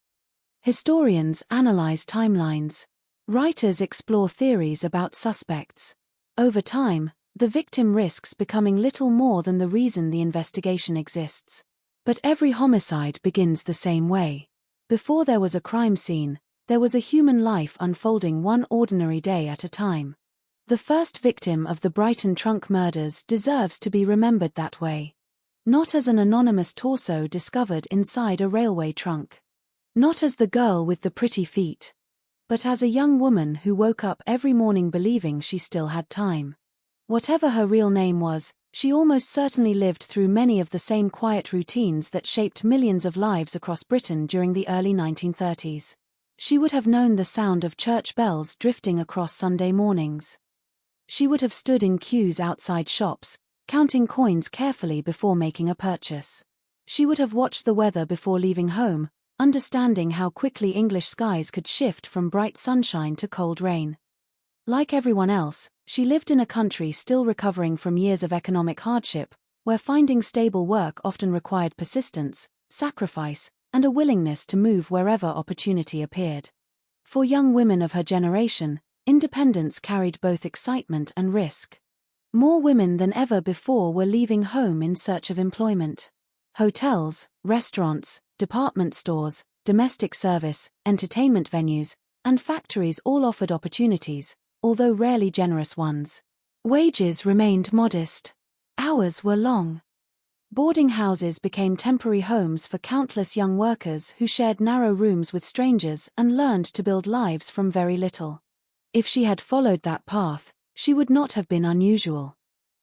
Historians analyze timelines. Writers explore theories about suspects. Over time, the victim risks becoming little more than the reason the investigation exists. But every homicide begins the same way. Before there was a crime scene, there was a human life unfolding one ordinary day at a time. The first victim of the Brighton trunk murders deserves to be remembered that way. Not as an anonymous torso discovered inside a railway trunk. Not as the girl with the pretty feet. But as a young woman who woke up every morning believing she still had time. Whatever her real name was, she almost certainly lived through many of the same quiet routines that shaped millions of lives across Britain during the early 1930s. She would have known the sound of church bells drifting across Sunday mornings. She would have stood in queues outside shops, counting coins carefully before making a purchase. She would have watched the weather before leaving home, understanding how quickly English skies could shift from bright sunshine to cold rain. Like everyone else, she lived in a country still recovering from years of economic hardship, where finding stable work often required persistence, sacrifice, and a willingness to move wherever opportunity appeared. For young women of her generation, independence carried both excitement and risk. More women than ever before were leaving home in search of employment. Hotels, restaurants, department stores, domestic service, entertainment venues, and factories all offered opportunities, although rarely generous ones. Wages remained modest. Hours were long. Boarding houses became temporary homes for countless young workers who shared narrow rooms with strangers and learned to build lives from very little. If she had followed that path, she would not have been unusual.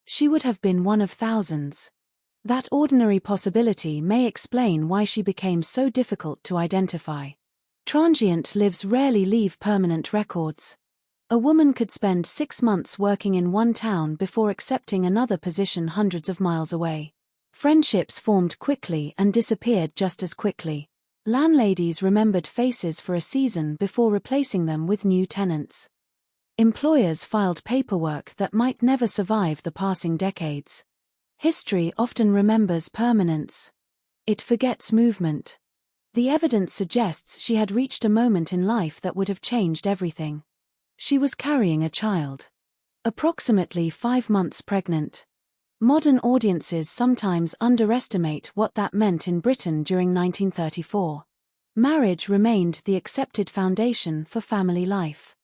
She would have been one of thousands. That ordinary possibility may explain why she became so difficult to identify. Transient lives rarely leave permanent records. A woman could spend 6 months working in one town before accepting another position hundreds of miles away. Friendships formed quickly and disappeared just as quickly. Landladies remembered faces for a season before replacing them with new tenants. Employers filed paperwork that might never survive the passing decades. History often remembers permanence. It forgets movement. The evidence suggests she had reached a moment in life that would have changed everything. She was carrying a child. Approximately 5 months pregnant. Modern audiences sometimes underestimate what that meant in Britain during 1934. Marriage remained the accepted foundation for family life.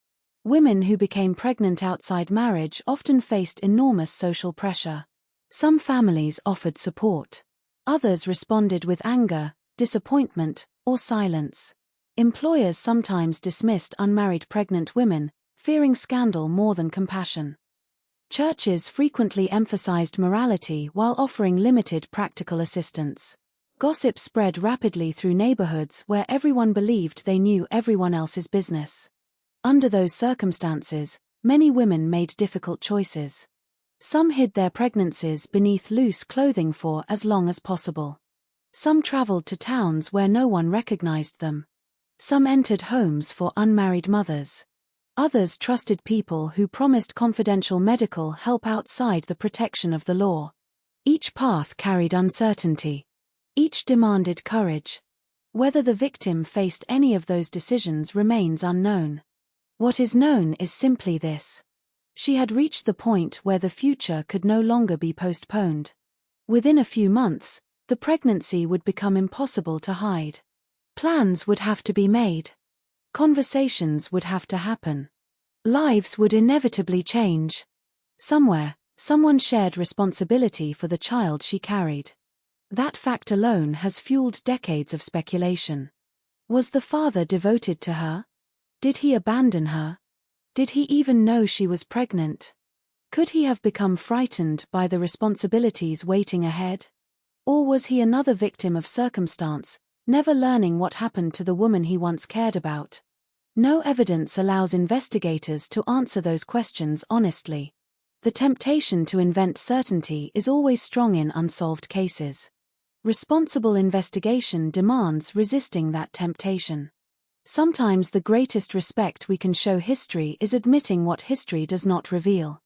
Women who became pregnant outside marriage often faced enormous social pressure. Some families offered support. Others responded with anger, disappointment, or silence. Employers sometimes dismissed unmarried pregnant women, fearing scandal more than compassion. Churches frequently emphasized morality while offering limited practical assistance. Gossip spread rapidly through neighborhoods where everyone believed they knew everyone else's business. Under those circumstances, many women made difficult choices. Some hid their pregnancies beneath loose clothing for as long as possible. Some traveled to towns where no one recognized them. Some entered homes for unmarried mothers. Others trusted people who promised confidential medical help outside the protection of the law. Each path carried uncertainty. Each demanded courage. Whether the victim faced any of those decisions remains unknown. What is known is simply this. She had reached the point where the future could no longer be postponed. Within a few months, the pregnancy would become impossible to hide. Plans would have to be made. Conversations would have to happen. Lives would inevitably change. Somewhere, someone shared responsibility for the child she carried. That fact alone has fueled decades of speculation. Was the father devoted to her? Did he abandon her? Did he even know she was pregnant? Could he have become frightened by the responsibilities waiting ahead? Or was he another victim of circumstance, never learning what happened to the woman he once cared about? No evidence allows investigators to answer those questions honestly. The temptation to invent certainty is always strong in unsolved cases. Responsible investigation demands resisting that temptation. Sometimes the greatest respect we can show history is admitting what history does not reveal.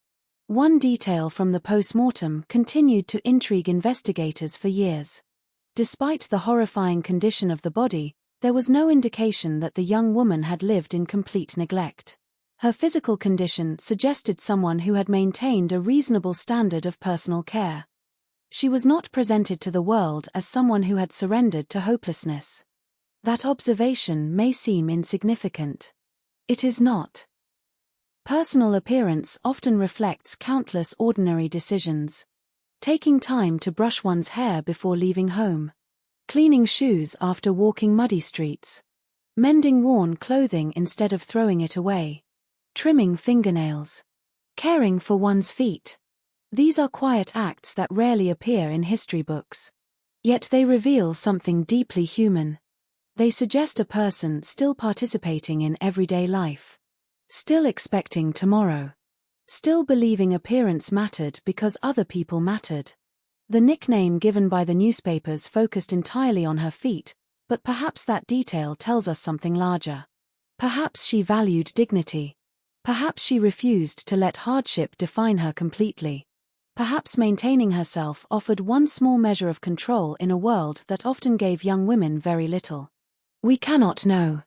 One detail from the post-mortem continued to intrigue investigators for years. Despite the horrifying condition of the body, there was no indication that the young woman had lived in complete neglect. Her physical condition suggested someone who had maintained a reasonable standard of personal care. She was not presented to the world as someone who had surrendered to hopelessness. That observation may seem insignificant. It is not. Personal appearance often reflects countless ordinary decisions. Taking time to brush one's hair before leaving home. Cleaning shoes after walking muddy streets. Mending worn clothing instead of throwing it away. Trimming fingernails. Caring for one's feet. These are quiet acts that rarely appear in history books. Yet they reveal something deeply human. They suggest a person still participating in everyday life. Still expecting tomorrow. Still believing appearance mattered because other people mattered. The nickname given by the newspapers focused entirely on her feet, but perhaps that detail tells us something larger. Perhaps she valued dignity. Perhaps she refused to let hardship define her completely. Perhaps maintaining herself offered one small measure of control in a world that often gave young women very little. We cannot know.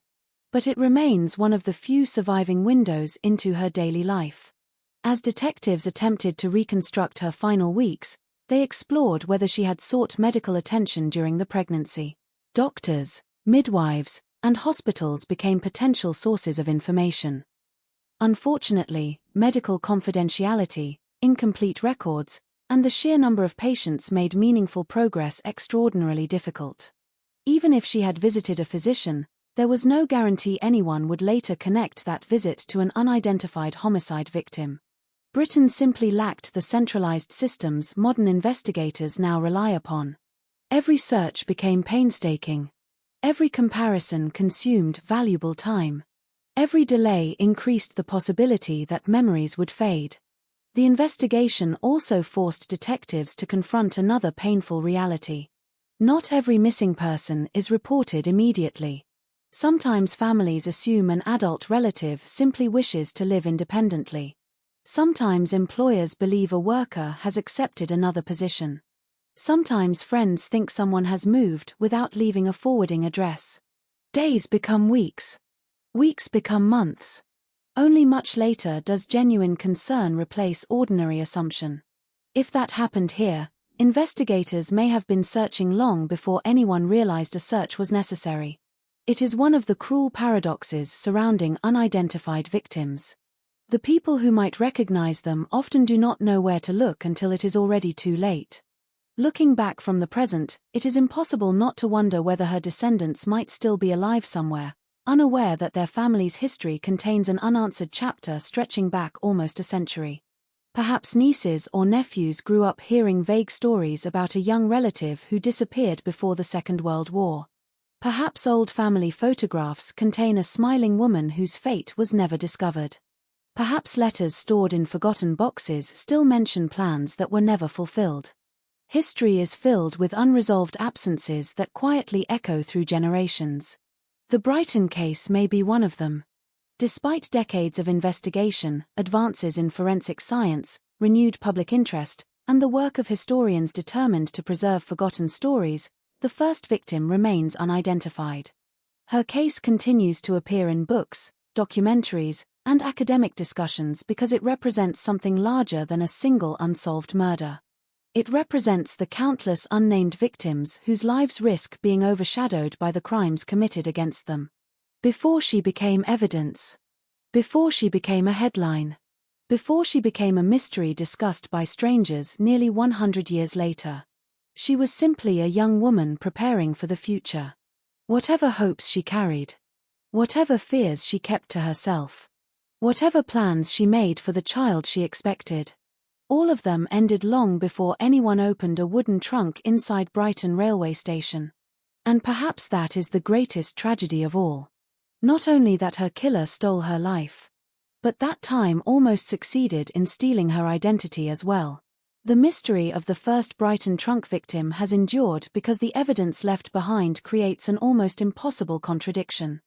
But it remains one of the few surviving windows into her daily life. As detectives attempted to reconstruct her final weeks, they explored whether she had sought medical attention during the pregnancy. Doctors, midwives, and hospitals became potential sources of information. Unfortunately, medical confidentiality, incomplete records, and the sheer number of patients made meaningful progress extraordinarily difficult. Even if she had visited a physician, there was no guarantee anyone would later connect that visit to an unidentified homicide victim. Britain simply lacked the centralized systems modern investigators now rely upon. Every search became painstaking. Every comparison consumed valuable time. Every delay increased the possibility that memories would fade. The investigation also forced detectives to confront another painful reality. Not every missing person is reported immediately. Sometimes families assume an adult relative simply wishes to live independently. Sometimes employers believe a worker has accepted another position. Sometimes friends think someone has moved without leaving a forwarding address. Days become weeks. Weeks become months. Only much later does genuine concern replace ordinary assumption. If that happened here, investigators may have been searching long before anyone realized a search was necessary. It is one of the cruel paradoxes surrounding unidentified victims. The people who might recognize them often do not know where to look until it is already too late. Looking back from the present, it is impossible not to wonder whether her descendants might still be alive somewhere, unaware that their family's history contains an unanswered chapter stretching back almost a century. Perhaps nieces or nephews grew up hearing vague stories about a young relative who disappeared before the Second World War. Perhaps old family photographs contain a smiling woman whose fate was never discovered. Perhaps letters stored in forgotten boxes still mention plans that were never fulfilled. History is filled with unresolved absences that quietly echo through generations. The Brighton case may be one of them. Despite decades of investigation, advances in forensic science, renewed public interest, and the work of historians determined to preserve forgotten stories, the first victim remains unidentified. Her case continues to appear in books, documentaries, and academic discussions because it represents something larger than a single unsolved murder. It represents the countless unnamed victims whose lives risk being overshadowed by the crimes committed against them. Before she became evidence. Before she became a headline. Before she became a mystery discussed by strangers nearly 100 years later. She was simply a young woman preparing for the future. Whatever hopes she carried. Whatever fears she kept to herself. Whatever plans she made for the child she expected. All of them ended long before anyone opened a wooden trunk inside Brighton railway station. And perhaps that is the greatest tragedy of all. Not only that her killer stole her life, but that time almost succeeded in stealing her identity as well. The mystery of the first Brighton trunk victim has endured because the evidence left behind creates an almost impossible contradiction.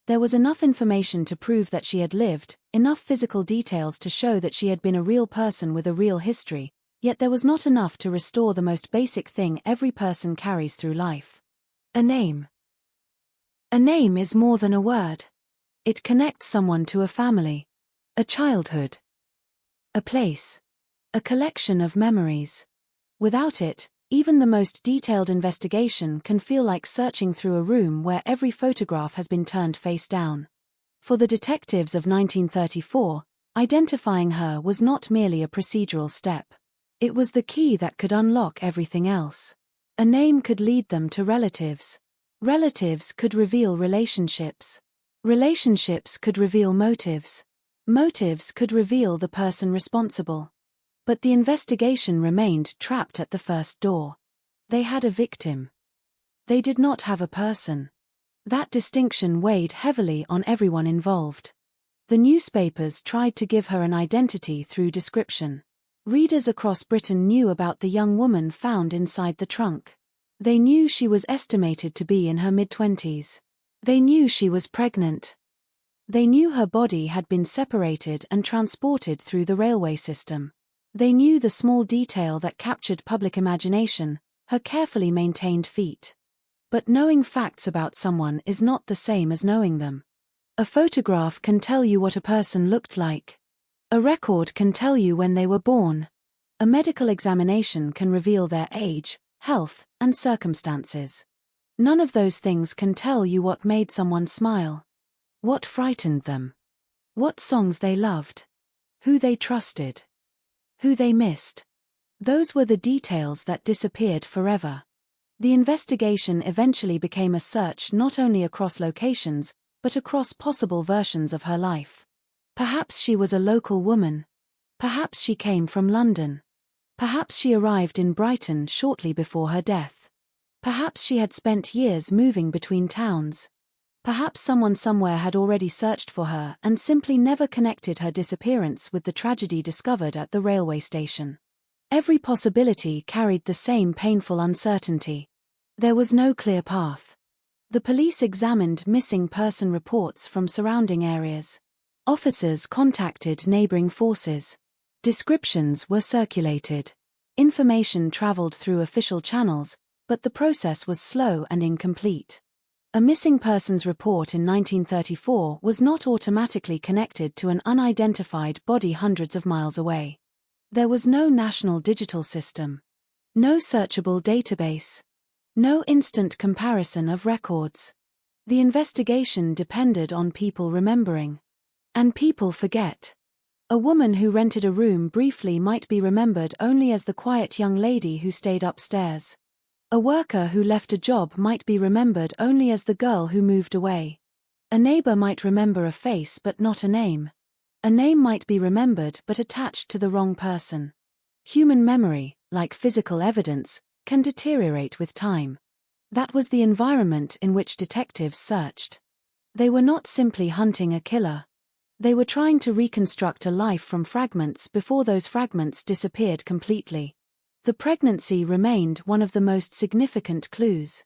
There was enough information to prove that she had lived, enough physical details to show that she had been a real person with a real history, yet there was not enough to restore the most basic thing every person carries through life. A name. A name is more than a word. It connects someone to a family, a childhood, a place, a collection of memories. Without it, even the most detailed investigation can feel like searching through a room where every photograph has been turned face down. For the detectives of 1934, identifying her was not merely a procedural step. It was the key that could unlock everything else. A name could lead them to relatives. Relatives could reveal relationships. Relationships could reveal motives. Motives could reveal the person responsible. But the investigation remained trapped at the first door. They had a victim. They did not have a person. That distinction weighed heavily on everyone involved. The newspapers tried to give her an identity through description. Readers across Britain knew about the young woman found inside the trunk. They knew she was estimated to be in her mid-20s. They knew she was pregnant. They knew her body had been separated and transported through the railway system. They knew the small detail that captured public imagination, her carefully maintained feet. But knowing facts about someone is not the same as knowing them. A photograph can tell you what a person looked like. A record can tell you when they were born. A medical examination can reveal their age, health, and circumstances. None of those things can tell you what made someone smile. What frightened them. What songs they loved. Who they trusted. Who they missed. Those were the details that disappeared forever. The investigation eventually became a search not only across locations, but across possible versions of her life. Perhaps she was a local woman. Perhaps she came from London. Perhaps she arrived in Brighton shortly before her death. Perhaps she had spent years moving between towns. Perhaps someone somewhere had already searched for her and simply never connected her disappearance with the tragedy discovered at the railway station. Every possibility carried the same painful uncertainty. There was no clear path. The police examined missing person reports from surrounding areas. Officers contacted neighboring forces. Descriptions were circulated. Information traveled through official channels, but the process was slow and incomplete. A missing persons report in 1934 was not automatically connected to an unidentified body hundreds of miles away. There was no national digital system. No searchable database. No instant comparison of records. The investigation depended on people remembering. And people forget. A woman who rented a room briefly might be remembered only as the quiet young lady who stayed upstairs. A worker who left a job might be remembered only as the girl who moved away. A neighbor might remember a face but not a name. A name might be remembered but attached to the wrong person. Human memory, like physical evidence, can deteriorate with time. That was the environment in which detectives searched. They were not simply hunting a killer. They were trying to reconstruct a life from fragments before those fragments disappeared completely. The pregnancy remained one of the most significant clues.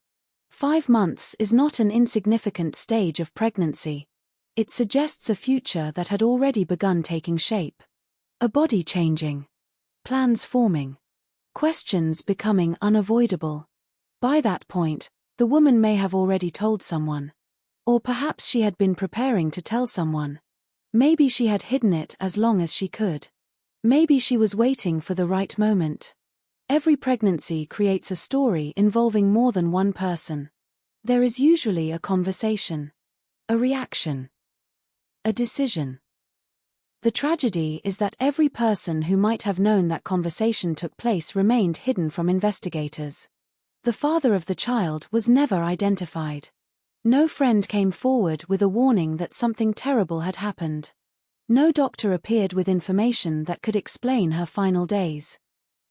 5 months is not an insignificant stage of pregnancy. It suggests a future that had already begun taking shape. A body changing. Plans forming. Questions becoming unavoidable. By that point, the woman may have already told someone. Or perhaps she had been preparing to tell someone. Maybe she had hidden it as long as she could. Maybe she was waiting for the right moment. Every pregnancy creates a story involving more than one person. There is usually a conversation, a reaction, a decision. The tragedy is that every person who might have known that conversation took place remained hidden from investigators. The father of the child was never identified. No friend came forward with a warning that something terrible had happened. No doctor appeared with information that could explain her final days.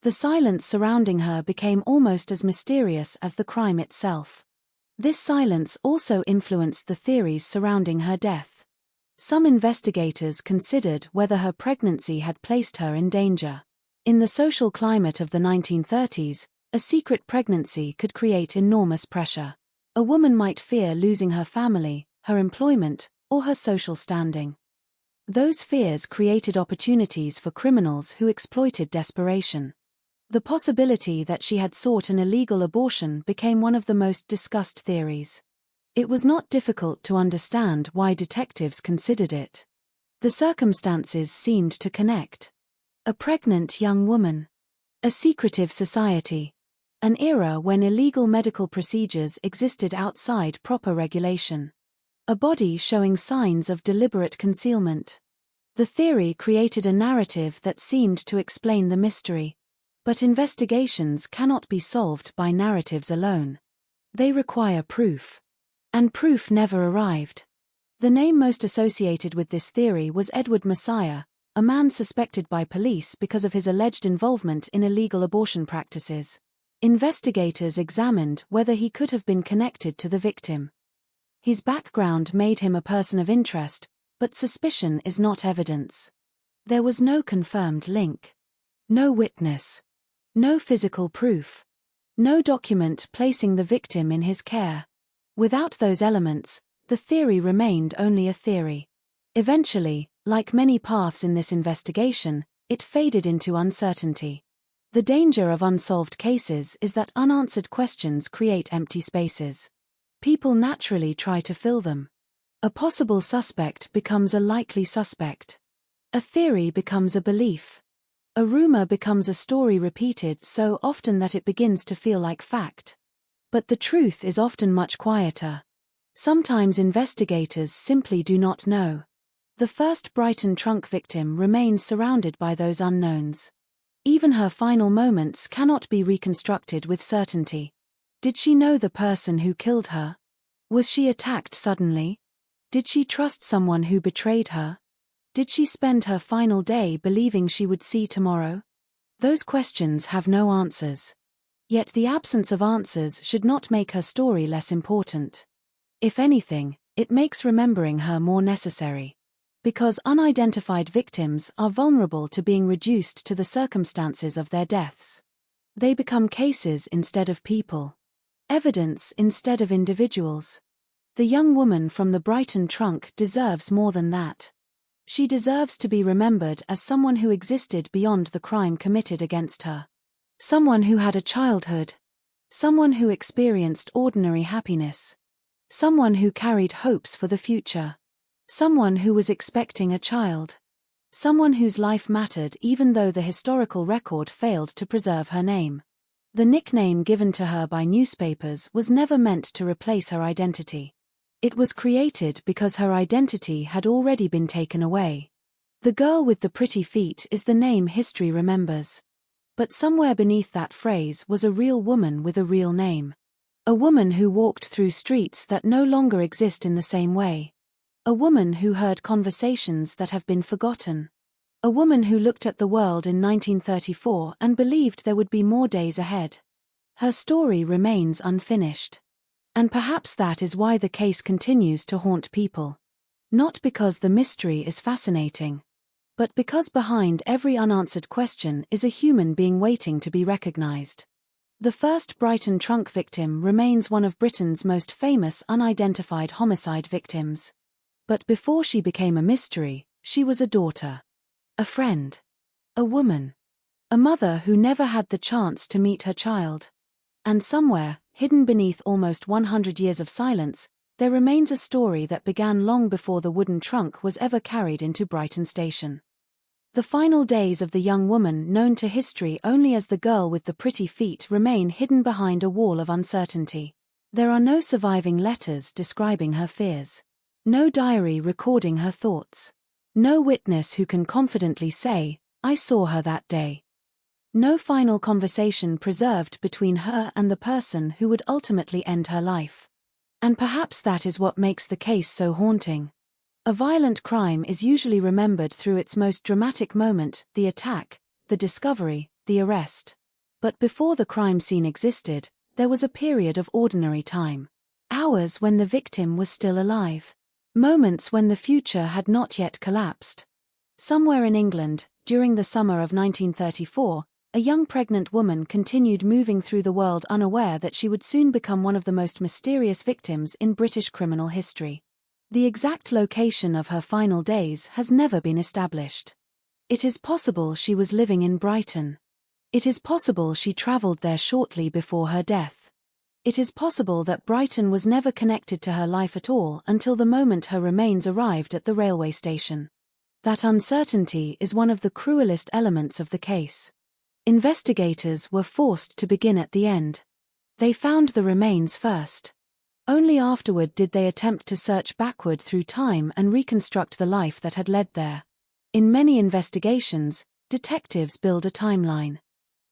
The silence surrounding her became almost as mysterious as the crime itself. This silence also influenced the theories surrounding her death. Some investigators considered whether her pregnancy had placed her in danger. In the social climate of the 1930s, a secret pregnancy could create enormous pressure. A woman might fear losing her family, her employment, or her social standing. Those fears created opportunities for criminals who exploited desperation. The possibility that she had sought an illegal abortion became one of the most discussed theories. It was not difficult to understand why detectives considered it. The circumstances seemed to connect. A pregnant young woman. A secretive society. An era when illegal medical procedures existed outside proper regulation. A body showing signs of deliberate concealment. The theory created a narrative that seemed to explain the mystery. But investigations cannot be solved by narratives alone. They require proof. And proof never arrived. The name most associated with this theory was Edward Messiah, a man suspected by police because of his alleged involvement in illegal abortion practices. Investigators examined whether he could have been connected to the victim. His background made him a person of interest, but suspicion is not evidence. There was no confirmed link. No witness. No physical proof. No document placing the victim in his care. Without those elements, the theory remained only a theory. Eventually, like many paths in this investigation, it faded into uncertainty. The danger of unsolved cases is that unanswered questions create empty spaces. People naturally try to fill them. A possible suspect becomes a likely suspect. A theory becomes a belief. A rumor becomes a story repeated so often that it begins to feel like fact. But the truth is often much quieter. Sometimes investigators simply do not know. The first Brighton trunk victim remains surrounded by those unknowns. Even her final moments cannot be reconstructed with certainty. Did she know the person who killed her? Was she attacked suddenly? Did she trust someone who betrayed her? Did she spend her final day believing she would see tomorrow? Those questions have no answers. Yet the absence of answers should not make her story less important. If anything, it makes remembering her more necessary. Because unidentified victims are vulnerable to being reduced to the circumstances of their deaths. They become cases instead of people. Evidence instead of individuals. The young woman from the Brighton trunk deserves more than that. She deserves to be remembered as someone who existed beyond the crime committed against her. Someone who had a childhood. Someone who experienced ordinary happiness. Someone who carried hopes for the future. Someone who was expecting a child. Someone whose life mattered even though the historical record failed to preserve her name. The nickname given to her by newspapers was never meant to replace her identity. It was created because her identity had already been taken away. The girl with the pretty feet is the name history remembers. But somewhere beneath that phrase was a real woman with a real name. A woman who walked through streets that no longer exist in the same way. A woman who heard conversations that have been forgotten. A woman who looked at the world in 1934 and believed there would be more days ahead. Her story remains unfinished. And perhaps that is why the case continues to haunt people. Not because the mystery is fascinating, but because behind every unanswered question is a human being waiting to be recognized. The first Brighton trunk victim remains one of Britain's most famous unidentified homicide victims. But before she became a mystery, she was a daughter, a friend, a woman, a mother who never had the chance to meet her child. And somewhere, hidden beneath almost 100 years of silence, there remains a story that began long before the wooden trunk was ever carried into Brighton Station. The final days of the young woman known to history only as the girl with the pretty feet remain hidden behind a wall of uncertainty. There are no surviving letters describing her fears. No diary recording her thoughts. No witness who can confidently say, "I saw her that day." No final conversation preserved between her and the person who would ultimately end her life. And perhaps that is what makes the case so haunting. A violent crime is usually remembered through its most dramatic moment, the attack, the discovery, the arrest. But before the crime scene existed, there was a period of ordinary time. Hours when the victim was still alive. Moments when the future had not yet collapsed. Somewhere in England, during the summer of 1934, a young pregnant woman continued moving through the world unaware that she would soon become one of the most mysterious victims in British criminal history. The exact location of her final days has never been established. It is possible she was living in Brighton. It is possible she travelled there shortly before her death. It is possible that Brighton was never connected to her life at all until the moment her remains arrived at the railway station. That uncertainty is one of the cruelest elements of the case. Investigators were forced to begin at the end. They found the remains first. Only afterward did they attempt to search backward through time and reconstruct the life that had led there. In many investigations, detectives build a timeline.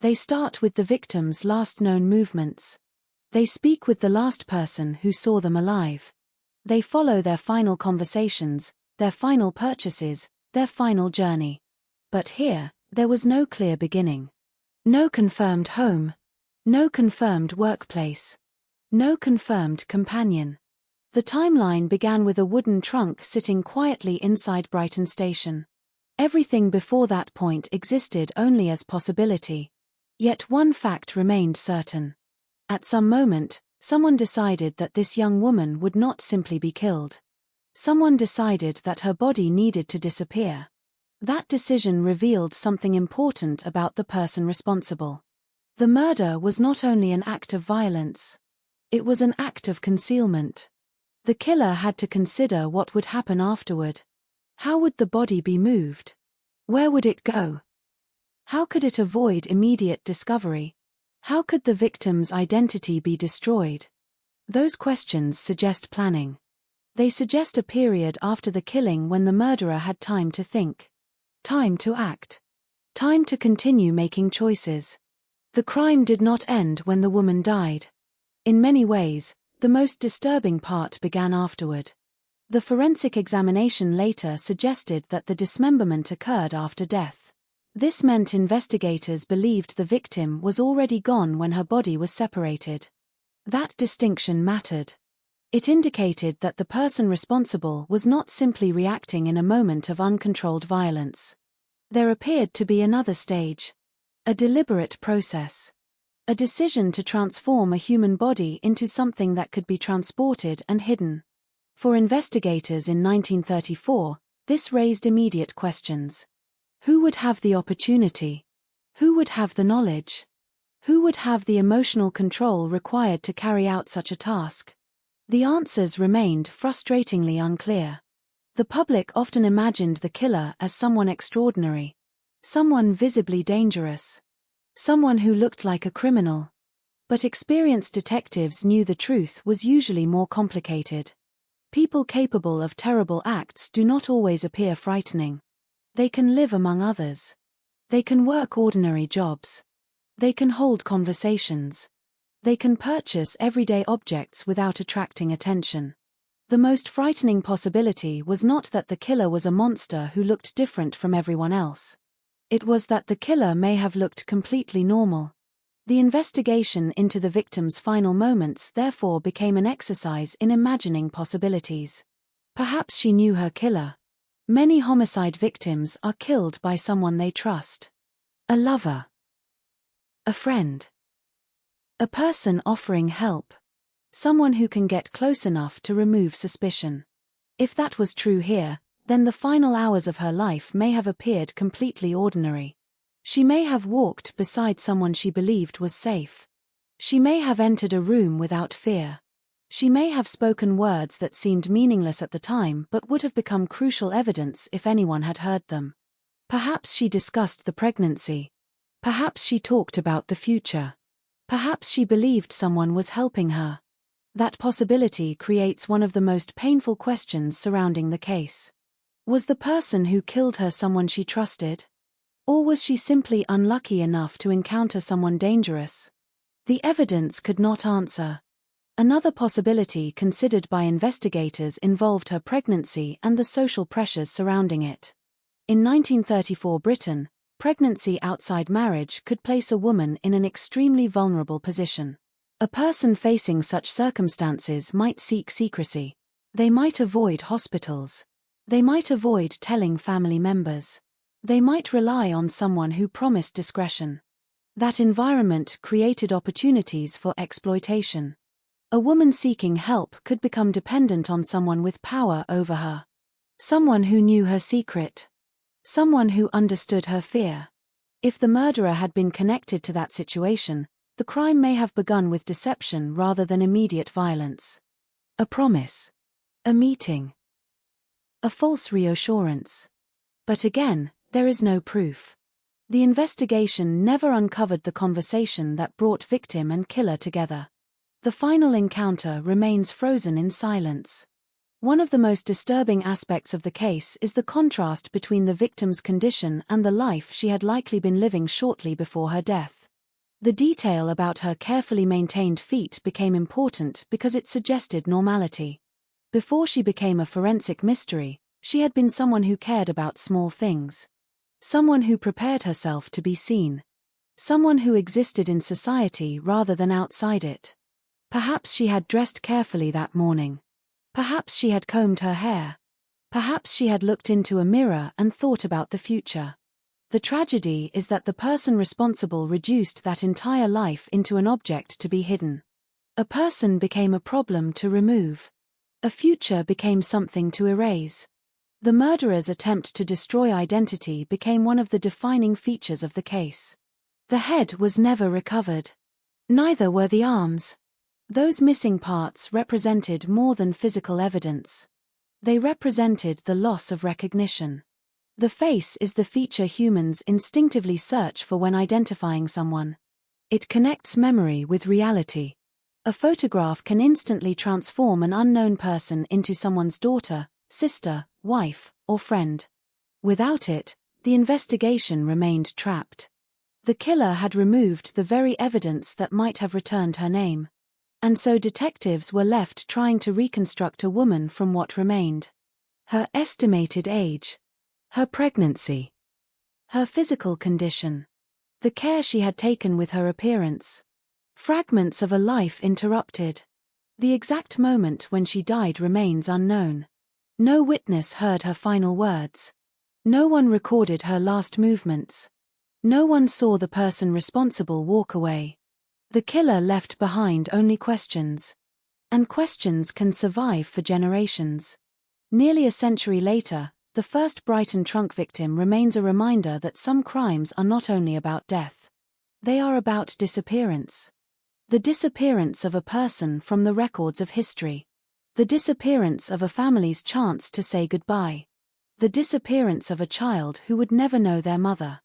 They start with the victim's last known movements. They speak with the last person who saw them alive. They follow their final conversations, their final purchases, their final journey. But here, there was no clear beginning. No confirmed home. No confirmed workplace. No confirmed companion. The timeline began with a wooden trunk sitting quietly inside Brighton Station. Everything before that point existed only as possibility. Yet one fact remained certain. At some moment, someone decided that this young woman would not simply be killed. Someone decided that her body needed to disappear. That decision revealed something important about the person responsible. The murder was not only an act of violence. It was an act of concealment. The killer had to consider what would happen afterward. How would the body be moved? Where would it go? How could it avoid immediate discovery? How could the victim's identity be destroyed? Those questions suggest planning. They suggest a period after the killing when the murderer had time to think. Time to act. Time to continue making choices. The crime did not end when the woman died. In many ways, the most disturbing part began afterward. The forensic examination later suggested that the dismemberment occurred after death. This meant investigators believed the victim was already gone when her body was separated. That distinction mattered. It indicated that the person responsible was not simply reacting in a moment of uncontrolled violence. There appeared to be another stage. A deliberate process. A decision to transform a human body into something that could be transported and hidden. For investigators in 1934, this raised immediate questions. Who would have the opportunity? Who would have the knowledge? Who would have the emotional control required to carry out such a task? The answers remained frustratingly unclear. The public often imagined the killer as someone extraordinary. Someone visibly dangerous. Someone who looked like a criminal. But experienced detectives knew the truth was usually more complicated. People capable of terrible acts do not always appear frightening. They can live among others. They can work ordinary jobs. They can hold conversations. They can purchase everyday objects without attracting attention. The most frightening possibility was not that the killer was a monster who looked different from everyone else. It was that the killer may have looked completely normal. The investigation into the victim's final moments therefore became an exercise in imagining possibilities. Perhaps she knew her killer. Many homicide victims are killed by someone they trust. A lover. A friend. A person offering help. Someone who can get close enough to remove suspicion. If that was true here, then the final hours of her life may have appeared completely ordinary. She may have walked beside someone she believed was safe. She may have entered a room without fear. She may have spoken words that seemed meaningless at the time but would have become crucial evidence if anyone had heard them. Perhaps she discussed the pregnancy. Perhaps she talked about the future. Perhaps she believed someone was helping her. That possibility creates one of the most painful questions surrounding the case. Was the person who killed her someone she trusted? Or was she simply unlucky enough to encounter someone dangerous? The evidence could not answer. Another possibility considered by investigators involved her pregnancy and the social pressures surrounding it. In 1934 Britain, pregnancy outside marriage could place a woman in an extremely vulnerable position. A person facing such circumstances might seek secrecy. They might avoid hospitals. They might avoid telling family members. They might rely on someone who promised discretion. That environment created opportunities for exploitation. A woman seeking help could become dependent on someone with power over her. Someone who knew her secret. Someone who understood her fear. If the murderer had been connected to that situation, the crime may have begun with deception rather than immediate violence. A promise. A meeting. A false reassurance. But again, there is no proof. The investigation never uncovered the conversation that brought victim and killer together. The final encounter remains frozen in silence. One of the most disturbing aspects of the case is the contrast between the victim's condition and the life she had likely been living shortly before her death. The detail about her carefully maintained feet became important because it suggested normality. Before she became a forensic mystery, she had been someone who cared about small things. Someone who prepared herself to be seen. Someone who existed in society rather than outside it. Perhaps she had dressed carefully that morning. Perhaps she had combed her hair. Perhaps she had looked into a mirror and thought about the future. The tragedy is that the person responsible reduced that entire life into an object to be hidden. A person became a problem to remove. A future became something to erase. The murderer's attempt to destroy identity became one of the defining features of the case. The head was never recovered. Neither were the arms. Those missing parts represented more than physical evidence. They represented the loss of recognition. The face is the feature humans instinctively search for when identifying someone. It connects memory with reality. A photograph can instantly transform an unknown person into someone's daughter, sister, wife, or friend. Without it, the investigation remained trapped. The killer had removed the very evidence that might have returned her name. And so detectives were left trying to reconstruct a woman from what remained. Her estimated age. Her pregnancy. Her physical condition. The care she had taken with her appearance. Fragments of a life interrupted. The exact moment when she died remains unknown. No witness heard her final words. No one recorded her last movements. No one saw the person responsible walk away. The killer left behind only questions. And questions can survive for generations. Nearly a century later, the first Brighton trunk victim remains a reminder that some crimes are not only about death. They are about disappearance. The disappearance of a person from the records of history. The disappearance of a family's chance to say goodbye. The disappearance of a child who would never know their mother.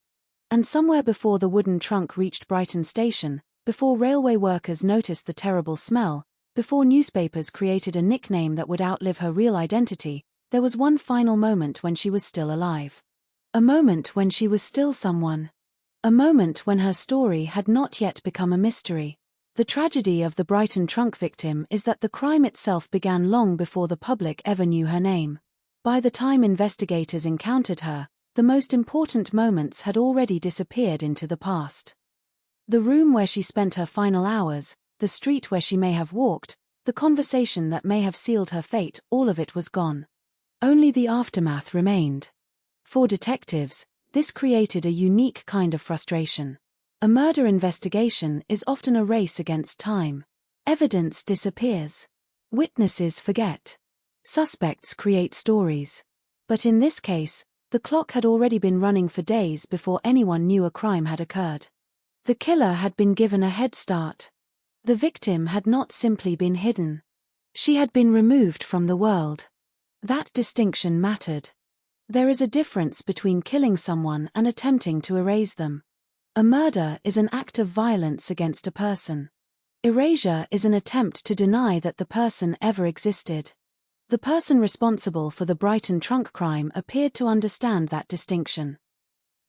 And somewhere before the wooden trunk reached Brighton Station, before railway workers noticed the terrible smell, before newspapers created a nickname that would outlive her real identity, there was one final moment when she was still alive. A moment when she was still someone. A moment when her story had not yet become a mystery. The tragedy of the Brighton trunk victim is that the crime itself began long before the public ever knew her name. By the time investigators encountered her, the most important moments had already disappeared into the past. The room where she spent her final hours, the street where she may have walked, the conversation that may have sealed her fate, all of it was gone. Only the aftermath remained. For detectives, this created a unique kind of frustration. A murder investigation is often a race against time. Evidence disappears. Witnesses forget. Suspects create stories. But in this case, the clock had already been running for days before anyone knew a crime had occurred. The killer had been given a head start. The victim had not simply been hidden. She had been removed from the world. That distinction mattered. There is a difference between killing someone and attempting to erase them. A murder is an act of violence against a person. Erasure is an attempt to deny that the person ever existed. The person responsible for the Brighton trunk crime appeared to understand that distinction.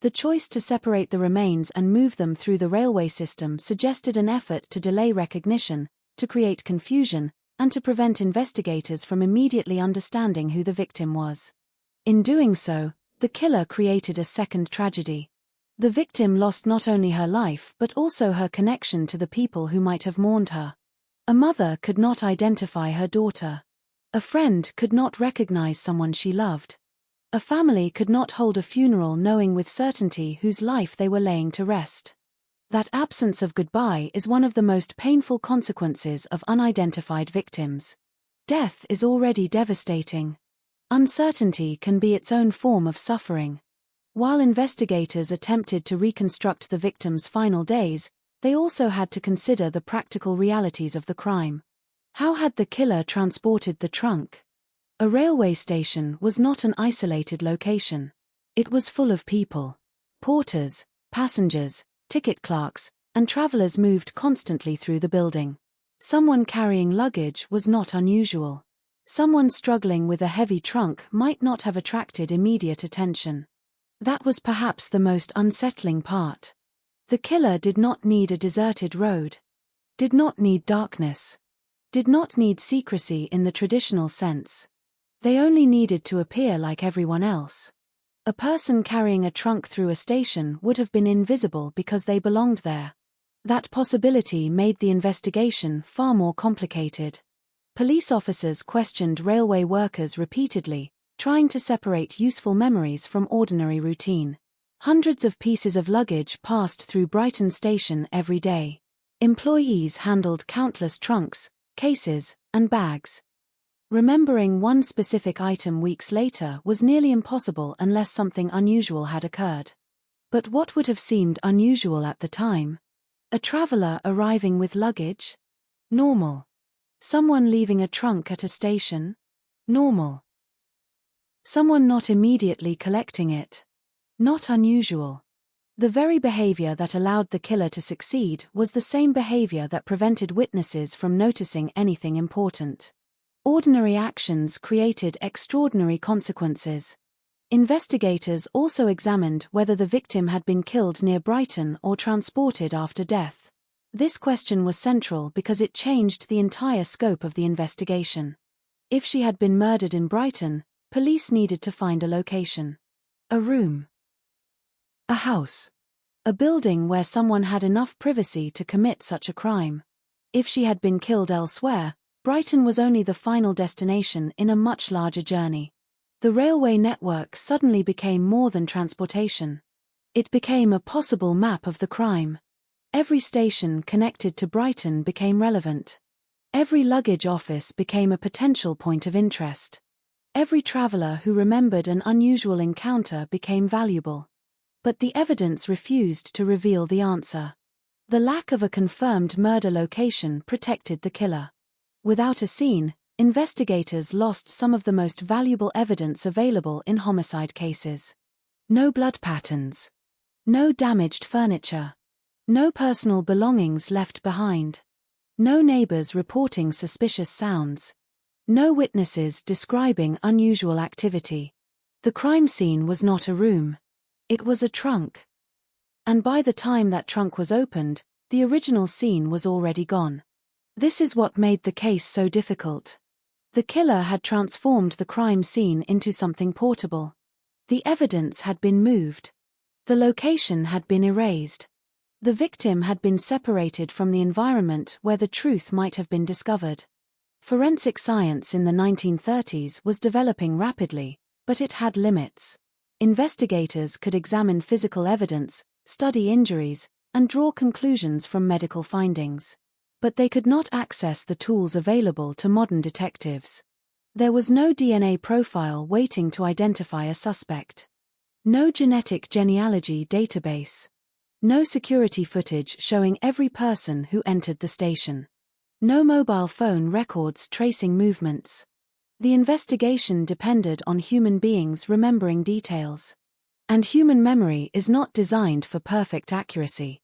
The choice to separate the remains and move them through the railway system suggested an effort to delay recognition, to create confusion, and to prevent investigators from immediately understanding who the victim was. In doing so, the killer created a second tragedy. The victim lost not only her life but also her connection to the people who might have mourned her. A mother could not identify her daughter. A friend could not recognize someone she loved. A family could not hold a funeral knowing with certainty whose life they were laying to rest. That absence of goodbye is one of the most painful consequences of unidentified victims. Death is already devastating. Uncertainty can be its own form of suffering. While investigators attempted to reconstruct the victim's final days, they also had to consider the practical realities of the crime. How had the killer transported the trunk? A railway station was not an isolated location. It was full of people. Porters, passengers, ticket clerks, and travelers moved constantly through the building. Someone carrying luggage was not unusual. Someone struggling with a heavy trunk might not have attracted immediate attention. That was perhaps the most unsettling part. The killer did not need a deserted road. Did not need darkness. Did not need secrecy in the traditional sense. They only needed to appear like everyone else. A person carrying a trunk through a station would have been invisible because they belonged there. That possibility made the investigation far more complicated. Police officers questioned railway workers repeatedly, trying to separate useful memories from ordinary routine. Hundreds of pieces of luggage passed through Brighton Station every day. Employees handled countless trunks, cases, and bags. Remembering one specific item weeks later was nearly impossible unless something unusual had occurred. But what would have seemed unusual at the time? A traveler arriving with luggage? Normal. Someone leaving a trunk at a station? Normal. Someone not immediately collecting it? Not unusual. The very behavior that allowed the killer to succeed was the same behavior that prevented witnesses from noticing anything important. Ordinary actions created extraordinary consequences. Investigators also examined whether the victim had been killed near Brighton or transported after death. This question was central because it changed the entire scope of the investigation. If she had been murdered in Brighton, police needed to find a location. A room. A house. A building where someone had enough privacy to commit such a crime. If she had been killed elsewhere, Brighton was only the final destination in a much larger journey. The railway network suddenly became more than transportation. It became a possible map of the crime. Every station connected to Brighton became relevant. Every luggage office became a potential point of interest. Every traveler who remembered an unusual encounter became valuable. But the evidence refused to reveal the answer. The lack of a confirmed murder location protected the killer. Without a scene, investigators lost some of the most valuable evidence available in homicide cases. No blood patterns. No damaged furniture. No personal belongings left behind. No neighbors reporting suspicious sounds. No witnesses describing unusual activity. The crime scene was not a room. It was a trunk. And by the time that trunk was opened, the original scene was already gone. This is what made the case so difficult. The killer had transformed the crime scene into something portable. The evidence had been moved. The location had been erased. The victim had been separated from the environment where the truth might have been discovered. Forensic science in the 1930s was developing rapidly, but it had limits. Investigators could examine physical evidence, study injuries, and draw conclusions from medical findings. But they could not access the tools available to modern detectives. There was no DNA profile waiting to identify a suspect. No genetic genealogy database. No security footage showing every person who entered the station. No mobile phone records tracing movements. The investigation depended on human beings remembering details. And human memory is not designed for perfect accuracy.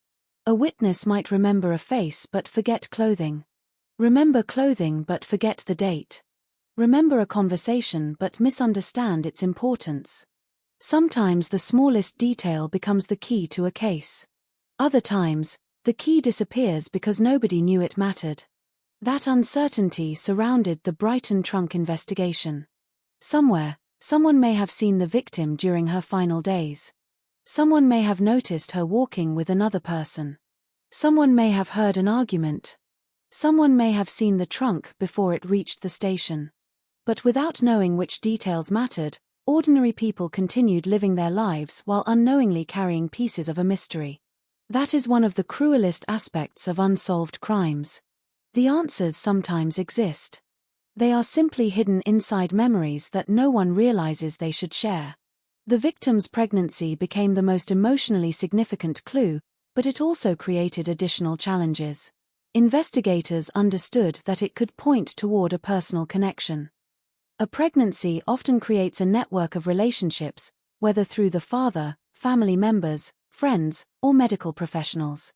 A witness might remember a face but forget clothing. Remember clothing but forget the date. Remember a conversation but misunderstand its importance. Sometimes the smallest detail becomes the key to a case. Other times, the key disappears because nobody knew it mattered. That uncertainty surrounded the Brighton trunk investigation. Somewhere, someone may have seen the victim during her final days. Someone may have noticed her walking with another person. Someone may have heard an argument. Someone may have seen the trunk before it reached the station. But without knowing which details mattered, ordinary people continued living their lives while unknowingly carrying pieces of a mystery. That is one of the cruelest aspects of unsolved crimes. The answers sometimes exist. They are simply hidden inside memories that no one realizes they should share. The victim's pregnancy became the most emotionally significant clue, but it also created additional challenges. Investigators understood that it could point toward a personal connection. A pregnancy often creates a network of relationships, whether through the father, family members, friends, or medical professionals.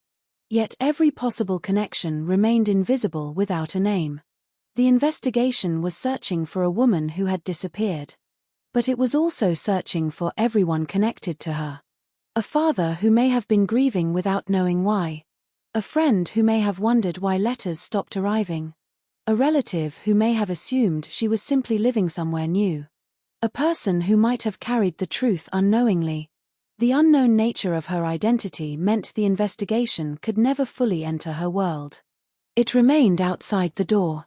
Yet every possible connection remained invisible without a name. The investigation was searching for a woman who had disappeared. But it was also searching for everyone connected to her. A father who may have been grieving without knowing why. A friend who may have wondered why letters stopped arriving. A relative who may have assumed she was simply living somewhere new. A person who might have carried the truth unknowingly. The unknown nature of her identity meant the investigation could never fully enter her world. It remained outside the door,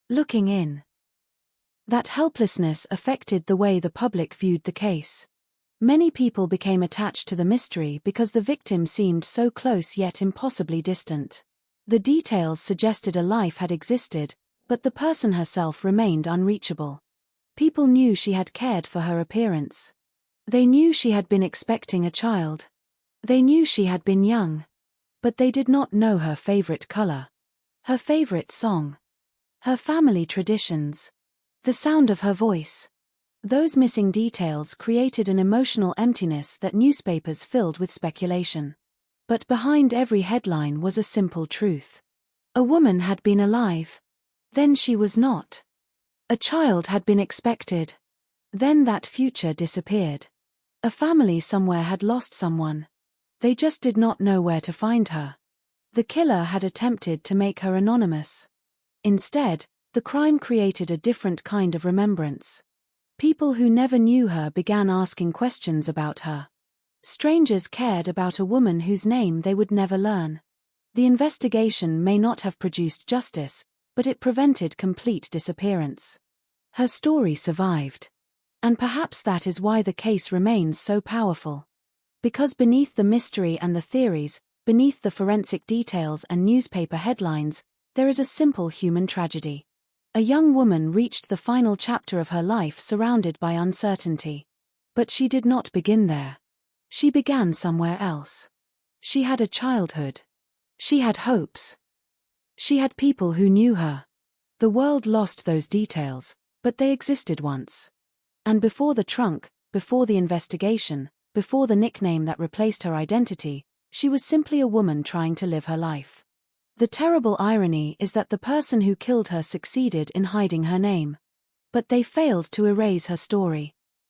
looking in. That helplessness affected the way the public viewed the case. Many people became attached to the mystery because the victim seemed so close yet impossibly distant. The details suggested a life had existed, but the person herself remained unreachable. People knew she had cared for her appearance. They knew she had been expecting a child. They knew she had been young. But they did not know her favorite color. Her favorite song. Her family traditions. The sound of her voice. Those missing details created an emotional emptiness that newspapers filled with speculation. But behind every headline was a simple truth. A woman had been alive. Then she was not. A child had been expected. Then that future disappeared. A family somewhere had lost someone. They just did not know where to find her. The killer had attempted to make her anonymous. Instead, the crime created a different kind of remembrance. People who never knew her began asking questions about her. Strangers cared about a woman whose name they would never learn. The investigation may not have produced justice, but it prevented complete disappearance. Her story survived. And perhaps that is why the case remains so powerful. Because beneath the mystery and the theories, beneath the forensic details and newspaper headlines, there is a simple human tragedy. A young woman reached the final chapter of her life surrounded by uncertainty. But she did not begin there. She began somewhere else. She had a childhood. She had hopes. She had people who knew her. The world lost those details, but they existed once. And before the trunk, before the investigation, before the nickname that replaced her identity, she was simply a woman trying to live her life. The terrible irony is that the person who killed her succeeded in hiding her name. But they failed to erase her story.